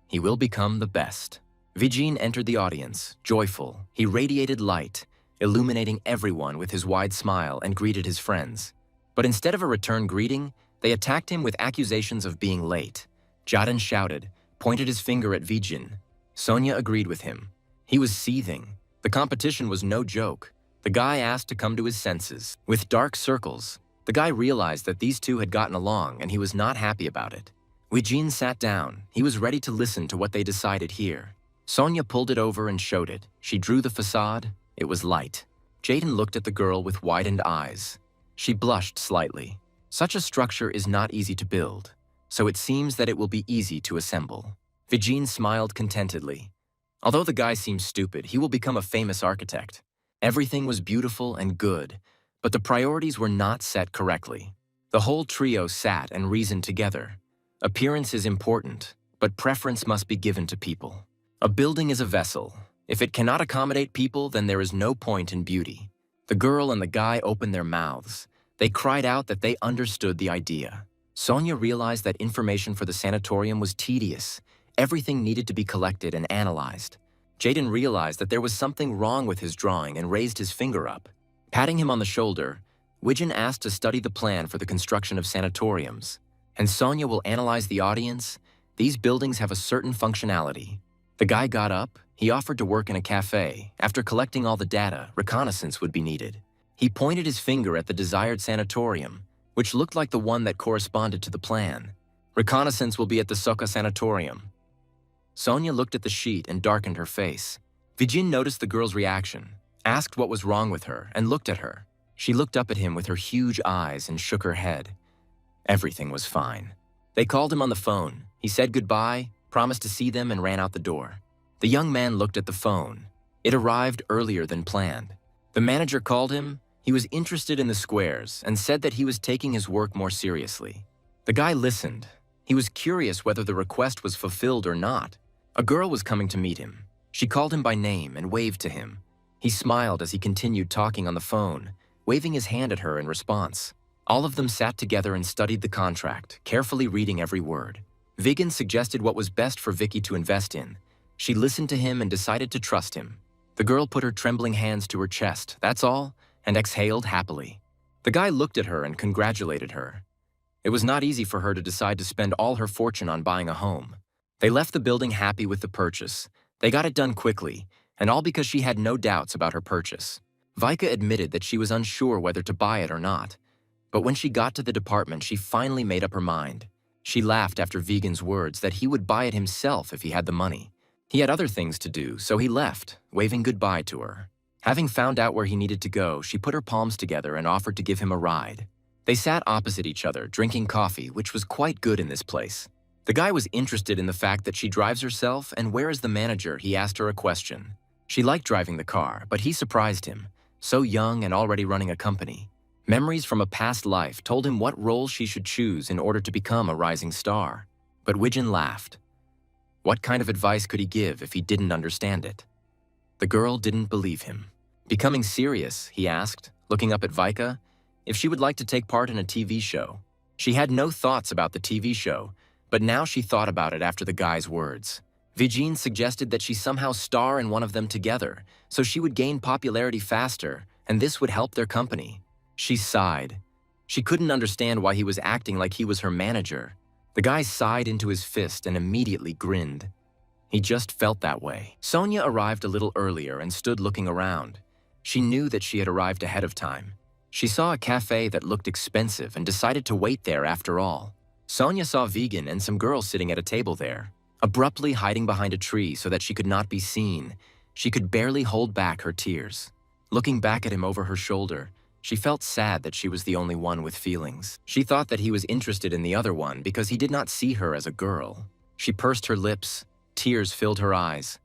He will become the best. Vijin entered the audience, joyful. He radiated light, illuminating everyone with his wide smile and greeted his friends. But instead of a return greeting, they attacked him with accusations of being late. Jaden shouted, pointed his finger at Vijin. Sonia agreed with him. He was seething. The competition was no joke. The guy asked to come to his senses. With dark circles, the guy realized that these two had gotten along and he was not happy about it. Vijin sat down. He was ready to listen to what they decided here. Sonia pulled it over and showed it. She drew the facade. It was light. Jaden looked at the girl with widened eyes. She blushed slightly. Such a structure is not easy to build, so it seems that it will be easy to assemble. Vijin smiled contentedly. Although the guy seems stupid, he will become a famous architect. Everything was beautiful and good, but the priorities were not set correctly. The whole trio sat and reasoned together. Appearance is important, but preference must be given to people. A building is a vessel. If it cannot accommodate people, then there is no point in beauty. The girl and the guy opened their mouths. They cried out that they understood the idea. Sonia realized that information for the sanatorium was tedious. Everything needed to be collected and analyzed. Jaden realized that there was something wrong with his drawing and raised his finger up. Patting him on the shoulder, Vijin asked to study the plan for the construction of sanatoriums. And Sonia will analyze the audience. These buildings have a certain functionality. The guy got up. He offered to work in a cafe. After collecting all the data, reconnaissance would be needed. He pointed his finger at the desired sanatorium, which looked like the one that corresponded to the plan. Reconnaissance will be at the Soka Sanatorium. Sonia looked at the sheet and darkened her face. Vijin noticed the girl's reaction, asked what was wrong with her, and looked at her. She looked up at him with her huge eyes and shook her head. Everything was fine. They called him on the phone. He said goodbye, promised to see them, and ran out the door. The young man looked at the phone. It arrived earlier than planned. The manager called him. He was interested in the squares and said that he was taking his work more seriously. The guy listened. He was curious whether the request was fulfilled or not. A girl was coming to meet him. She called him by name and waved to him. He smiled as he continued talking on the phone, waving his hand at her in response. All of them sat together and studied the contract, carefully reading every word. Vijin suggested what was best for Vicky to invest in. She listened to him and decided to trust him. The girl put her trembling hands to her chest, that's all, and exhaled happily. The guy looked at her and congratulated her. It was not easy for her to decide to spend all her fortune on buying a home. They left the building happy with the purchase. They got it done quickly, and all because she had no doubts about her purchase. Vika admitted that she was unsure whether to buy it or not. But when she got to the department, she finally made up her mind. She laughed after Vijin's words that he would buy it himself if he had the money. He had other things to do, so he left, waving goodbye to her. Having found out where he needed to go, she put her palms together and offered to give him a ride. They sat opposite each other, drinking coffee, which was quite good in this place. The guy was interested in the fact that she drives herself, and where is the manager? He asked her a question. She liked driving the car, but he surprised him. So young and already running a company. Memories from a past life told him what role she should choose in order to become a rising star. But Wijin laughed. What kind of advice could he give if he didn't understand it? The girl didn't believe him. Becoming serious, he asked, looking up at Vika, if she would like to take part in a TV show. She had no thoughts about the TV show, but now she thought about it after the guy's words. Vijin suggested that she somehow star in one of them together, so she would gain popularity faster, and this would help their company. She sighed. She couldn't understand why he was acting like he was her manager. The guy sighed into his fist and immediately grinned. He just felt that way. Sonia arrived a little earlier and stood looking around. She knew that she had arrived ahead of time. She saw a cafe that looked expensive and decided to wait there after all. Sonia saw Vegan and some girls sitting at a table there, abruptly hiding behind a tree so that she could not be seen. She could barely hold back her tears. Looking back at him over her shoulder, she felt sad that she was the only one with feelings. She thought that he was interested in the other one because he did not see her as a girl. She pursed her lips. Tears filled her eyes.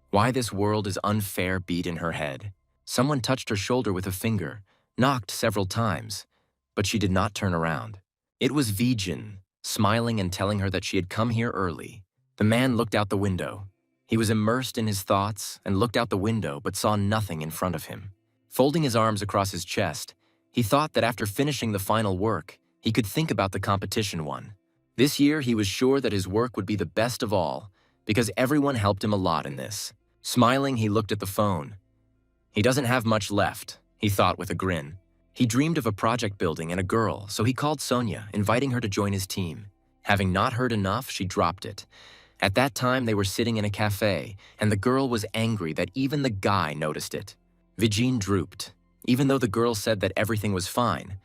Why this world is unfair beat in her head. Someone touched her shoulder with a finger, knocked several times, but she did not turn around. It was Vijin, smiling and telling her that she had come here early. The man looked out the window. He was immersed in his thoughts and looked out the window but saw nothing in front of him. Folding his arms across his chest, he thought that after finishing the final work, he could think about the competition one. This year, he was sure that his work would be the best of all, because everyone helped him a lot in this. Smiling, he looked at the phone. He doesn't have much left, he thought with a grin. He dreamed of a project building and a girl, so he called Sonia, inviting her to join his team. Having not heard enough, she dropped it. At that time, they were sitting in a cafe, and the girl was angry that even the guy noticed it. Vijin drooped, even though the girl said that everything was fine.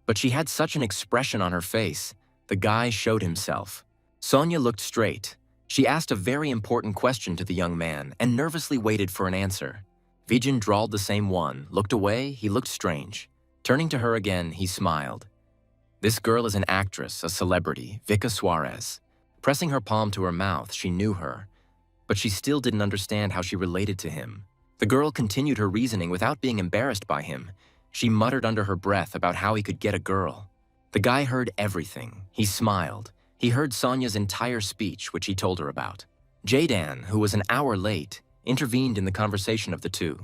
But she had such an expression on her face. The guy showed himself. Sonia looked straight. She asked a very important question to the young man and nervously waited for an answer. Vijin drawled the same one, looked away, he looked strange. Turning to her again, he smiled. This girl is an actress, a celebrity, Vika Suarez. Pressing her palm to her mouth, she knew her. But she still didn't understand how she related to him. The girl continued her reasoning without being embarrassed by him. She muttered under her breath about how he could get a girl. The guy heard everything. He smiled. He heard Sonia's entire speech, which he told her about. Jaydan, who was an hour late, intervened in the conversation of the two.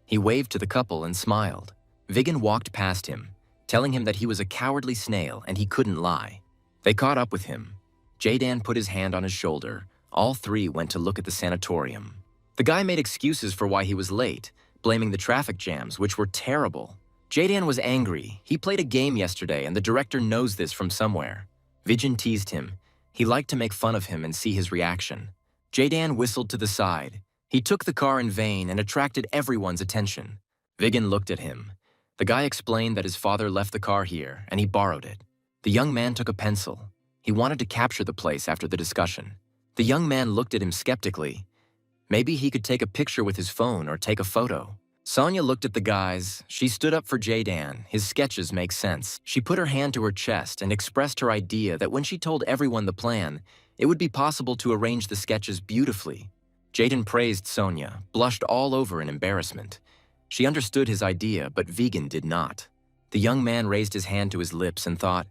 He waved to the couple and smiled. Vigan walked past him, telling him that he was a cowardly snail and he couldn't lie. They caught up with him. Jaydan put his hand on his shoulder. All three went to look at the sanatorium. The guy made excuses for why he was late, blaming the traffic jams, which were terrible. Jaydan was angry. He played a game yesterday and the director knows this from somewhere. Vijin teased him. He liked to make fun of him and see his reaction. Jaydan whistled to the side. He took the car in vain and attracted everyone's attention. Vigan looked at him. The guy explained that his father left the car here and he borrowed it. The young man took a pencil. He wanted to capture the place after the discussion. The young man looked at him skeptically. Maybe he could take a picture with his phone or take a photo. Sonia looked at the guys. She stood up for Jaydan. His sketches make sense. She put her hand to her chest and expressed her idea that when she told everyone the plan, it would be possible to arrange the sketches beautifully. Jaydan praised Sonia, blushed all over in embarrassment. She understood his idea, but Vegan did not. The young man raised his hand to his lips and thought,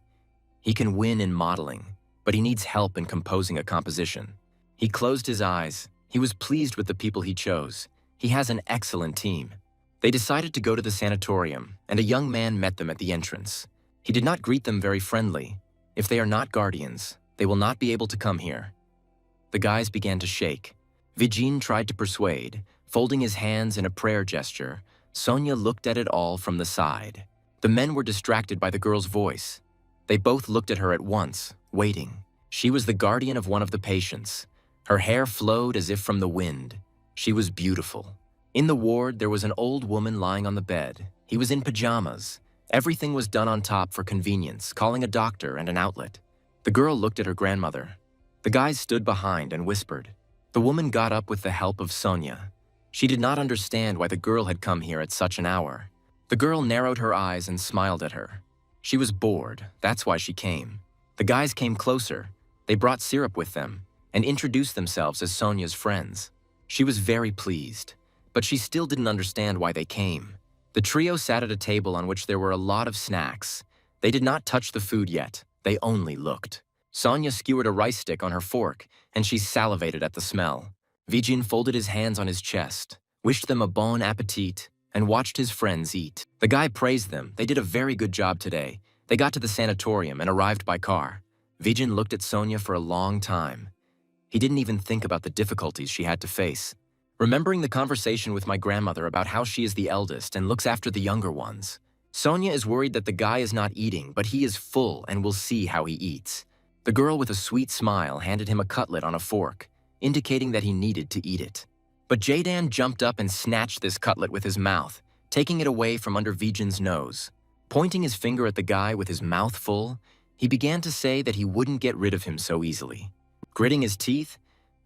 he can win in modeling, but he needs help in composing a composition. He closed his eyes. He was pleased with the people he chose. He has an excellent team. They decided to go to the sanatorium, and a young man met them at the entrance. He did not greet them very friendly. If they are not guardians, they will not be able to come here. The guys began to shake. Vijin tried to persuade, folding his hands in a prayer gesture. Sonia looked at it all from the side. The men were distracted by the girl's voice. They both looked at her at once, waiting. She was the guardian of one of the patients. Her hair flowed as if from the wind. She was beautiful. In the ward, there was an old woman lying on the bed. He was in pajamas. Everything was done on top for convenience, calling a doctor and an outlet. The girl looked at her grandmother. The guys stood behind and whispered. The woman got up with the help of Sonia. She did not understand why the girl had come here at such an hour. The girl narrowed her eyes and smiled at her. She was bored. That's why she came. The guys came closer. They brought syrup with them and introduced themselves as Sonia's friends. She was very pleased, but she still didn't understand why they came. The trio sat at a table on which there were a lot of snacks. They did not touch the food yet, they only looked. Sonia skewered a rice stick on her fork, and she salivated at the smell. Vijin folded his hands on his chest, wished them a bon appetit, and watched his friends eat. The guy praised them. They did a very good job today. They got to the sanatorium and arrived by car. Vijin looked at Sonia for a long time. He didn't even think about the difficulties she had to face. Remembering the conversation with my grandmother about how she is the eldest and looks after the younger ones. Sonia is worried that the guy is not eating, but he is full and will see how he eats. The girl with a sweet smile handed him a cutlet on a fork, indicating that he needed to eat it. But Jadan jumped up and snatched this cutlet with his mouth, taking it away from under Vijin's nose. Pointing his finger at the guy with his mouth full, he began to say that he wouldn't get rid of him so easily. Gritting his teeth,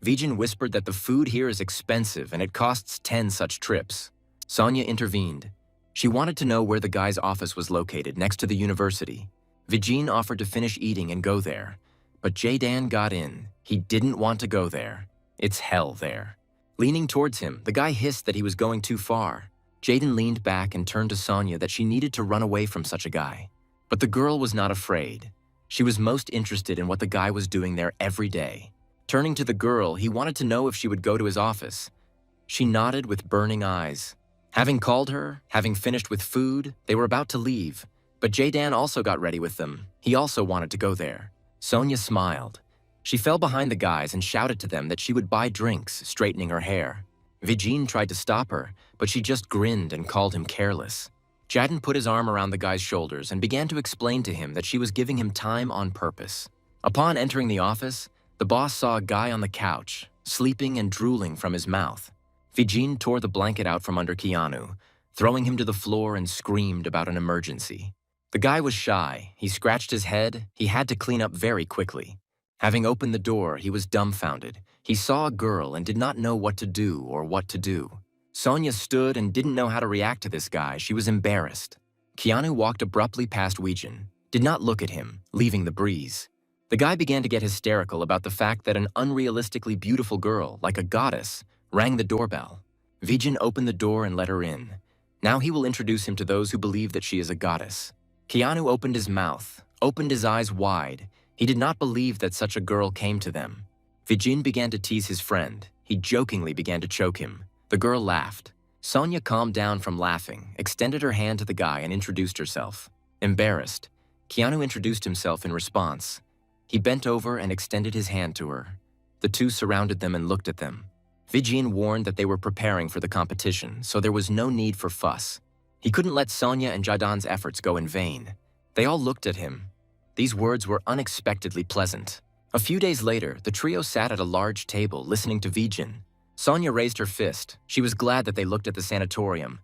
Vijin whispered that the food here is expensive and it costs 10 such trips. Sonia intervened. She wanted to know where the guy's office was located next to the university. Vijin offered to finish eating and go there, but Jadan got in. He didn't want to go there. It's hell there. Leaning towards him, the guy hissed that he was going too far. Jaden leaned back and turned to Sonia that she needed to run away from such a guy. But the girl was not afraid. She was most interested in what the guy was doing there every day. Turning to the girl, he wanted to know if she would go to his office. She nodded with burning eyes. Having called her, having finished with food, they were about to leave. But Jadan also got ready with them. He also wanted to go there. Sonia smiled. She fell behind the guys and shouted to them that she would buy drinks, straightening her hair. Vijin tried to stop her, but she just grinned and called him careless. Jaden put his arm around the guy's shoulders and began to explain to him that she was giving him time on purpose. Upon entering the office, the boss saw a guy on the couch, sleeping and drooling from his mouth. Vijin tore the blanket out from under Keanu, throwing him to the floor and screamed about an emergency. The guy was shy. He scratched his head. He had to clean up very quickly. Having opened the door, he was dumbfounded. He saw a girl and did not know what to do or what to do. Sonia stood and didn't know how to react to this guy. She was embarrassed. Keanu walked abruptly past Weijin, did not look at him, leaving the breeze. The guy began to get hysterical about the fact that an unrealistically beautiful girl, like a goddess, rang the doorbell. Weijin opened the door and let her in. Now he will introduce him to those who believe that she is a goddess. Keanu opened his mouth, opened his eyes wide. He did not believe that such a girl came to them. Weijin began to tease his friend. He jokingly began to choke him. The girl laughed. Sonia calmed down from laughing, extended her hand to the guy and introduced herself. Embarrassed, Keanu introduced himself in response. He bent over and extended his hand to her. The two surrounded them and looked at them. Weijin warned that they were preparing for the competition, so there was no need for fuss. He couldn't let Sonia and Jadan's efforts go in vain. They all looked at him. These words were unexpectedly pleasant. A few days later, the trio sat at a large table listening to Weijin. Sonia raised her fist. She was glad that they looked at the sanatorium.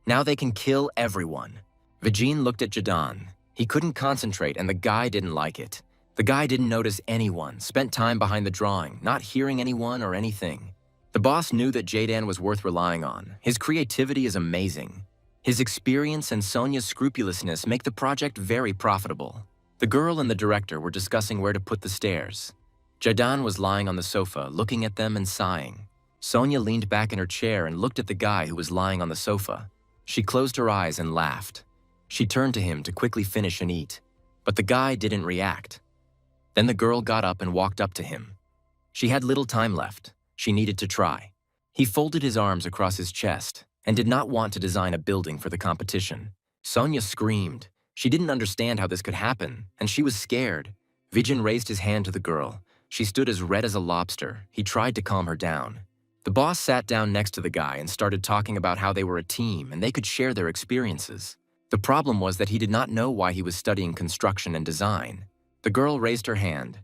Now they can kill everyone. Weijin looked at Jadan. He couldn't concentrate and the guy didn't like it. The guy didn't notice anyone, spent time behind the drawing, not hearing anyone or anything. The boss knew that Jadan was worth relying on. His creativity is amazing. His experience and Sonia's scrupulousness make the project very profitable. The girl and the director were discussing where to put the stairs. Jadan was lying on the sofa, looking at them and sighing. Sonia leaned back in her chair and looked at the guy who was lying on the sofa. She closed her eyes and laughed. She turned to him to quickly finish and eat, but the guy didn't react. Then the girl got up and walked up to him. She had little time left. She needed to try. He folded his arms across his chest and did not want to design a building for the competition. Sonia screamed. She didn't understand how this could happen, and she was scared. Weijin raised his hand to the girl. She stood as red as a lobster. He tried to calm her down. The boss sat down next to the guy and started talking about how they were a team and they could share their experiences. The problem was that he did not know why he was studying construction and design. The girl raised her hand.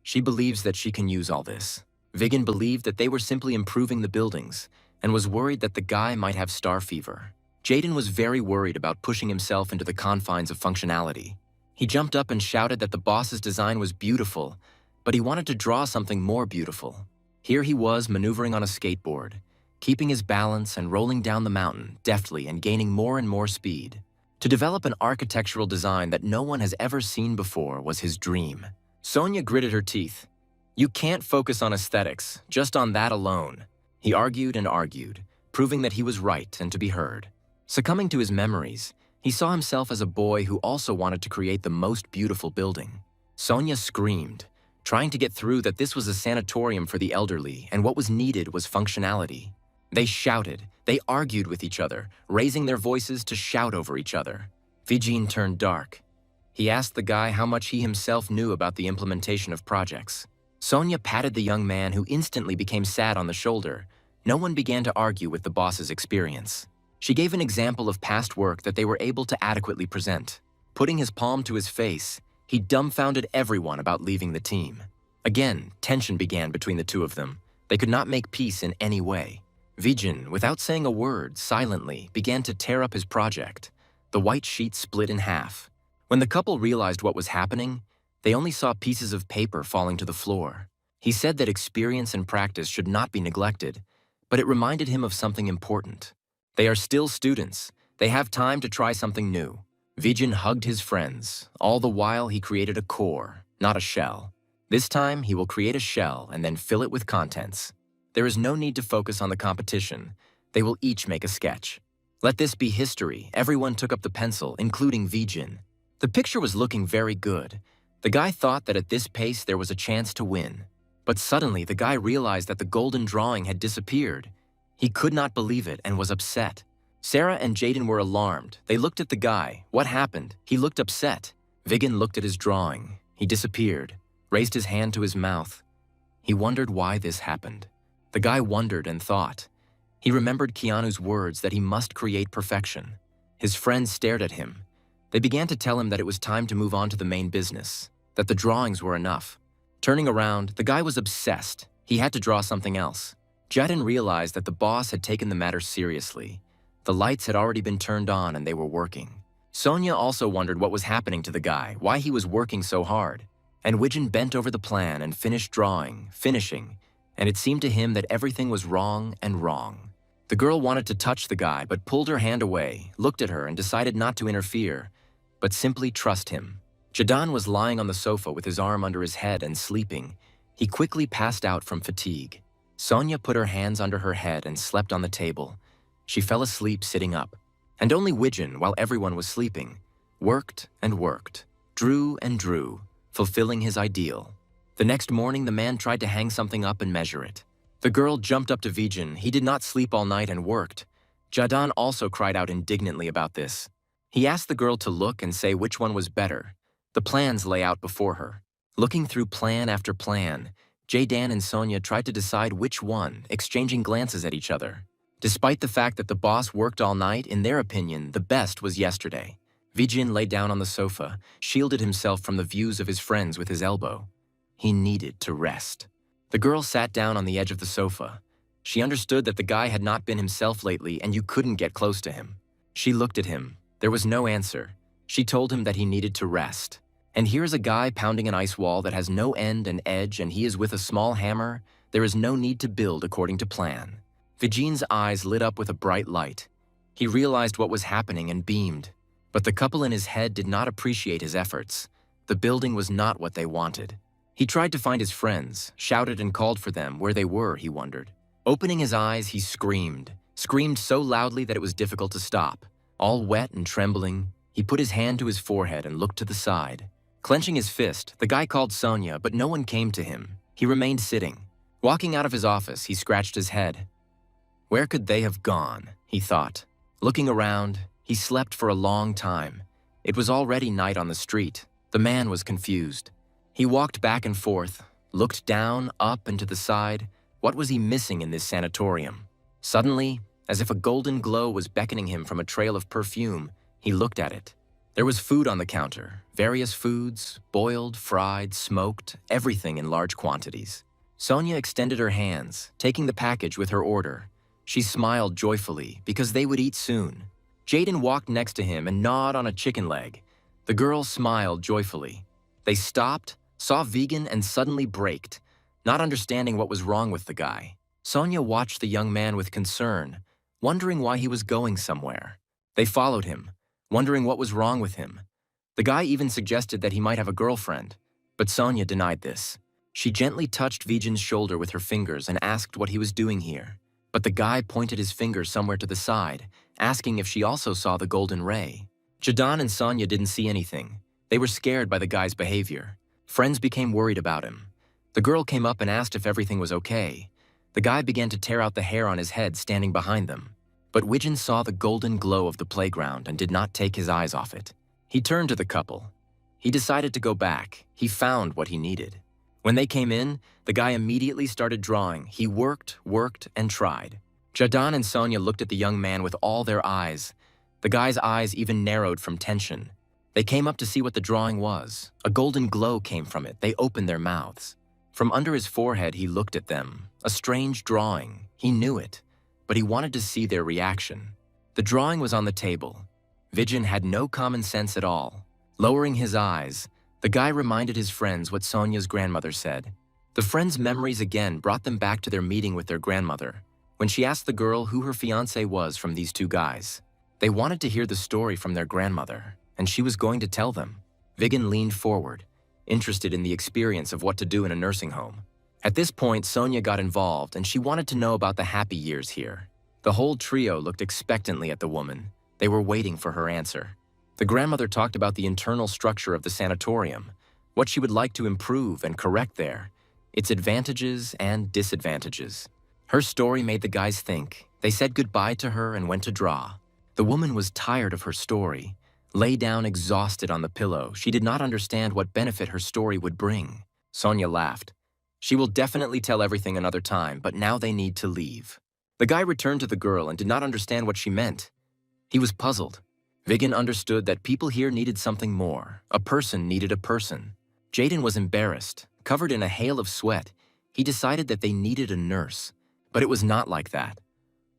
She believes that she can use all this. Weijin believed that they were simply improving the buildings and was worried that the guy might have star fever. Jaden was very worried about pushing himself into the confines of functionality. He jumped up and shouted that the boss's design was beautiful, but he wanted to draw something more beautiful. Here he was maneuvering on a skateboard, keeping his balance and rolling down the mountain deftly and gaining more and more speed. To develop an architectural design that no one has ever seen before was his dream. Sonia gritted her teeth. You can't focus on aesthetics, just on that alone. He argued and argued, proving that he was right and to be heard. Succumbing to his memories, he saw himself as a boy who also wanted to create the most beautiful building. Sonia screamed, trying to get through that this was a sanatorium for the elderly and what was needed was functionality. They shouted, they argued with each other, raising their voices to shout over each other. Vijin turned dark. He asked the guy how much he himself knew about the implementation of projects. Sonia patted the young man who instantly became sad on the shoulder. No one began to argue with the boss's experience. She gave an example of past work that they were able to adequately present. Putting his palm to his face, he dumbfounded everyone about leaving the team. Again, tension began between the two of them. They could not make peace in any way. Vijin, without saying a word, silently began to tear up his project. The white sheet split in half. When the couple realized what was happening, they only saw pieces of paper falling to the floor. He said that experience and practice should not be neglected, but it reminded him of something important. They are still students. They have time to try something new. Vijin hugged his friends. All the while, he created a core, not a shell. This time, he will create a shell and then fill it with contents. There is no need to focus on the competition. They will each make a sketch. Let this be history. Everyone took up the pencil, including Vijin. The picture was looking very good. The guy thought that at this pace there was a chance to win. But suddenly, the guy realized that the golden drawing had disappeared. He could not believe it and was upset. Sarah and Jaden were alarmed. They looked at the guy. What happened? He looked upset. Vigan looked at his drawing. He disappeared, raised his hand to his mouth. He wondered why this happened. The guy wondered and thought. He remembered Keanu's words that he must create perfection. His friends stared at him. They began to tell him that it was time to move on to the main business, that the drawings were enough. Turning around, the guy was obsessed. He had to draw something else. Jaden realized that the boss had taken the matter seriously. The lights had already been turned on and they were working. Sonia also wondered what was happening to the guy, why he was working so hard. And Wijin bent over the plan and finished drawing, finishing, and it seemed to him that everything was wrong and wrong. The girl wanted to touch the guy but pulled her hand away, looked at her and decided not to interfere, but simply trust him. Jadan was lying on the sofa with his arm under his head and sleeping. He quickly passed out from fatigue. Sonia put her hands under her head and slept on the table. She fell asleep sitting up. And only Wijin, while everyone was sleeping, worked and worked, drew and drew, fulfilling his ideal. The next morning, the man tried to hang something up and measure it. The girl jumped up to Vijin. He did not sleep all night and worked. Jadan also cried out indignantly about this. He asked the girl to look and say which one was better. The plans lay out before her. Looking through plan after plan, Jadan and Sonia tried to decide which one, exchanging glances at each other. Despite the fact that the boss worked all night, in their opinion, the best was yesterday. Vijin lay down on the sofa, shielded himself from the views of his friends with his elbow. He needed to rest. The girl sat down on the edge of the sofa. She understood that the guy had not been himself lately and you couldn't get close to him. She looked at him. There was no answer. She told him that he needed to rest. And here's a guy pounding an ice wall that has no end and edge and he is with a small hammer. There is no need to build according to plan. Vijin's eyes lit up with a bright light. He realized what was happening and beamed. But the couple in his head did not appreciate his efforts. The building was not what they wanted. He tried to find his friends, shouted and called for them where they were, he wondered. Opening his eyes, he screamed so loudly that it was difficult to stop. All wet and trembling, he put his hand to his forehead and looked to the side. Clenching his fist, the guy called Sonia, but no one came to him. He remained sitting. Walking out of his office, he scratched his head. Where could they have gone, he thought. Looking around, he slept for a long time. It was already night on the street. The man was confused. He walked back and forth, looked down, up, and to the side. What was he missing in this sanatorium? Suddenly, as if a golden glow was beckoning him from a trail of perfume, he looked at it. There was food on the counter, various foods, boiled, fried, smoked, everything in large quantities. Sonia extended her hands, taking the package with her order. She smiled joyfully because they would eat soon. Jaden walked next to him and gnawed on a chicken leg. The girl smiled joyfully. They stopped, saw Vegan, and suddenly braked, not understanding what was wrong with the guy. Sonia watched the young man with concern, wondering why he was going somewhere. They followed him, wondering what was wrong with him. The guy even suggested that he might have a girlfriend, but Sonia denied this. She gently touched Vijin's shoulder with her fingers and asked what he was doing here. but the guy pointed his finger somewhere to the side, asking if she also saw the golden ray. Jadan and Sonya didn't see anything. They were scared by the guy's behavior. Friends became worried about him. The girl came up and asked if everything was okay. The guy began to tear out the hair on his head standing behind them. But Wijin saw the golden glow of the playground and did not take his eyes off it. He turned to the couple. He decided to go back. He found what he needed. When they came in, the guy immediately started drawing. He worked, and tried. Jadan and Sonya looked at the young man with all their eyes. The guy's eyes even narrowed from tension. They came up to see what the drawing was. A golden glow came from it. They opened their mouths. From under his forehead, he looked at them. A strange drawing. He knew it, but he wanted to see their reaction. The drawing was on the table. Vijin had no common sense at all. Lowering his eyes, the guy reminded his friends what Sonya's grandmother said. The friends' memories again brought them back to their meeting with their grandmother, when she asked the girl who her fiancé was from these two guys. They wanted to hear the story from their grandmother, and she was going to tell them. Viggen leaned forward, interested in the experience of what to do in a nursing home. At this point, Sonya got involved, and she wanted to know about the happy years here. The whole trio looked expectantly at the woman. They were waiting for her answer. The grandmother talked about the internal structure of the sanatorium, what she would like to improve and correct there, its advantages and disadvantages. Her story made the guys think. They said goodbye to her and went to draw. The woman was tired of her story. Lay down exhausted on the pillow, she did not understand what benefit her story would bring. Sonya laughed. She will definitely tell everything another time, but now they need to leave. The guy returned to the girl and did not understand what she meant. He was puzzled. Viggen understood that people here needed something more. A person needed a person. Jaden was embarrassed. Covered in a hail of sweat, he decided that they needed a nurse. But it was not like that.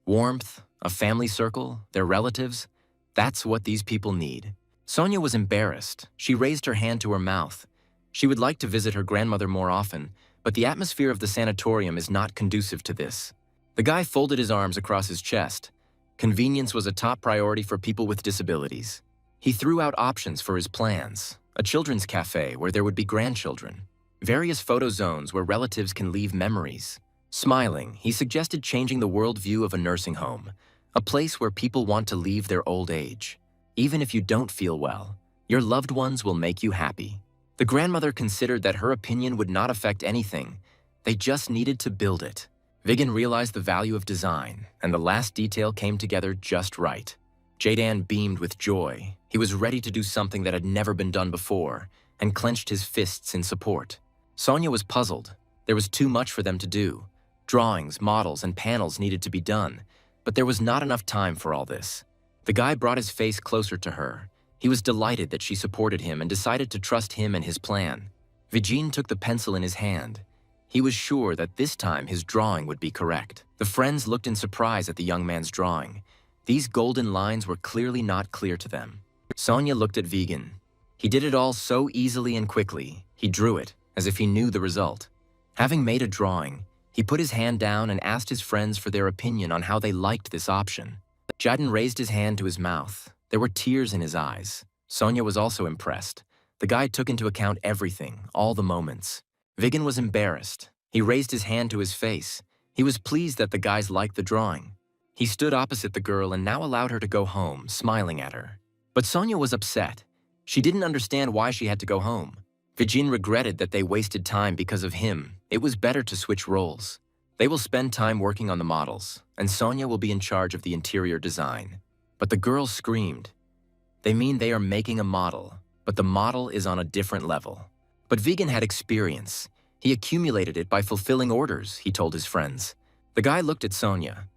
Warmth, a family circle, their relatives, that's what these people need. Sonya was embarrassed. She raised her hand to her mouth. She would like to visit her grandmother more often, but the atmosphere of the sanatorium is not conducive to this. The guy folded his arms across his chest. Convenience was a top priority for people with disabilities. He threw out options for his plans. A children's cafe where there would be grandchildren. Various photo zones where relatives can leave memories. Smiling, he suggested changing the worldview of a nursing home, a place where people want to leave their old age. Even if you don't feel well, your loved ones will make you happy. The grandmother considered that her opinion would not affect anything. They just needed to build it. Viggen realized the value of design, and the last detail came together just right. Jadan beamed with joy. He was ready to do something that had never been done before, and clenched his fists in support. Sonya was puzzled. There was too much for them to do. Drawings, models, and panels needed to be done, but there was not enough time for all this. The guy brought his face closer to her. He was delighted that she supported him and decided to trust him and his plan. Vijin took the pencil in his hand. He was sure that this time his drawing would be correct. The friends looked in surprise at the young man's drawing. These golden lines were clearly not clear to them. Sonya looked at Viggen. He did it all so easily and quickly. He drew it, as if he knew the result. Having made a drawing, he put his hand down and asked his friends for their opinion on how they liked this option. Jaden raised his hand to his mouth. There were tears in his eyes. Sonya was also impressed. The guy took into account everything, all the moments. Viggen was embarrassed. He raised his hand to his face. He was pleased that the guys liked the drawing. He stood opposite the girl and now allowed her to go home, smiling at her. But Sonya was upset. She didn't understand why she had to go home. Vijin regretted that they wasted time because of him. It was better to switch roles. They will spend time working on the models, and Sonya will be in charge of the interior design. But the girl screamed. They mean they are making a model, but the model is on a different level. But Viggen had experience. He accumulated it by fulfilling orders, he told his friends. The guy looked at Sonya.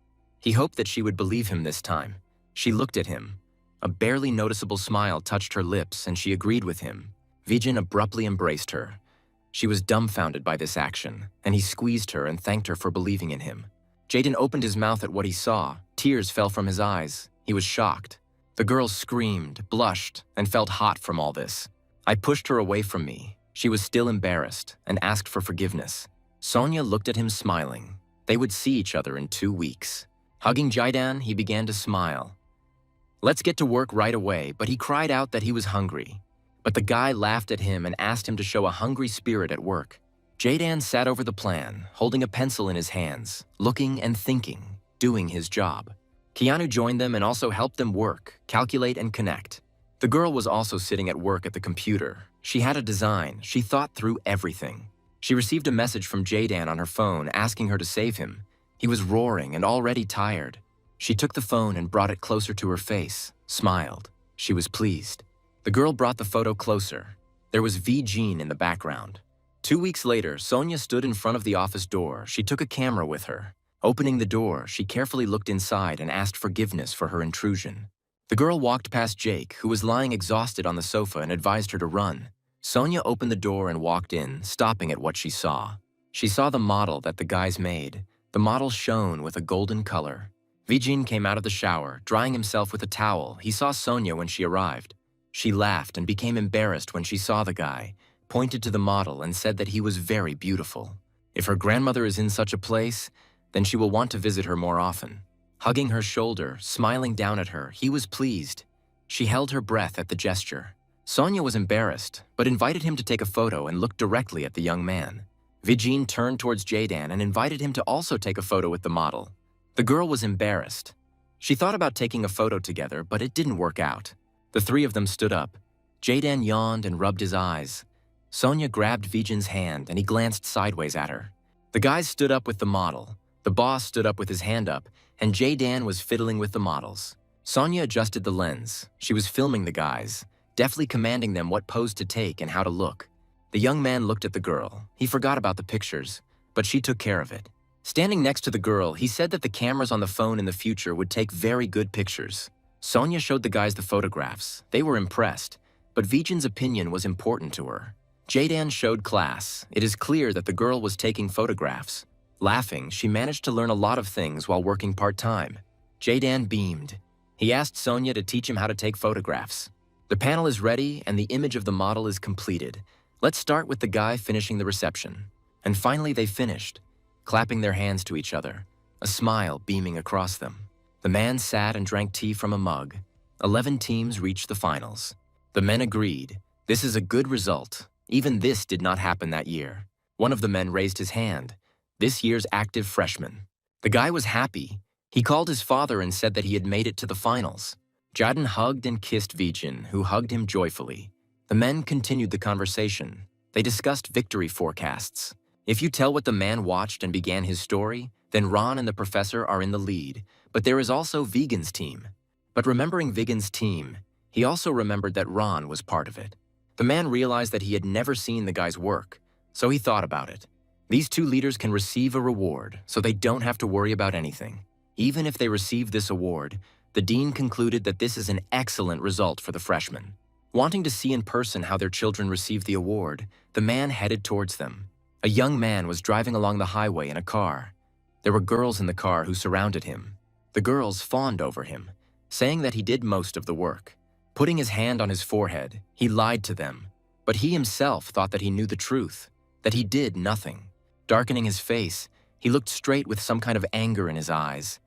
He hoped that she would believe him this time. She looked at him. A barely noticeable smile touched her lips, and she agreed with him. Viggen abruptly embraced her. She was dumbfounded by this action, and he squeezed her and thanked her for believing in him. Jaden opened his mouth at what he saw. Tears fell from his eyes. He was shocked. The girl screamed, blushed, and felt hot from all this. I pushed her away from me. She was still embarrassed and asked for forgiveness. Sonya looked at him smiling. They would see each other in 2 weeks. Hugging Jaidan, he began to smile. Let's get to work right away, but he cried out that he was hungry. But the guy laughed at him and asked him to show a hungry spirit at work. Jaidan sat over the plan, holding a pencil in his hands, looking and thinking. doing his job. Keanu joined them and also helped them work, calculate, and connect. The girl was also sitting at work at the computer. She had a design. She thought through everything. She received a message from Jadan on her phone asking her to save him. He was roaring and already tired. She took the phone and brought it closer to her face, smiled. She was pleased. The girl brought the photo closer. There was V-Jean in the background. 2 weeks later, Sonia stood in front of the office door. She took a camera with her. Opening the door, she carefully looked inside and asked forgiveness for her intrusion. The girl walked past Jake, who was lying exhausted on the sofa, and advised her to run. Sonia opened the door and walked in, stopping at what she saw. She saw the model that the guys made. The model shone with a golden color. V-Jean came out of the shower, drying himself with a towel. He saw Sonia when she arrived. She laughed and became embarrassed when she saw the guy, pointed to the model and said that he was very beautiful. If her grandmother is in such a place, then she will want to visit her more often. Hugging her shoulder, smiling down at her, he was pleased. She held her breath at the gesture. Sonia was embarrassed, but invited him to take a photo and looked directly at the young man. V-Jean turned towards Jadan and invited him to also take a photo with the model. The girl was embarrassed. She thought about taking a photo together, but it didn't work out. The three of them stood up. Jadan yawned and rubbed his eyes. Sonia grabbed V-Jean's hand and he glanced sideways at her. The guys stood up with the model. The boss stood up with his hand up, and Jadan was fiddling with the models. Sonia adjusted the lens. She was filming the guys, deftly commanding them what pose to take and how to look. The young man looked at the girl. He forgot about the pictures, but she took care of it. Standing next to the girl, he said that the cameras on the phone in the future would take very good pictures. Sonia showed the guys the photographs. They were impressed, but V-Jean's opinion was important to her. Jadan showed class. It is clear that the girl was taking photographs. Laughing, she managed to learn a lot of things while working part-time. Jadan beamed. He asked Sonia to teach him how to take photographs. The panel is ready and the image of the model is completed. Let's start with the guy finishing the reception. And finally they finished, clapping their hands to each other, a smile beaming across them. The man sat and drank tea from a mug. 11 teams reached the finals. The men agreed. This is a good result. Even this did not happen that year. One of the men raised his hand. This year's active freshman. The guy was happy. He called his father and said that he had made it to the finals. Jaden hugged and kissed V-Jean, who hugged him joyfully. The men continued the conversation. They discussed victory forecasts. If you tell what the man watched and began his story, then Ron and the professor are in the lead, but there is also Vegan's team. But remembering Vegan's team, he also remembered that Ron was part of it. The man realized that he had never seen the guy's work, so he thought about it. These two leaders can receive a reward, so they don't have to worry about anything. Even if they receive this award, the dean concluded that this is an excellent result for the freshmen. Wanting to see in person how their children received the award, the man headed towards them. A young man was driving along the highway in a car. There were girls in the car who surrounded him. The girls fawned over him, saying that he did most of the work. Putting his hand on his forehead, he lied to them. But he himself thought that he knew the truth, that he did nothing. Darkening his face, he looked straight with some kind of anger in his eyes.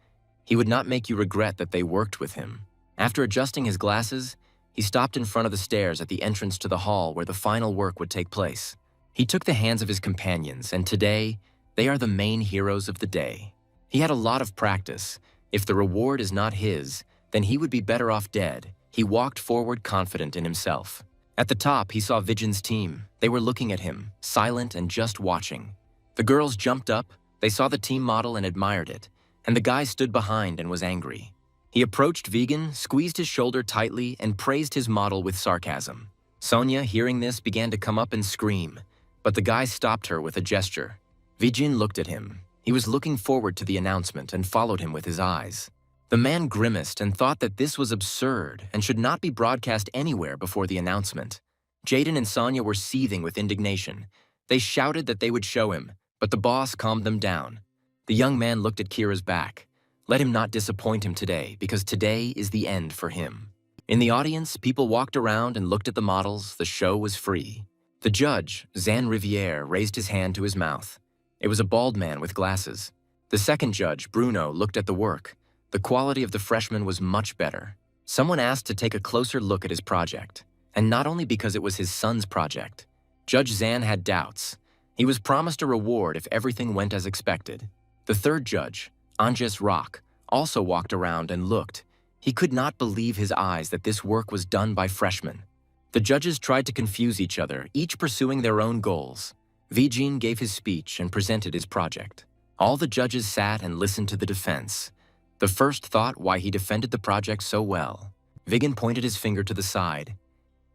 He would not make you regret that they worked with him. After adjusting his glasses, he stopped in front of the stairs at the entrance to the hall where the final work would take place. He took the hands of his companions, and today, they are the main heroes of the day. He had a lot of practice. If the reward is not his, then he would be better off dead. He walked forward confident in himself. At the top, he saw Vigen's team. They were looking at him, silent and just watching. The girls jumped up, they saw the team model and admired it, and the guy stood behind and was angry. He approached Vegan, squeezed his shoulder tightly, and praised his model with sarcasm. Sonia, hearing this, began to come up and scream, but the guy stopped her with a gesture. Vegan looked at him. He was looking forward to the announcement and followed him with his eyes. The man grimaced and thought that this was absurd and should not be broadcast anywhere before the announcement. Jaden and Sonia were seething with indignation. They shouted that they would show him, but the boss calmed them down. The young man looked at Kira's back. Let him not disappoint him today, because today is the end for him. In the audience, people walked around and looked at the models. The show was free. The judge, Zan Riviere, raised his hand to his mouth. It was a bald man with glasses. The second judge, Bruno, looked at the work. The quality of the freshman was much better. Someone asked to take a closer look at his project, and not only because it was his son's project. Judge Zan had doubts. He was promised a reward if everything went as expected. The third judge, Anges Rock, also walked around and looked. He could not believe his eyes that this work was done by freshmen. The judges tried to confuse each other, each pursuing their own goals. Vijin gave his speech and presented his project. All the judges sat and listened to the defense. The first thought why he defended the project so well. Viggen pointed his finger to the side.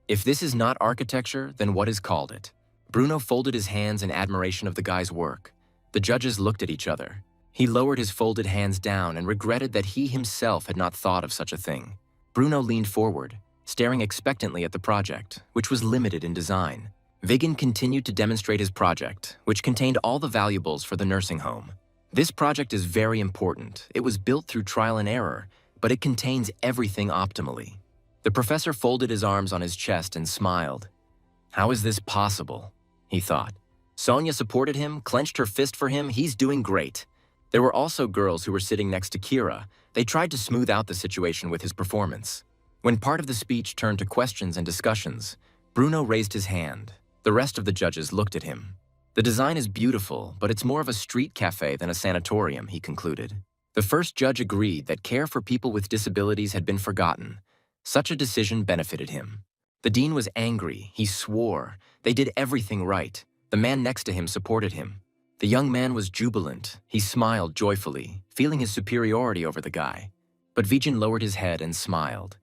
If this is not architecture, then what is called it? Bruno folded his hands in admiration of the guy's work. The judges looked at each other. He lowered his folded hands down and regretted that he himself had not thought of such a thing. Bruno leaned forward, staring expectantly at the project, which was limited in design. Viggen continued to demonstrate his project, which contained all the valuables for the nursing home. This project is very important. It was built through trial and error, but it contains everything optimally. The professor folded his arms on his chest and smiled. How is this possible? He thought. Sonia supported him, clenched her fist for him. He's doing great. There were also girls who were sitting next to Kira. They tried to smooth out the situation with his performance. When part of the speech turned to questions and discussions, Bruno raised his hand. The rest of the judges looked at him. The design is beautiful, but it's more of a street cafe than a sanatorium, he concluded. The first judge agreed that care for people with disabilities had been forgotten. Such a decision benefited him. The dean was angry. He swore. They did everything right. The man next to him supported him. The young man was jubilant. He smiled joyfully, feeling his superiority over the guy. But Vijin lowered his head and smiled.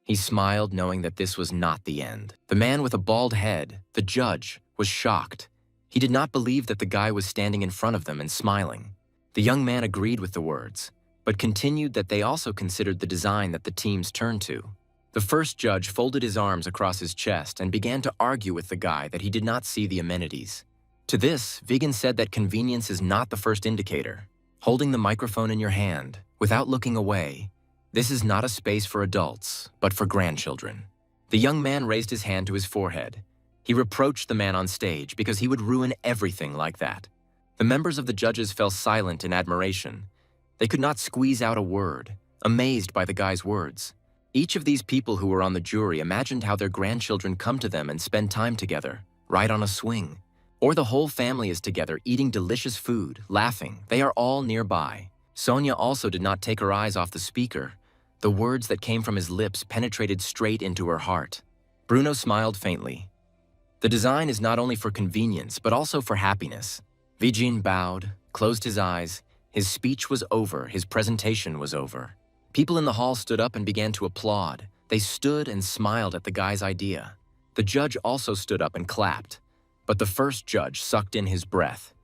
He smiled knowing that this was not the end. The man with a bald head, the judge, was shocked. He did not believe that the guy was standing in front of them and smiling. The young man agreed with the words, but continued that they also considered the design that the teams turned to. The first judge folded his arms across his chest and began to argue with the guy that he did not see the amenities. To this, Viggen said that convenience is not the first indicator. Holding the microphone in your hand, without looking away, this is not a space for adults, but for grandchildren. The young man raised his hand to his forehead. He reproached the man on stage because he would ruin everything like that. The members of the judges fell silent in admiration. They could not squeeze out a word, amazed by the guy's words. Each of these people who were on the jury imagined how their grandchildren come to them and spend time together, ride on a swing. Or the whole family is together eating delicious food, laughing. They are all nearby. Sonia also did not take her eyes off the speaker. The words that came from his lips penetrated straight into her heart. Bruno smiled faintly. The design is not only for convenience, but also for happiness. Vijin bowed, closed his eyes. His speech was over, his presentation was over. People in the hall stood up and began to applaud. They stood and smiled at the guy's idea. The judge also stood up and clapped. But the first judge sucked in his breath.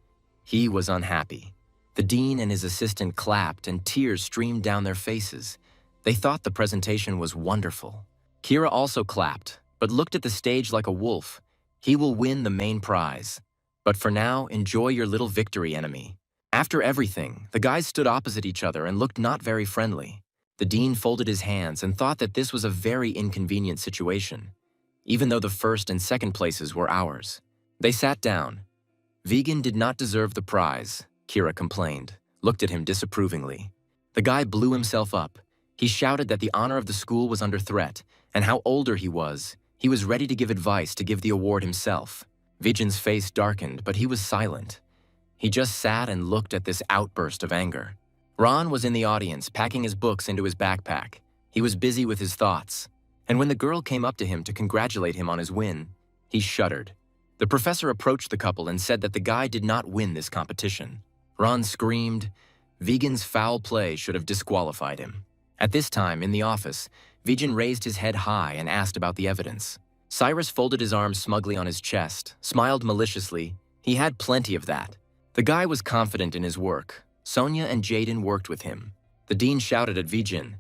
He was unhappy. The dean and his assistant clapped and tears streamed down their faces. They thought the presentation was wonderful. Kira also clapped, but looked at the stage like a wolf. He will win the main prize. But for now, enjoy your little victory, enemy. After everything, the guys stood opposite each other and looked not very friendly. The dean folded his hands and thought that this was a very inconvenient situation, even though the first and second places were ours. They sat down. Viggen did not deserve the prize, Kira complained, looked at him disapprovingly. The guy blew himself up. He shouted that the honor of the school was under threat, and how older he was. He was ready to give advice to give the award himself. Viggen's face darkened, but he was silent. He just sat and looked at this outburst of anger. Ron was in the audience, packing his books into his backpack. He was busy with his thoughts. And when the girl came up to him to congratulate him on his win, he shuddered. The professor approached the couple and said that the guy did not win this competition. Ron screamed. Viggen's foul play should have disqualified him. At this time, in the office, Viggen raised his head high and asked about the evidence. Cyrus folded his arms smugly on his chest, smiled maliciously. He had plenty of that. The guy was confident in his work. Sonia and Jaden worked with him. The dean shouted at Viggen.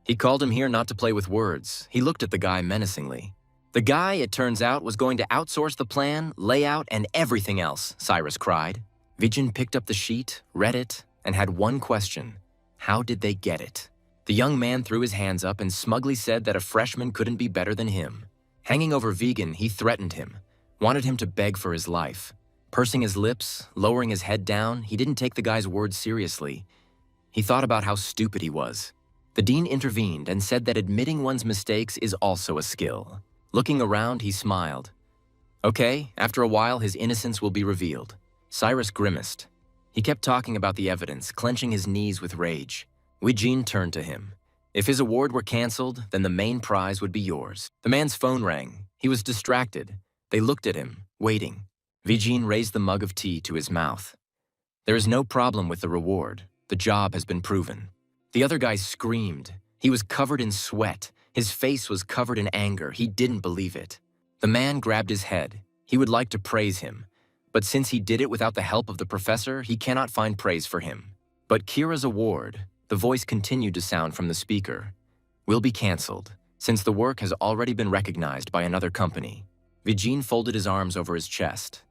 He called him here not to play with words. He looked at the guy menacingly. The guy, it turns out, was going to outsource the plan, layout, and everything else, Cyrus cried. Viggen picked up the sheet, read it, and had one question. How did they get it? The young man threw his hands up and smugly said that a freshman couldn't be better than him. Hanging over Viggen, he threatened him, wanted him to beg for his life. Pursing his lips, lowering his head down, he didn't take the guy's words seriously. He thought about how stupid he was. The dean intervened and said that admitting one's mistakes is also a skill. Looking around, he smiled. Okay, after a while, his innocence will be revealed. Cyrus grimaced. He kept talking about the evidence, clenching his knees with rage. Weijin turned to him. If his award were canceled, then the main prize would be yours. The man's phone rang. He was distracted. They looked at him, waiting. Weijin raised the mug of tea to his mouth. There is no problem with the reward. The job has been proven. The other guy screamed. He was covered in sweat. His face was covered in anger. He didn't believe it. The man grabbed his head. He would like to praise him. But since he did it without the help of the professor, he cannot find praise for him. But Kira's award, the voice continued to sound from the speaker, will be cancelled, since the work has already been recognized by another company. Weijin folded his arms over his chest.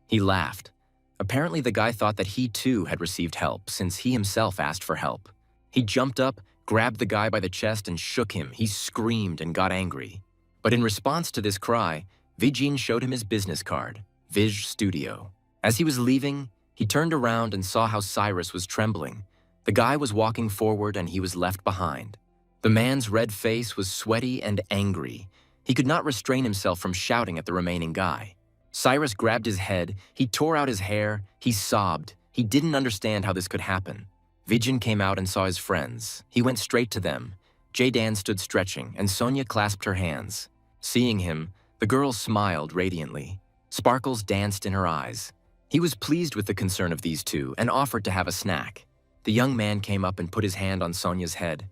He laughed. Apparently the guy thought that he too had received help, since he himself asked for help. He jumped up, grabbed the guy by the chest and shook him. He screamed and got angry. But in response to this cry, Weijin showed him his business card, Vij Studio. As he was leaving, he turned around and saw how Cyrus was trembling. The guy was walking forward and he was left behind. The man's red face was sweaty and angry. He could not restrain himself from shouting at the remaining guy. Cyrus grabbed his head, he tore out his hair, he sobbed. He didn't understand how this could happen. Weijin came out and saw his friends. He went straight to them. Jae-dan stood stretching, and Sonia clasped her hands. Seeing him, the girl smiled radiantly. Sparkles danced in her eyes. He was pleased with the concern of these two and offered to have a snack. The young man came up and put his hand on Sonia's head.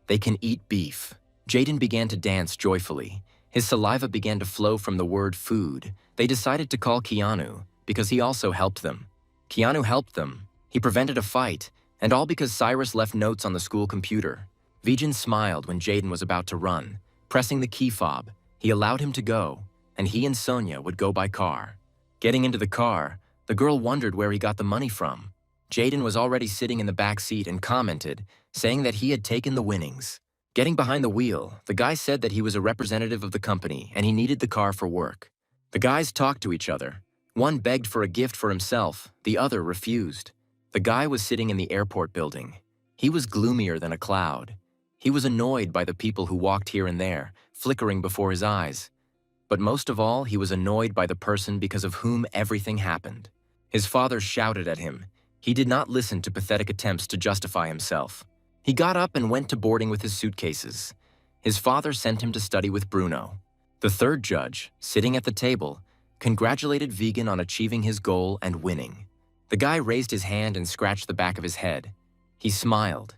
They can eat beef. Jaden began to dance joyfully. His saliva began to flow from the word food. They decided to call Keanu because he also helped them. Keanu helped them. He prevented a fight, and all because Cyrus left notes on the school computer. Weijin smiled when Jaden was about to run. Pressing the key fob, he allowed him to go, and he and Sonia would go by car. Getting into the car, the girl wondered where he got the money from. Jaden was already sitting in the back seat and commented, saying that he had taken the winnings. Getting behind the wheel, the guy said that he was a representative of the company and he needed the car for work. The guys talked to each other. One begged for a gift for himself, the other refused. The guy was sitting in the airport building. He was gloomier than a cloud. He was annoyed by the people who walked here and there, flickering before his eyes. But most of all, he was annoyed by the person because of whom everything happened. His father shouted at him. He did not listen to pathetic attempts to justify himself. He got up and went to boarding with his suitcases. His father sent him to study with Bruno. The third judge, sitting at the table, congratulated Vegan on achieving his goal and winning. The guy raised his hand and scratched the back of his head. He smiled.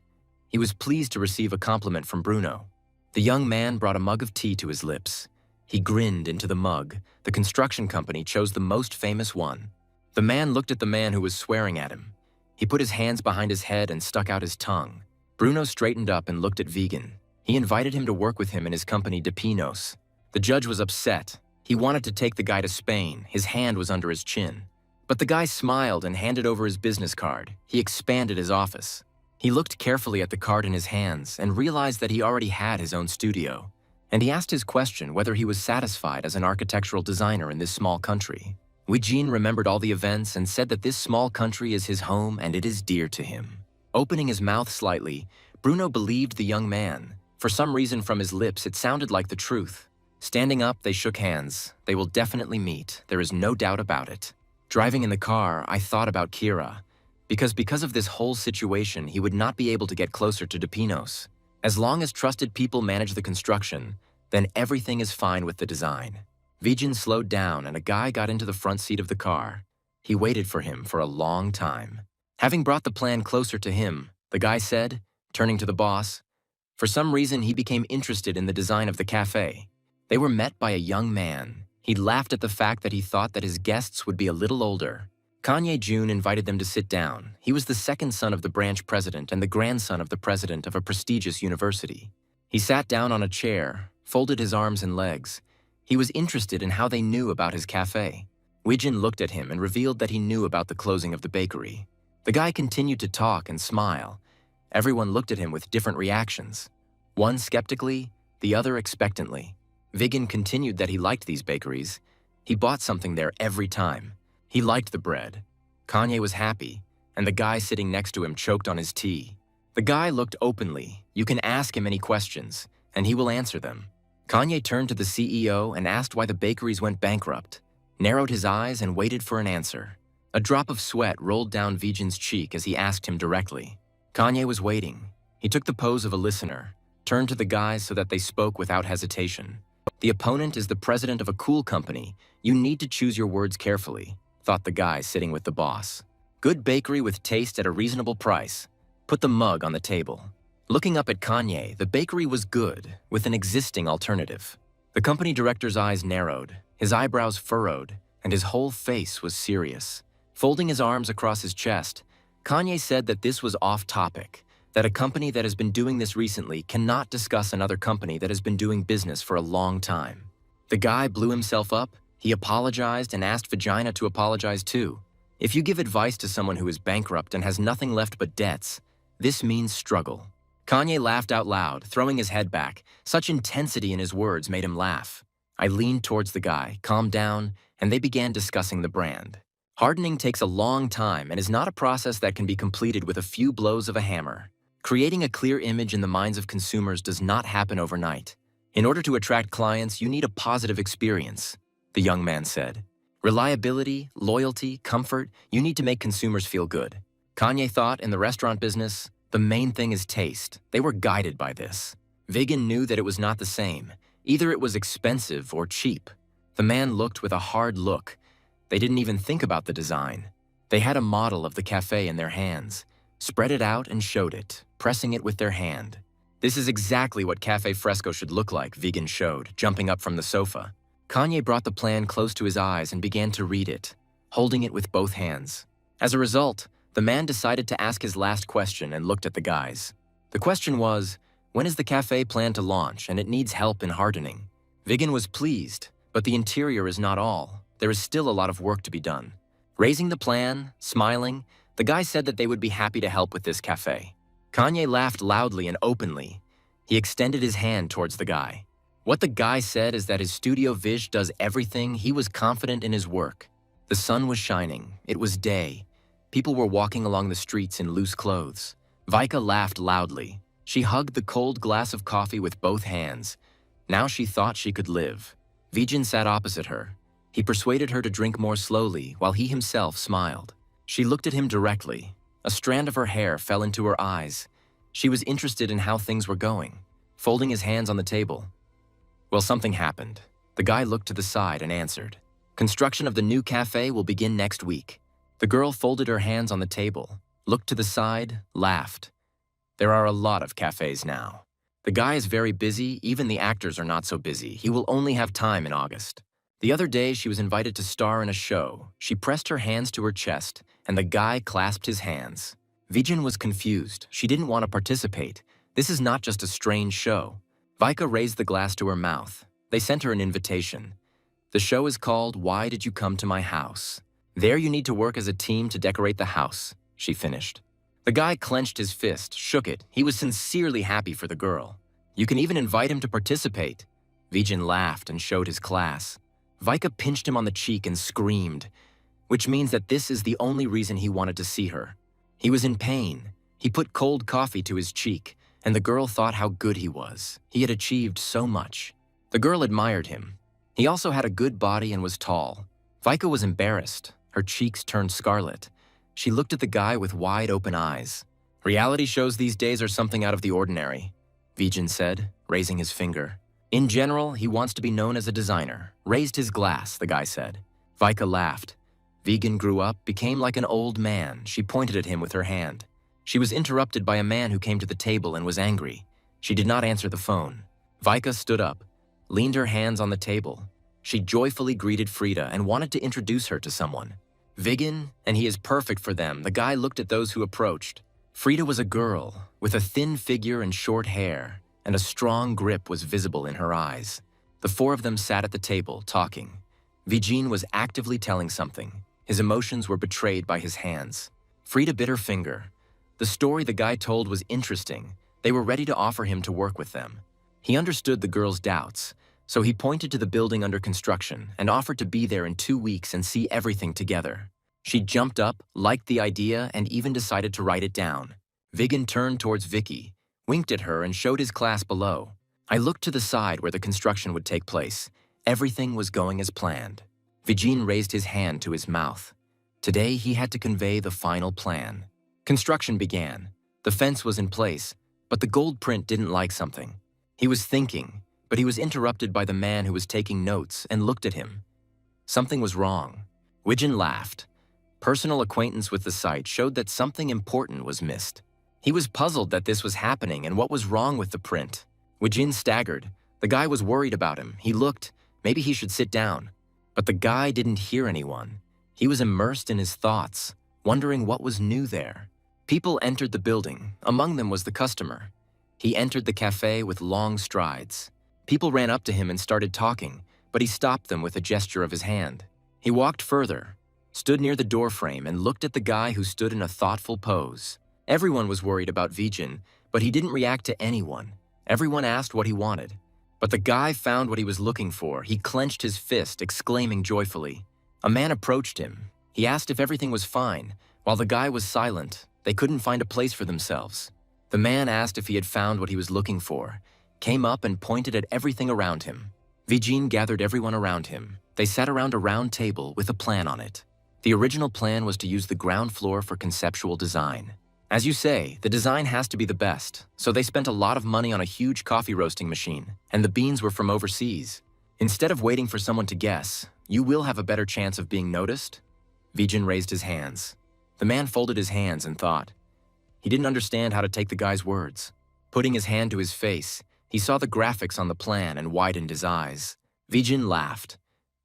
He was pleased to receive a compliment from Bruno. The young man brought a mug of tea to his lips. He grinned into the mug. The construction company chose the most famous one. The man looked at the man who was swearing at him. He put his hands behind his head and stuck out his tongue. Bruno straightened up and looked at Vegan. He invited him to work with him in his company De Pinos. The judge was upset. He wanted to take the guy to Spain. His hand was under his chin. But the guy smiled and handed over his business card. He expanded his office. He looked carefully at the card in his hands and realized that he already had his own studio. And he asked his question whether he was satisfied as an architectural designer in this small country. Weijin remembered all the events and said that this small country is his home and it is dear to him. Opening his mouth slightly, Bruno believed the young man. For some reason from his lips, it sounded like the truth. Standing up, they shook hands. They will definitely meet. There is no doubt about it. Driving in the car, I thought about Kira. Because of this whole situation, he would not be able to get closer to De Pinos. As long as trusted people manage the construction, then everything is fine with the design. Vegan slowed down and a guy got into the front seat of the car. He waited for him for a long time. Having brought the plan closer to him, the guy said, turning to the boss, for some reason he became interested in the design of the cafe. They were met by a young man. He laughed at the fact that he thought that his guests would be a little older. Kanye Jun invited them to sit down. He was the second son of the branch president and the grandson of the president of a prestigious university. He sat down on a chair, folded his arms and legs. He was interested in how they knew about his cafe. Weijin looked at him and revealed that he knew about the closing of the bakery. The guy continued to talk and smile. Everyone looked at him with different reactions. One skeptically, the other expectantly. Vegan continued that he liked these bakeries. He bought something there every time. He liked the bread. Kanye was happy, and the guy sitting next to him choked on his tea. The guy looked openly. You can ask him any questions, and he will answer them. Kanye turned to the CEO and asked why the bakeries went bankrupt, narrowed his eyes and waited for an answer. A drop of sweat rolled down Vegan's cheek as he asked him directly. Kanye was waiting. He took the pose of a listener, turned to the guys so that they spoke without hesitation. The opponent is the president of a cool company. You need to choose your words carefully, thought the guy sitting with the boss. Good bakery with taste at a reasonable price. Put the mug on the table. Looking up at Kanye, the bakery was good, with an existing alternative. The company director's eyes narrowed, his eyebrows furrowed, and his whole face was serious. Folding his arms across his chest, Kanye said that this was off-topic, that a company that has been doing this recently cannot discuss another company that has been doing business for a long time. The guy blew himself up, he apologized and asked Vagina to apologize too. If you give advice to someone who is bankrupt and has nothing left but debts, this means struggle. Kanye laughed out loud, throwing his head back. Such intensity in his words made him laugh. I leaned towards the guy, calmed down, and they began discussing the brand. Hardening takes a long time and is not a process that can be completed with a few blows of a hammer. Creating a clear image in the minds of consumers does not happen overnight. In order to attract clients, you need a positive experience, the young man said. Reliability, loyalty, comfort, you need to make consumers feel good. Kanye thought in the restaurant business, the main thing is taste. They were guided by this. Vigan knew that it was not the same. Either it was expensive or cheap. The man looked with a hard look. They didn't even think about the design. They had a model of the cafe in their hands, spread it out and showed it, pressing it with their hand. This is exactly what Cafe Fresco should look like, Vigan showed, jumping up from the sofa. Kanye brought the plan close to his eyes and began to read it, holding it with both hands. As a result, the man decided to ask his last question and looked at the guys. The question was, when is the cafe planned to launch and it needs help in hardening? Vigan was pleased, but the interior is not all. There is still a lot of work to be done. Raising the plan, smiling, the guy said that they would be happy to help with this cafe. Kanye laughed loudly and openly. He extended his hand towards the guy. What the guy said is that his studio Vish does everything. He was confident in his work. The sun was shining. It was day. People were walking along the streets in loose clothes. Vika laughed loudly. She hugged the cold glass of coffee with both hands. Now she thought she could live. Vijin sat opposite her. He persuaded her to drink more slowly while he himself smiled. She looked at him directly. A strand of her hair fell into her eyes. She was interested in how things were going. Folding his hands on the table. Well, something happened. The guy looked to the side and answered. Construction of the new cafe will begin next week. The girl folded her hands on the table, looked to the side, laughed. There are a lot of cafes now. The guy is very busy, even the actors are not so busy. He will only have time in August. The other day, she was invited to star in a show. She pressed her hands to her chest, and the guy clasped his hands. Vijin was confused. She didn't want to participate. This is not just a strange show. Vika raised the glass to her mouth. They sent her an invitation. The show is called Why Did You Come to My House? There you need to work as a team to decorate the house, she finished. The guy clenched his fist, shook it. He was sincerely happy for the girl. You can even invite him to participate. Vijin laughed and showed his class. Vika pinched him on the cheek and screamed, which means that this is the only reason he wanted to see her. He was in pain. He put cold coffee to his cheek, and the girl thought how good he was. He had achieved so much. The girl admired him. He also had a good body and was tall. Vika was embarrassed. Her cheeks turned scarlet. She looked at the guy with wide open eyes. Reality shows these days are something out of the ordinary, Vijin said, raising his finger. In general, he wants to be known as a designer. Raised his glass, the guy said. Vika laughed. Vijin grew up, became like an old man. She pointed at him with her hand. She was interrupted by a man who came to the table and was angry. She did not answer the phone. Vika stood up, leaned her hands on the table. She joyfully greeted Frida and wanted to introduce her to someone. Vigan, and he is perfect for them. The guy looked at those who approached. Frida was a girl with a thin figure and short hair, and a strong grip was visible in her eyes. The four of them sat at the table, talking. Vijin was actively telling something. His emotions were betrayed by his hands. Frida bit her finger. The story the guy told was interesting. They were ready to offer him to work with them. He understood the girl's doubts, so he pointed to the building under construction and offered to be there in 2 weeks and see everything together. She jumped up, liked the idea, and even decided to write it down. Vigan turned towards Vicky, winked at her, and showed his class below. I looked to the side where the construction would take place. Everything was going as planned. Vijin raised his hand to his mouth. Today, he had to convey the final plan. Construction began. The fence was in place, But the gold print didn't like something. He was thinking, but he was interrupted by the man who was taking notes and looked at him. Something was wrong. Widgeon laughed. Personal acquaintance with the site showed that something important was missed. He was puzzled that this was happening and what was wrong with the print. Widgeon staggered. The guy was worried about him. He looked. Maybe he should sit down. But the guy didn't hear anyone. He was immersed in his thoughts, wondering what was new there. People entered the building. Among them was the customer. He entered the cafe with long strides. People ran up to him and started talking, but he stopped them with a gesture of his hand. He walked further, stood near the doorframe, and looked at the guy who stood in a thoughtful pose. Everyone was worried about Vijin, but he didn't react to anyone. Everyone asked what he wanted. But the guy found what he was looking for. He clenched his fist, exclaiming joyfully. A man approached him. He asked if everything was fine. While the guy was silent, they couldn't find a place for themselves. The man asked if he had found what he was looking for, came up and pointed at everything around him. Vijin gathered everyone around him. They sat around a round table with a plan on it. The original plan was to use the ground floor for conceptual design. As you say, the design has to be the best, so they spent a lot of money on a huge coffee roasting machine, and the beans were from overseas. Instead of waiting for someone to guess, you will have a better chance of being noticed. Vijin raised his hands. The man folded his hands and thought. He didn't understand how to take the guy's words. Putting his hand to his face, he saw the graphics on the plan and widened his eyes. Vijin laughed.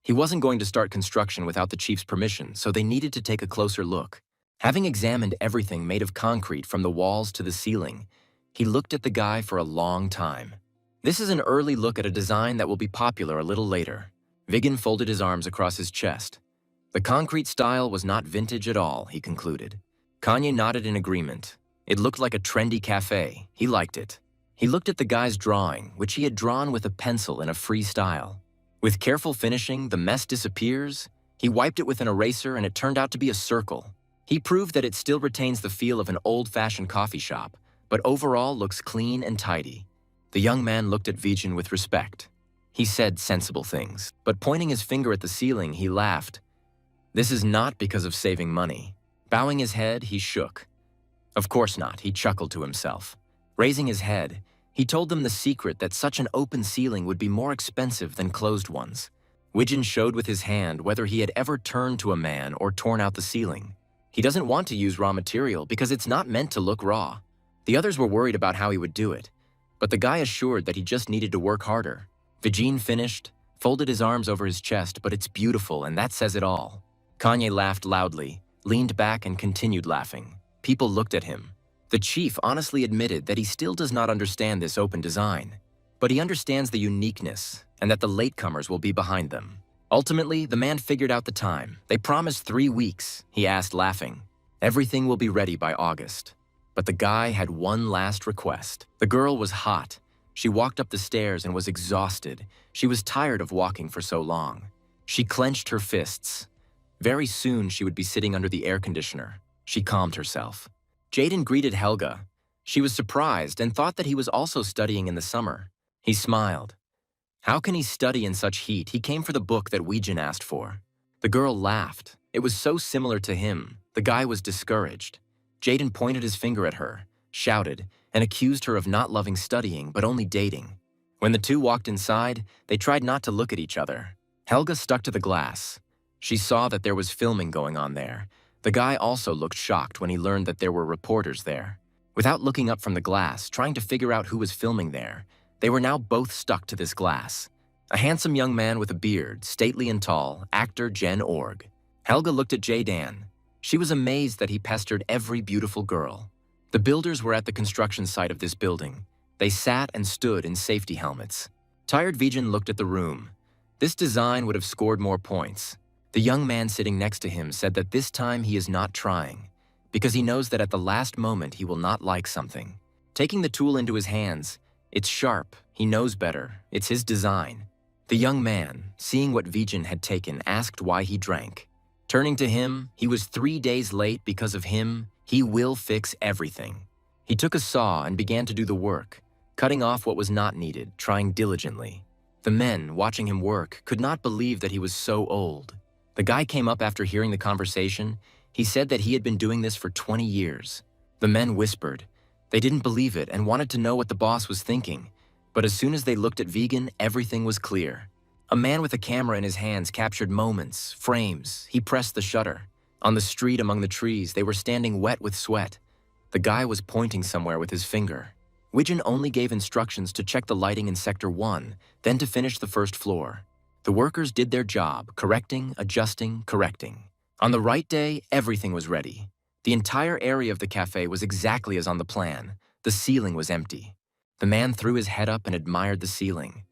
He wasn't going to start construction without the chief's permission, so they needed to take a closer look. Having examined everything made of concrete from the walls to the ceiling, he looked at the guy for a long time. This is an early look at a design that will be popular a little later. Vijin folded his arms across his chest. The concrete style was not vintage at all, he concluded. Kanye nodded in agreement. It looked like a trendy cafe. He liked it. He looked at the guy's drawing, which he had drawn with a pencil in a free style. With careful finishing, the mess disappears. He wiped it with an eraser and it turned out to be a circle. He proved that it still retains the feel of an old-fashioned coffee shop, but overall looks clean and tidy. The young man looked at Vijin with respect. He said sensible things, but pointing his finger at the ceiling, he laughed. This is not because of saving money. Bowing his head, he shook. Of course not, he chuckled to himself. Raising his head, he told them the secret that such an open ceiling would be more expensive than closed ones. Widgeon showed with his hand whether he had ever turned to a man or torn out the ceiling. He doesn't want to use raw material because it's not meant to look raw. The others were worried about how he would do it, but the guy assured that he just needed to work harder. Vijin finished, folded his arms over his chest, but it's beautiful and that says it all. Kanye laughed loudly, leaned back and continued laughing. People looked at him. The chief honestly admitted that he still does not understand this open design, but he understands the uniqueness and that the latecomers will be behind them. Ultimately, the man figured out the time. They promised 3 weeks, he asked, laughing. Everything will be ready by August. But the guy had one last request. The girl was hot. She walked up the stairs and was exhausted. She was tired of walking for so long. She clenched her fists. Very soon, she would be sitting under the air conditioner. She calmed herself. Jaden greeted Helga. She was surprised and thought that he was also studying in the summer. He smiled. How can he study in such heat? He came for the book that Weijin asked for. The girl laughed. It was so similar to him. The guy was discouraged. Jaden pointed his finger at her, shouted, and accused her of not loving studying but only dating. When the two walked inside, they tried not to look at each other. Helga stuck to the glass. She saw that there was filming going on there. The guy also looked shocked when he learned that there were reporters there. Without looking up from the glass, trying to figure out who was filming there, they were now both stuck to this glass. A handsome young man with a beard, stately and tall, actor Jen Org. Helga looked at Jadan. She was amazed that he pestered every beautiful girl. The builders were at the construction site of this building. They sat and stood in safety helmets. Tired Vijin looked at the room. This design would have scored more points. The young man sitting next to him said that this time he is not trying, because he knows that at the last moment he will not like something. Taking the tool into his hands, it's sharp, he knows better, it's his design. The young man, seeing what Vijin had taken, asked why he drank. Turning to him, he was 3 days late because of him, he will fix everything. He took a saw and began to do the work, cutting off what was not needed, trying diligently. The men, watching him work, could not believe that he was so old. The guy came up after hearing the conversation. He said that he had been doing this for 20 years. The men whispered, They didn't believe it and wanted to know what the boss was thinking, but as soon as they looked at Vegan, everything was clear. A man with a camera in his hands captured moments, frames. He pressed the shutter. On the street among the trees, they were standing wet with sweat. The guy was pointing somewhere with his finger. Widgeon only gave instructions to check the lighting in Sector 1, then to finish the first floor. The workers did their job, correcting, adjusting, correcting. On the right day, everything was ready. The entire area of the cafe was exactly as on the plan. The ceiling was empty. The man threw his head up and admired the ceiling.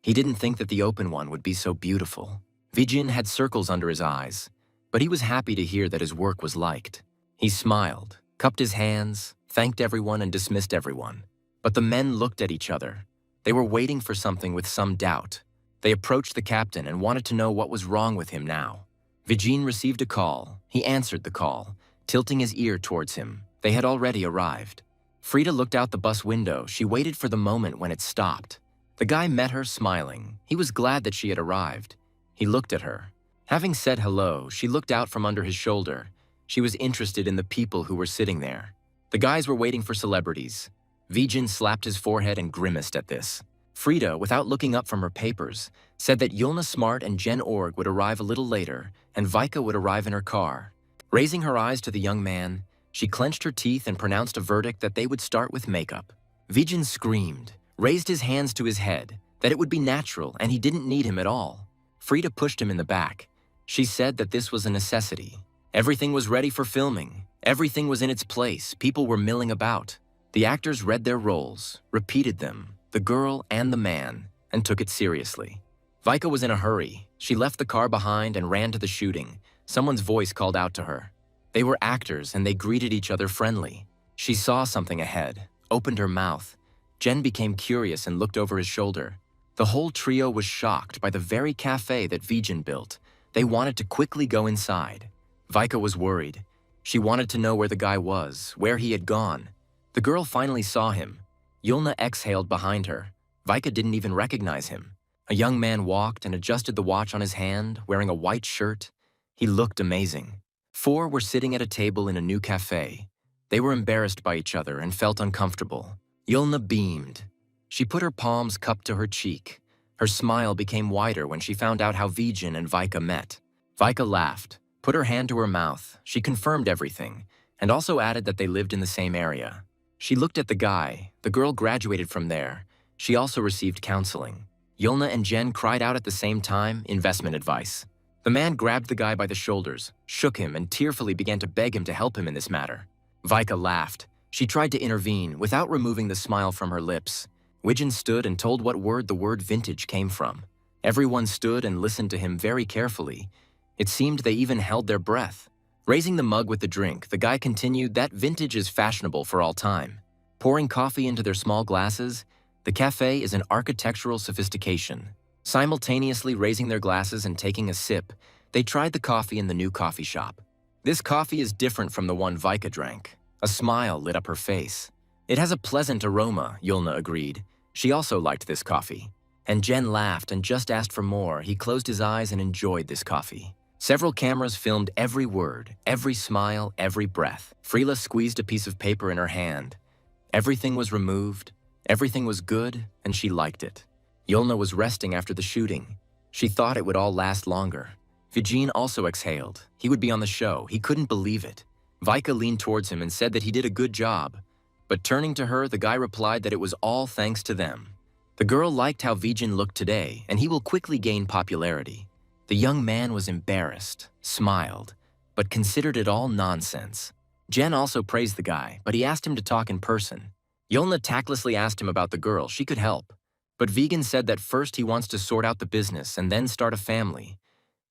He didn't think that the open one would be so beautiful. Vijin had circles under his eyes, but he was happy to hear that his work was liked. He smiled, cupped his hands, thanked everyone and dismissed everyone. But the men looked at each other. They were waiting for something with some doubt. They approached the captain and wanted to know what was wrong with him now. Vijin received a call. He answered the call, tilting his ear towards him. They had already arrived. Frida looked out the bus window. She waited for the moment when it stopped. The guy met her smiling. He was glad that she had arrived. He looked at her. Having said hello, she looked out from under his shoulder. She was interested in the people who were sitting there. The guys were waiting for celebrities. Vijin slapped his forehead and grimaced at this. Frida, without looking up from her papers, said that Yulna Smart and Jen Org would arrive a little later, and Vika would arrive in her car. Raising her eyes to the young man, she clenched her teeth and pronounced a verdict that they would start with makeup. Vijin screamed, raised his hands to his head, that it would be natural and he didn't need him at all. Frida pushed him in the back. She said that this was a necessity. Everything was ready for filming. Everything was in its place. People were milling about. The actors read their roles, repeated them, the girl and the man, and took it seriously. Vika was in a hurry. She left the car behind and ran to the shooting. Someone's voice called out to her. They were actors and they greeted each other friendly. She saw something ahead, opened her mouth. Jen became curious and looked over his shoulder. The whole trio was shocked by the very cafe that Vijin built. They wanted to quickly go inside. Vika was worried. She wanted to know where the guy was, where he had gone. The girl finally saw him. Yulna exhaled behind her. Vika didn't even recognize him. A young man walked and adjusted the watch on his hand, wearing a white shirt. He looked amazing. 4 were sitting at a table in a new cafe. They were embarrassed by each other and felt uncomfortable. Yulna beamed. She put her palms cupped to her cheek. Her smile became wider when she found out how Vijin and Vika met. Vika laughed, put her hand to her mouth. She confirmed everything, and also added that they lived in the same area. She looked at the guy. The girl graduated from there. She also received counseling. Yulna and Jen cried out at the same time, investment advice. The man grabbed the guy by the shoulders, shook him, and tearfully began to beg him to help him in this matter. Vika laughed. She tried to intervene without removing the smile from her lips. Widgeon stood and told what word the word vintage came from. Everyone stood and listened to him very carefully. It seemed they even held their breath. Raising the mug with the drink, the guy continued that vintage is fashionable for all time. Pouring coffee into their small glasses, the cafe is an architectural sophistication. Simultaneously raising their glasses and taking a sip, they tried the coffee in the new coffee shop. This coffee is different from the one Vika drank. A smile lit up her face. It has a pleasant aroma, Yulna agreed. She also liked this coffee. And Jen laughed and just asked for more. He closed his eyes and enjoyed this coffee. Several cameras filmed every word, every smile, every breath. Freela squeezed a piece of paper in her hand. Everything was removed, everything was good, and she liked it. Yulna was resting after the shooting. She thought it would all last longer. Vijin also exhaled. He would be on the show. He couldn't believe it. Vika leaned towards him and said that he did a good job. But turning to her, the guy replied that it was all thanks to them. The girl liked how Vijin looked today, and he will quickly gain popularity. The young man was embarrassed, smiled, but considered it all nonsense. Jen also praised the guy, but he asked him to talk in person. Yulna tactlessly asked him about the girl. She could help. But Vegan said that first he wants to sort out the business and then start a family.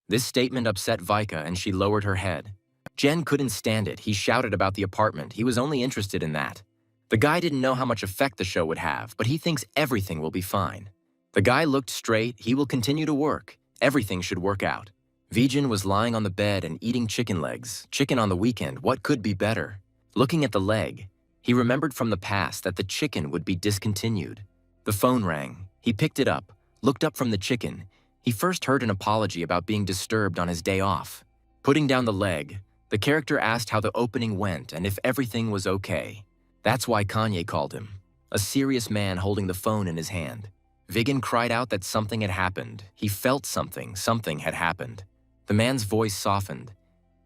This statement upset Vika and she lowered her head. Jen couldn't stand it. He shouted about the apartment. He was only interested in that. The guy didn't know how much effect the show would have, but he thinks everything will be fine. The guy looked straight. He will continue to work. Everything should work out. Vijin was lying on the bed and eating chicken legs. Chicken on the weekend, what could be better? Looking at the leg, he remembered from the past that the chicken would be discontinued. The phone rang. He picked it up, looked up from the chicken. He first heard an apology about being disturbed on his day off. Putting down the leg, the character asked how the opening went and if everything was okay. That's why Kanye called him. A serious man holding the phone in his hand. Viggen cried out that something had happened. He felt something had happened. The man's voice softened.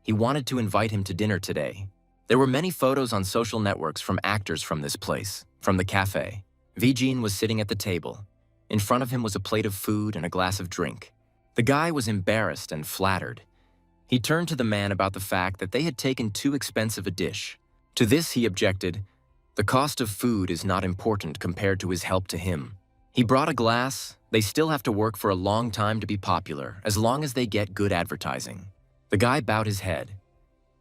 He wanted to invite him to dinner today. There were many photos on social networks from actors from this place, from the cafe. Viggen was sitting at the table. In front of him was a plate of food and a glass of drink. The guy was embarrassed and flattered. He turned to the man about the fact that they had taken too expensive a dish. To this he objected, "The cost of food is not important compared to his help to him. He brought a glass. They still have to work for a long time to be popular, as long as they get good advertising." The guy bowed his head.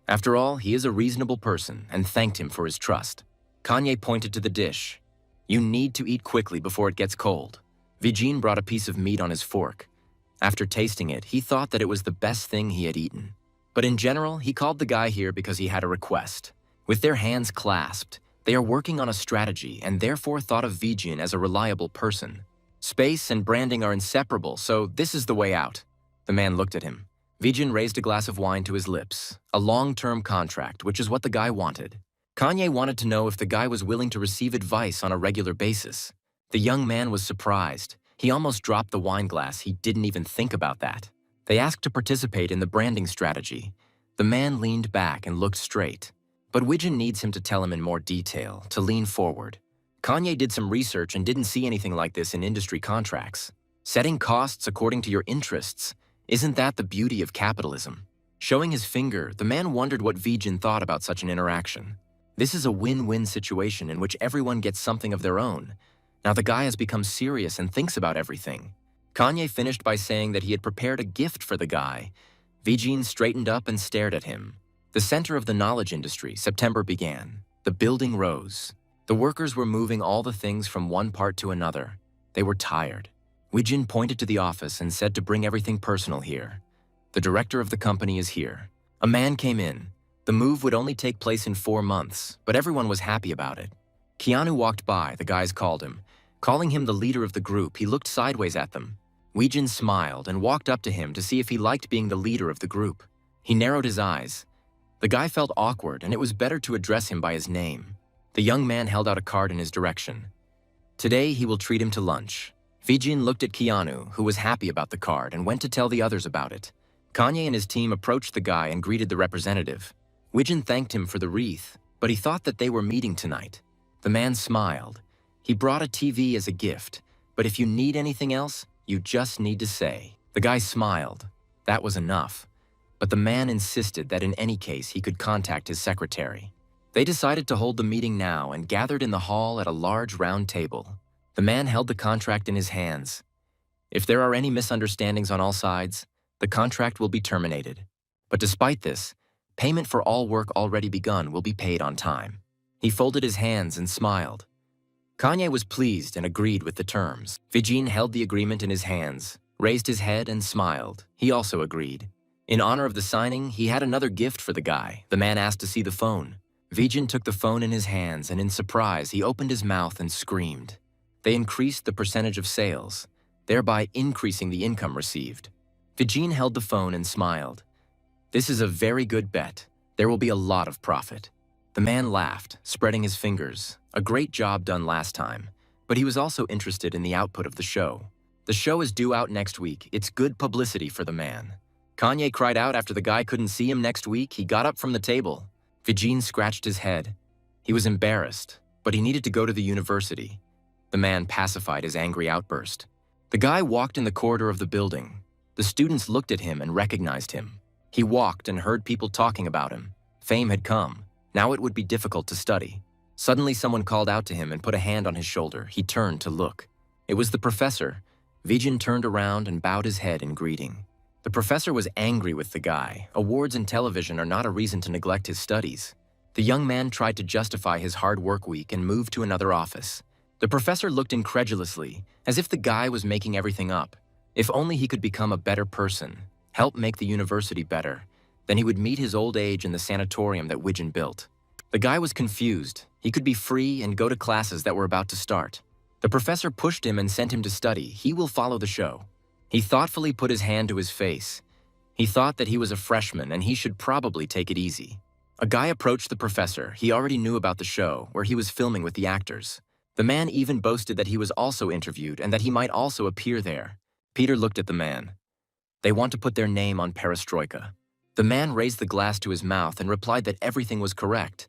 After all, he is a reasonable person, and thanked him for his trust. Kanye pointed to the dish. "You need to eat quickly before it gets cold." Viggen brought a piece of meat on his fork. After tasting it, he thought that it was the best thing he had eaten. But in general, he called the guy here because he had a request. With their hands clasped, they are working on a strategy and therefore thought of Viggen as a reliable person. Space and branding are inseparable, so this is the way out. The man looked at him. Viggen raised a glass of wine to his lips. A long-term contract, which is what the guy wanted. Kanye wanted to know if the guy was willing to receive advice on a regular basis. The young man was surprised. He almost dropped the wine glass. He didn't even think about that. They asked to participate in the branding strategy. The man leaned back and looked straight. But Viggen needs him to tell him in more detail, to lean forward. Kanye did some research and didn't see anything like this in industry contracts. Setting costs according to your interests. Isn't that the beauty of capitalism? Showing his finger, the man wondered what Viggen thought about such an interaction. This is a win-win situation in which everyone gets something of their own. Now the guy has become serious and thinks about everything. Kanye finished by saying that he had prepared a gift for the guy. Viggen straightened up and stared at him. The center of the knowledge industry, September began. The building rose. The workers were moving all the things from one part to another. They were tired. Viggen pointed to the office and said to bring everything personal here. The director of the company is here. A man came in. The move would only take place in 4 months, but everyone was happy about it. Keanu walked by, the guys called him. Calling him the leader of the group, he looked sideways at them. Viggen smiled and walked up to him to see if he liked being the leader of the group. He narrowed his eyes. The guy felt awkward, and it was better to address him by his name. The young man held out a card in his direction. Today, he will treat him to lunch. Viggen looked at Keanu, who was happy about the card, and went to tell the others about it. Kanye and his team approached the guy and greeted the representative. Viggen thanked him for the wreath, but he thought that they were meeting tonight. The man smiled. He brought a TV as a gift, but if you need anything else, you just need to say. The guy smiled. That was enough. But the man insisted that in any case he could contact his secretary. They decided to hold the meeting now and gathered in the hall at a large round table. The man held the contract in his hands. If there are any misunderstandings on all sides, the contract will be terminated. But despite this, payment for all work already begun will be paid on time. He folded his hands and smiled. Kanye was pleased and agreed with the terms. Viggen held the agreement in his hands, raised his head and smiled. He also agreed. In honor of the signing, he had another gift for the guy. The man asked to see the phone. Viggen took the phone in his hands, and in surprise, he opened his mouth and screamed. They increased the percentage of sales, thereby increasing the income received. Viggen held the phone and smiled. This is a very good bet. There will be a lot of profit. The man laughed, spreading his fingers. A great job done last time. But he was also interested in the output of the show. The show is due out next week. It's good publicity for the man. Kanye cried out after the guy couldn't see him next week. He got up from the table. Viggen scratched his head. He was embarrassed, but he needed to go to the university. The man pacified his angry outburst. The guy walked in the corridor of the building. The students looked at him and recognized him. He walked and heard people talking about him. Fame had come. Now it would be difficult to study. Suddenly someone called out to him and put a hand on his shoulder. He turned to look. It was the professor. Viggen turned around and bowed his head in greeting. The professor was angry with the guy. Awards and television are not a reason to neglect his studies. The young man tried to justify his hard work week and moved to another office. The professor looked incredulously, as if the guy was making everything up. If only he could become a better person, help make the university better, then he would meet his old age in the sanatorium that Viggen built. The guy was confused. He could be free and go to classes that were about to start. The professor pushed him and sent him to study. He will follow the show. He thoughtfully put his hand to his face. He thought that he was a freshman and he should probably take it easy. A guy approached the professor. He already knew about the show, where he was filming with the actors. The man even boasted that he was also interviewed and that he might also appear there. Peter looked at the man. They want to put their name on Perestroika. The man raised the glass to his mouth and replied that everything was correct.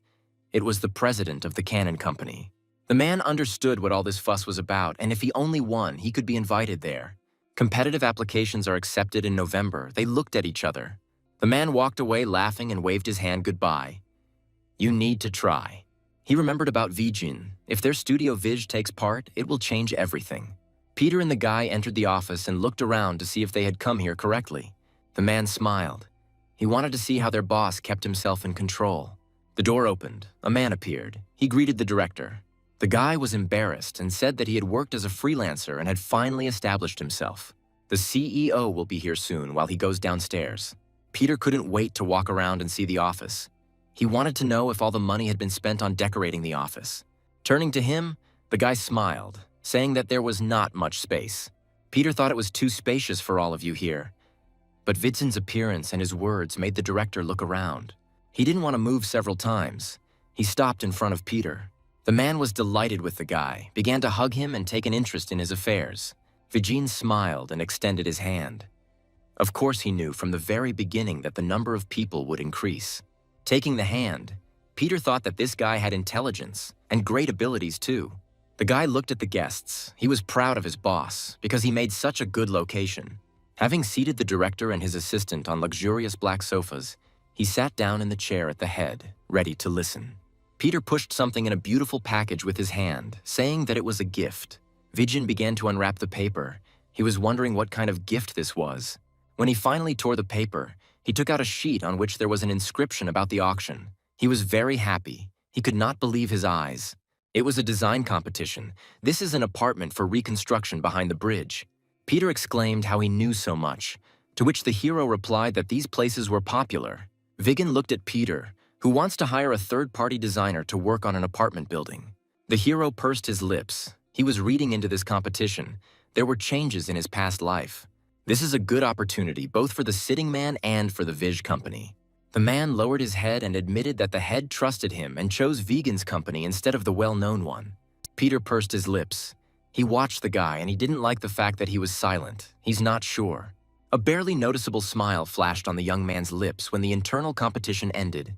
It was the president of the Canon Company. The man understood what all this fuss was about, and if he only won, he could be invited there. Competitive applications are accepted in November. They looked at each other. The man walked away laughing and waved his hand goodbye. You need to try. He remembered about Vijin. If their Studio Vij takes part, it will change everything. Peter and the guy entered the office and looked around to see if they had come here correctly. The man smiled. He wanted to see how their boss kept himself in control. The door opened. A man appeared. He greeted the director. The guy was embarrassed and said that he had worked as a freelancer and had finally established himself. The CEO will be here soon while he goes downstairs. Peter couldn't wait to walk around and see the office. He wanted to know if all the money had been spent on decorating the office. Turning to him, the guy smiled, saying that there was not much space. Peter thought it was too spacious for all of you here. But Vidzin's appearance and his words made the director look around. He didn't want to move several times. He stopped in front of Peter. The man was delighted with the guy, began to hug him and take an interest in his affairs. Vijin smiled and extended his hand. Of course he knew from the very beginning that the number of people would increase. Taking the hand, Peter thought that this guy had intelligence and great abilities too. The guy looked at the guests. He was proud of his boss because he made such a good location. Having seated the director and his assistant on luxurious black sofas, he sat down in the chair at the head, ready to listen. Peter pushed something in a beautiful package with his hand, saying that it was a gift. Vijin began to unwrap the paper. He was wondering what kind of gift this was. When he finally tore the paper, he took out a sheet on which there was an inscription about the auction. He was very happy. He could not believe his eyes. It was a design competition. This is an apartment for reconstruction behind the bridge. Peter exclaimed how he knew so much, to which the hero replied that these places were popular. Viggen looked at Peter, who wants to hire a third-party designer to work on an apartment building. The hero pursed his lips. He was reading into this competition. There were changes in his past life. This is a good opportunity both for the sitting man and for the Vij company. The man lowered his head and admitted that the head trusted him and chose Vegan's company instead of the well-known one. Peter pursed his lips. He watched the guy and he didn't like the fact that he was silent. He's not sure. A barely noticeable smile flashed on the young man's lips when the internal competition ended.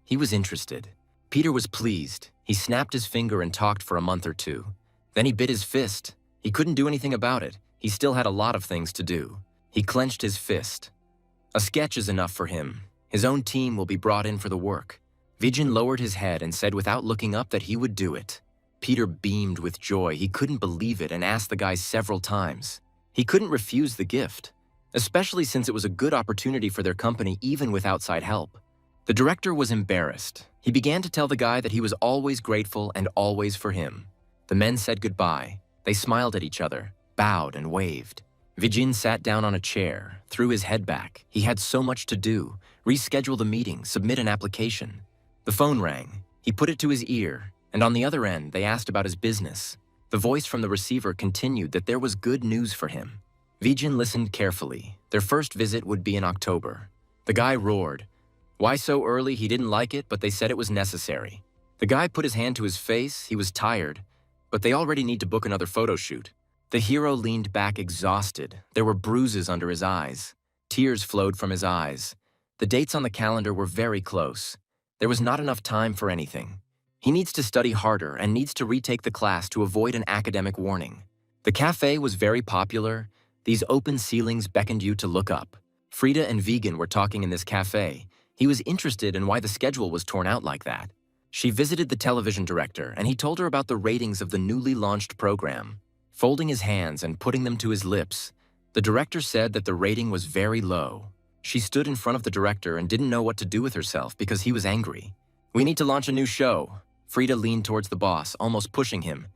He was interested. Peter was pleased. He snapped his finger and talked for a month or two. Then he bit his fist. He couldn't do anything about it. He still had a lot of things to do. He clenched his fist. A sketch is enough for him. His own team will be brought in for the work. Vijin lowered his head and said without looking up that he would do it. Peter beamed with joy. He couldn't believe it and asked the guy several times. He couldn't refuse the gift, especially since it was a good opportunity for their company even with outside help. The director was embarrassed. He began to tell the guy that he was always grateful and always for him. The men said goodbye. They smiled at each other, bowed and waved. Vijin sat down on a chair, threw his head back. He had so much to do. Reschedule the meeting, submit an application. The phone rang. He put it to his ear, and on the other end, they asked about his business. The voice from the receiver continued that there was good news for him. Vijin listened carefully. Their first visit would be in October. The guy roared. Why so early? He didn't like it, but they said it was necessary. The guy put his hand to his face. He was tired, but they already need to book another photo shoot. The hero leaned back exhausted. There were bruises under his eyes. Tears flowed from his eyes. The dates on the calendar were very close. There was not enough time for anything. He needs to study harder and needs to retake the class to avoid an academic warning. The cafe was very popular. These open ceilings beckoned you to look up. Frida and Vegan were talking in this cafe. He was interested in why the schedule was torn out like that. She visited the television director and he told her about the ratings of the newly launched program. Folding his hands and putting them to his lips, the director said that the rating was very low. She stood in front of the director and didn't know what to do with herself because he was angry. We need to launch a new show. Frida leaned towards the boss, almost pushing him.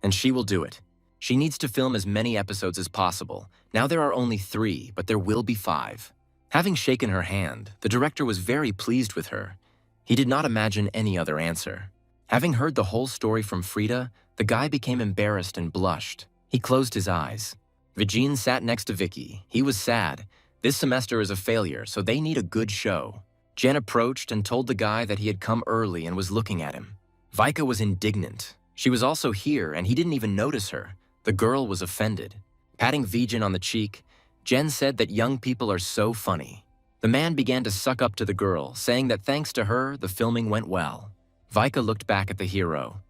And she will do it. She needs to film as many episodes as possible. Now there are only 3, but there will be 5. Having shaken her hand, the director was very pleased with her. He did not imagine any other answer. Having heard the whole story from Frida, the guy became embarrassed and blushed. He closed his eyes. Vijin sat next to Vicky. He was sad. This semester is a failure, so they need a good show. Jen approached and told the guy that he had come early and was looking at him. Vika was indignant. She was also here and he didn't even notice her. The girl was offended. Patting Vijin on the cheek, Jen said that young people are so funny. The man began to suck up to the girl, saying that thanks to her, the filming went well. Vika looked back at the hero.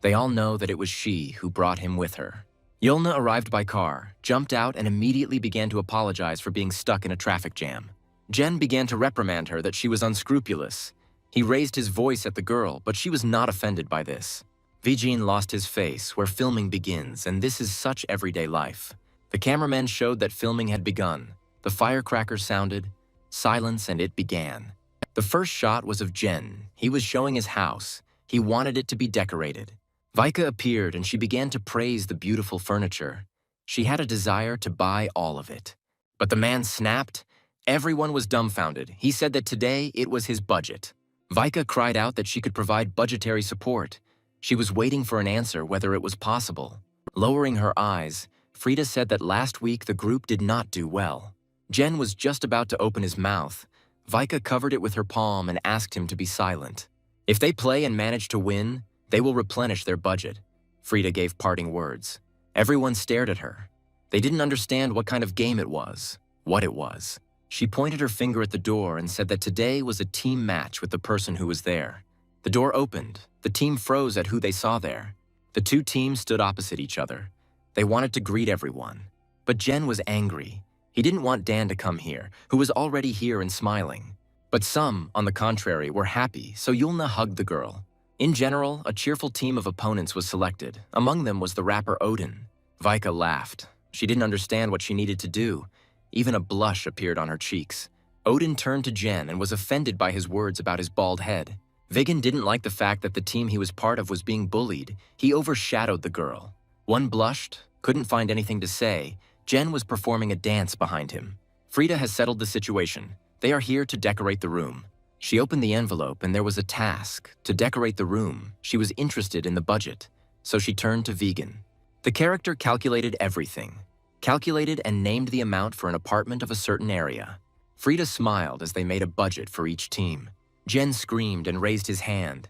They all know that it was she who brought him with her. Yulna arrived by car, jumped out, and immediately began to apologize for being stuck in a traffic jam. Jen began to reprimand her that she was unscrupulous. He raised his voice at the girl, but she was not offended by this. Vijin lost his face where filming begins, and this is such everyday life. The cameraman showed that filming had begun. The firecracker sounded, silence, and it began. The first shot was of Jen. He was showing his house. He wanted it to be decorated. Vika appeared and she began to praise the beautiful furniture. She had a desire to buy all of it. But the man snapped. Everyone was dumbfounded. He said that today it was his budget. Vika cried out that she could provide budgetary support. She was waiting for an answer whether it was possible. Lowering her eyes, Frida said that last week the group did not do well. Jen was just about to open his mouth. Vika covered it with her palm and asked him to be silent. If they play and manage to win, they will replenish their budget. Frida gave parting words. Everyone stared at her. They didn't understand what kind of game it was, what it was. She pointed her finger at the door and said that today was a team match with the person who was there. The door opened. The team froze at who they saw there. The two teams stood opposite each other. They wanted to greet everyone. But Jen was angry. He didn't want Dan to come here, who was already here and smiling. But some, on the contrary, were happy, so Yulna hugged the girl. In general, a cheerful team of opponents was selected. Among them was the rapper Odin. Vika laughed. She didn't understand what she needed to do. Even a blush appeared on her cheeks. Odin turned to Jen and was offended by his words about his bald head. Viggen didn't like the fact that the team he was part of was being bullied. He overshadowed the girl. One blushed, couldn't find anything to say. Jen was performing a dance behind him. Frida has settled the situation. They are here to decorate the room. She opened the envelope and there was a task to decorate the room. She was interested in the budget, so she turned to Vegan. The character calculated everything. Calculated and named the amount for an apartment of a certain area. Frida smiled as they made a budget for each team. Jen screamed and raised his hand.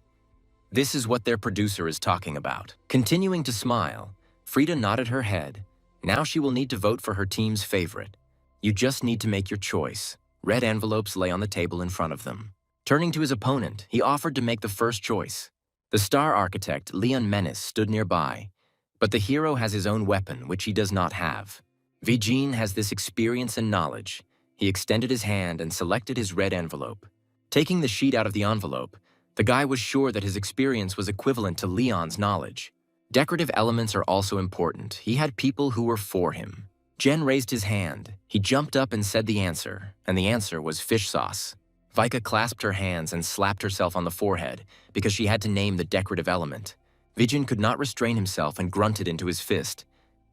This is what their producer is talking about. Continuing to smile, Frida nodded her head. Now she will need to vote for her team's favorite. You just need to make your choice. Red envelopes lay on the table in front of them. Turning to his opponent, he offered to make the first choice. The star architect, Leon Menace, stood nearby. But the hero has his own weapon, which he does not have. Vijin has this experience and knowledge. He extended his hand and selected his red envelope. Taking the sheet out of the envelope, the guy was sure that his experience was equivalent to Leon's knowledge. Decorative elements are also important. He had people who were for him. Jen raised his hand. He jumped up and said the answer, and the answer was fish sauce. Vika clasped her hands and slapped herself on the forehead because she had to name the decorative element. Vijin could not restrain himself and grunted into his fist.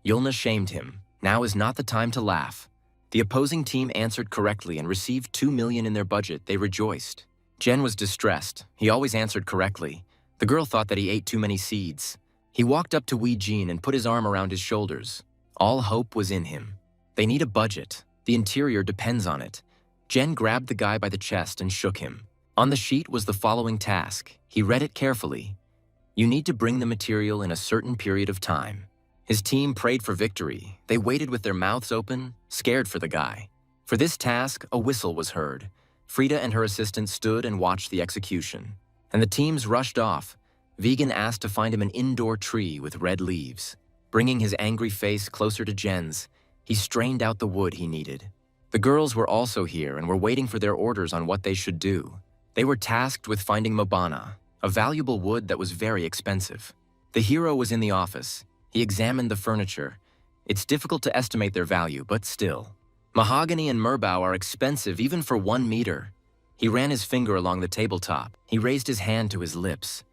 Yulna shamed him. Now is not the time to laugh. The opposing team answered correctly and received $2 million in their budget. They rejoiced. Jen was distressed. He always answered correctly. The girl thought that he ate too many seeds. He walked up to Wee Jean and put his arm around his shoulders. All hope was in him. They need a budget. The interior depends on it. Jen grabbed the guy by the chest and shook him. On the sheet was the following task. He read it carefully. You need to bring the material in a certain period of time. His team prayed for victory. They waited with their mouths open, scared for the guy. For this task, a whistle was heard. Frida and her assistant stood and watched the execution. And the teams rushed off. Vegan asked to find him an indoor tree with red leaves. Bringing his angry face closer to Jen's, he strained out the wood he needed. The girls were also here and were waiting for their orders on what they should do. They were tasked with finding Mobana, a valuable wood that was very expensive. The hero was in the office. He examined the furniture. It's difficult to estimate their value, but still. Mahogany and merbau are expensive even for 1 meter. He ran his finger along the tabletop. He raised his hand to his lips.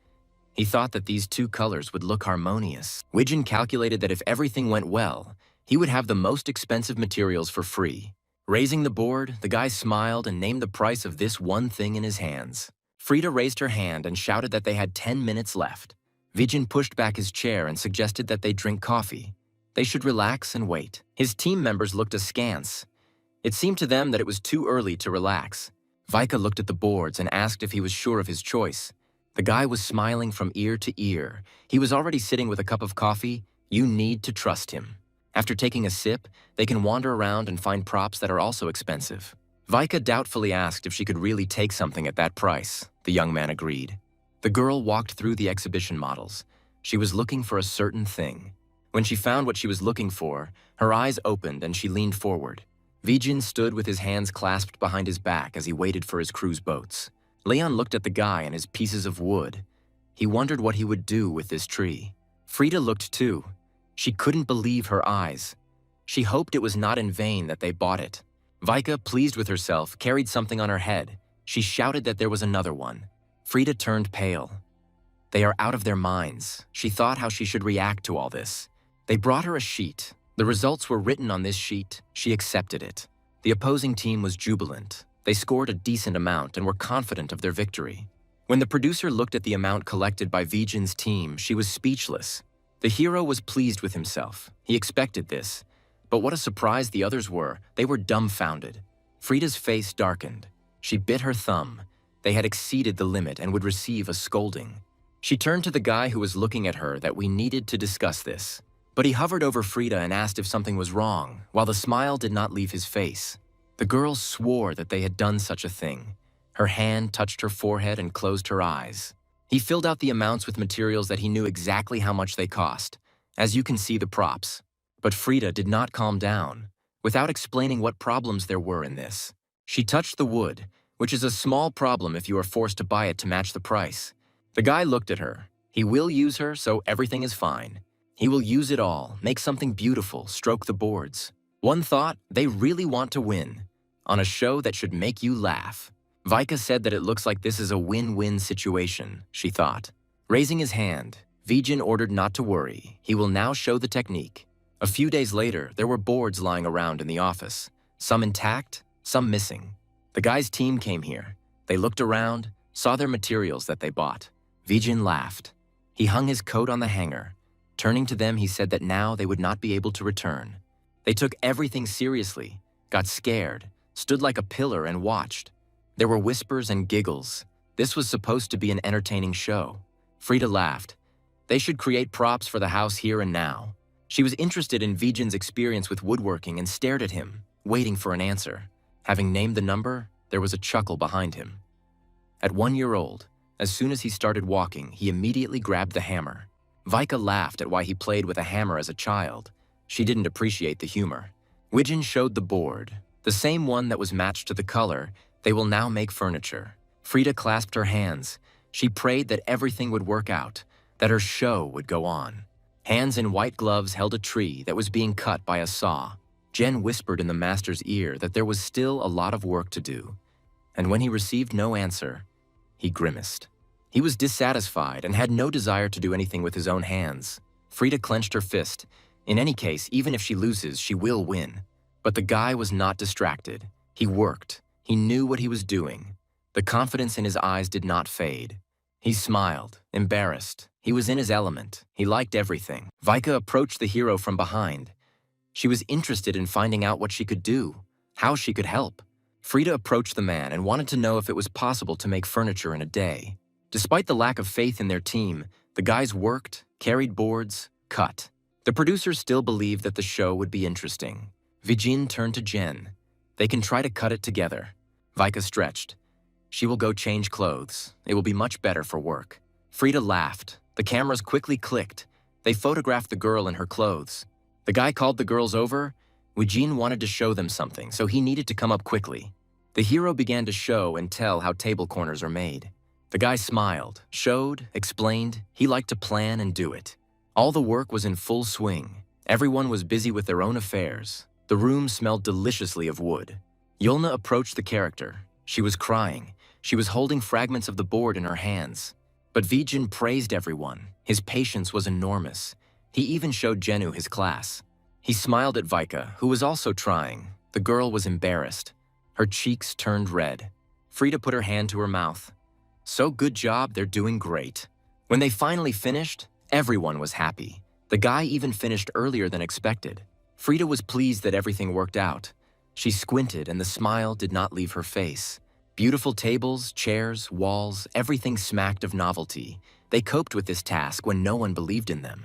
He thought that these two colors would look harmonious. Widgeon calculated that if everything went well, he would have the most expensive materials for free. Raising the board, the guy smiled and named the price of this one thing in his hands. Frida raised her hand and shouted that they had 10 minutes left. Vijin pushed back his chair and suggested that they drink coffee. They should relax and wait. His team members looked askance. It seemed to them that it was too early to relax. Vika looked at the boards and asked if he was sure of his choice. The guy was smiling from ear to ear. He was already sitting with a cup of coffee. You need to trust him. After taking a sip, they can wander around and find props that are also expensive. Vika doubtfully asked if she could really take something at that price. The young man agreed. The girl walked through the exhibition models. She was looking for a certain thing. When she found what she was looking for, her eyes opened and she leaned forward. Vijin stood with his hands clasped behind his back as he waited for his cruise boats. Leon looked at the guy and his pieces of wood. He wondered what he would do with this tree. Frida looked too. She couldn't believe her eyes. She hoped it was not in vain that they bought it. Vika, pleased with herself, carried something on her head. She shouted that there was another one. Frida turned pale. They are out of their minds. She thought how she should react to all this. They brought her a sheet. The results were written on this sheet. She accepted it. The opposing team was jubilant. They scored a decent amount and were confident of their victory. When the producer looked at the amount collected by Vijin's team, she was speechless. The hero was pleased with himself. He expected this. But what a surprise the others were. They were dumbfounded. Frida's face darkened. She bit her thumb. They had exceeded the limit and would receive a scolding. She turned to the guy who was looking at her that we needed to discuss this. But he hovered over Frida and asked if something was wrong, while the smile did not leave his face. The girl swore that they had done such a thing. Her hand touched her forehead and closed her eyes. He filled out the amounts with materials that he knew exactly how much they cost. As you can see, the props. But Frida did not calm down. Without explaining what problems there were in this, she touched the wood, which is a small problem if you are forced to buy it to match the price. The guy looked at her. He will use her, so everything is fine. He will use it all, make something beautiful, stroke the boards. One thought, they really want to win. On a show that should make you laugh. Vika said that it looks like this is a win-win situation, she thought. Raising his hand, Vijin ordered not to worry. He will now show the technique. A few days later, there were boards lying around in the office. Some intact, some missing. The guy's team came here. They looked around, saw their materials that they bought. Vijin laughed. He hung his coat on the hanger. Turning to them, he said that now they would not be able to return. They took everything seriously, got scared, stood like a pillar and watched. There were whispers and giggles. This was supposed to be an entertaining show. Frida laughed. They should create props for the house here and now. She was interested in Vijin's experience with woodworking and stared at him, waiting for an answer. Having named the number, there was a chuckle behind him. At 1 year old, as soon as he started walking, he immediately grabbed the hammer. Vika laughed at why he played with a hammer as a child. She didn't appreciate the humor. Vijin showed the board, the same one that was matched to the color. They will now make furniture. Frida clasped her hands. She prayed that everything would work out, that her show would go on. Hands in white gloves held a tree that was being cut by a saw. Jen whispered in the master's ear that there was still a lot of work to do. And when he received no answer, he grimaced. He was dissatisfied and had no desire to do anything with his own hands. Frida clenched her fist. In any case, even if she loses, she will win. But the guy was not distracted. He worked. He knew what he was doing. The confidence in his eyes did not fade. He smiled, embarrassed. He was in his element. He liked everything. Vika approached the hero from behind. She was interested in finding out what she could do, how she could help. Frida approached the man and wanted to know if it was possible to make furniture in a day. Despite the lack of faith in their team, the guys worked, carried boards, cut. The producers still believed that the show would be interesting. Vijin turned to Jen. They can try to cut it together. Vika stretched. She will go change clothes. It will be much better for work. Frida laughed. The cameras quickly clicked. They photographed the girl in her clothes. The guy called the girls over. Vijin wanted to show them something, so he needed to come up quickly. The hero began to show and tell how table corners are made. The guy smiled, showed, explained. He liked to plan and do it. All the work was in full swing. Everyone was busy with their own affairs. The room smelled deliciously of wood. Yulna approached the character. She was crying. She was holding fragments of the board in her hands. But Vijin praised everyone. His patience was enormous. He even showed Jenu his class. He smiled at Vika, who was also trying. The girl was embarrassed. Her cheeks turned red. Frida put her hand to her mouth. So good job, they're doing great. When they finally finished, everyone was happy. The guy even finished earlier than expected. Frida was pleased that everything worked out. She squinted and the smile did not leave her face. Beautiful tables, chairs, walls, everything smacked of novelty. They coped with this task when no one believed in them.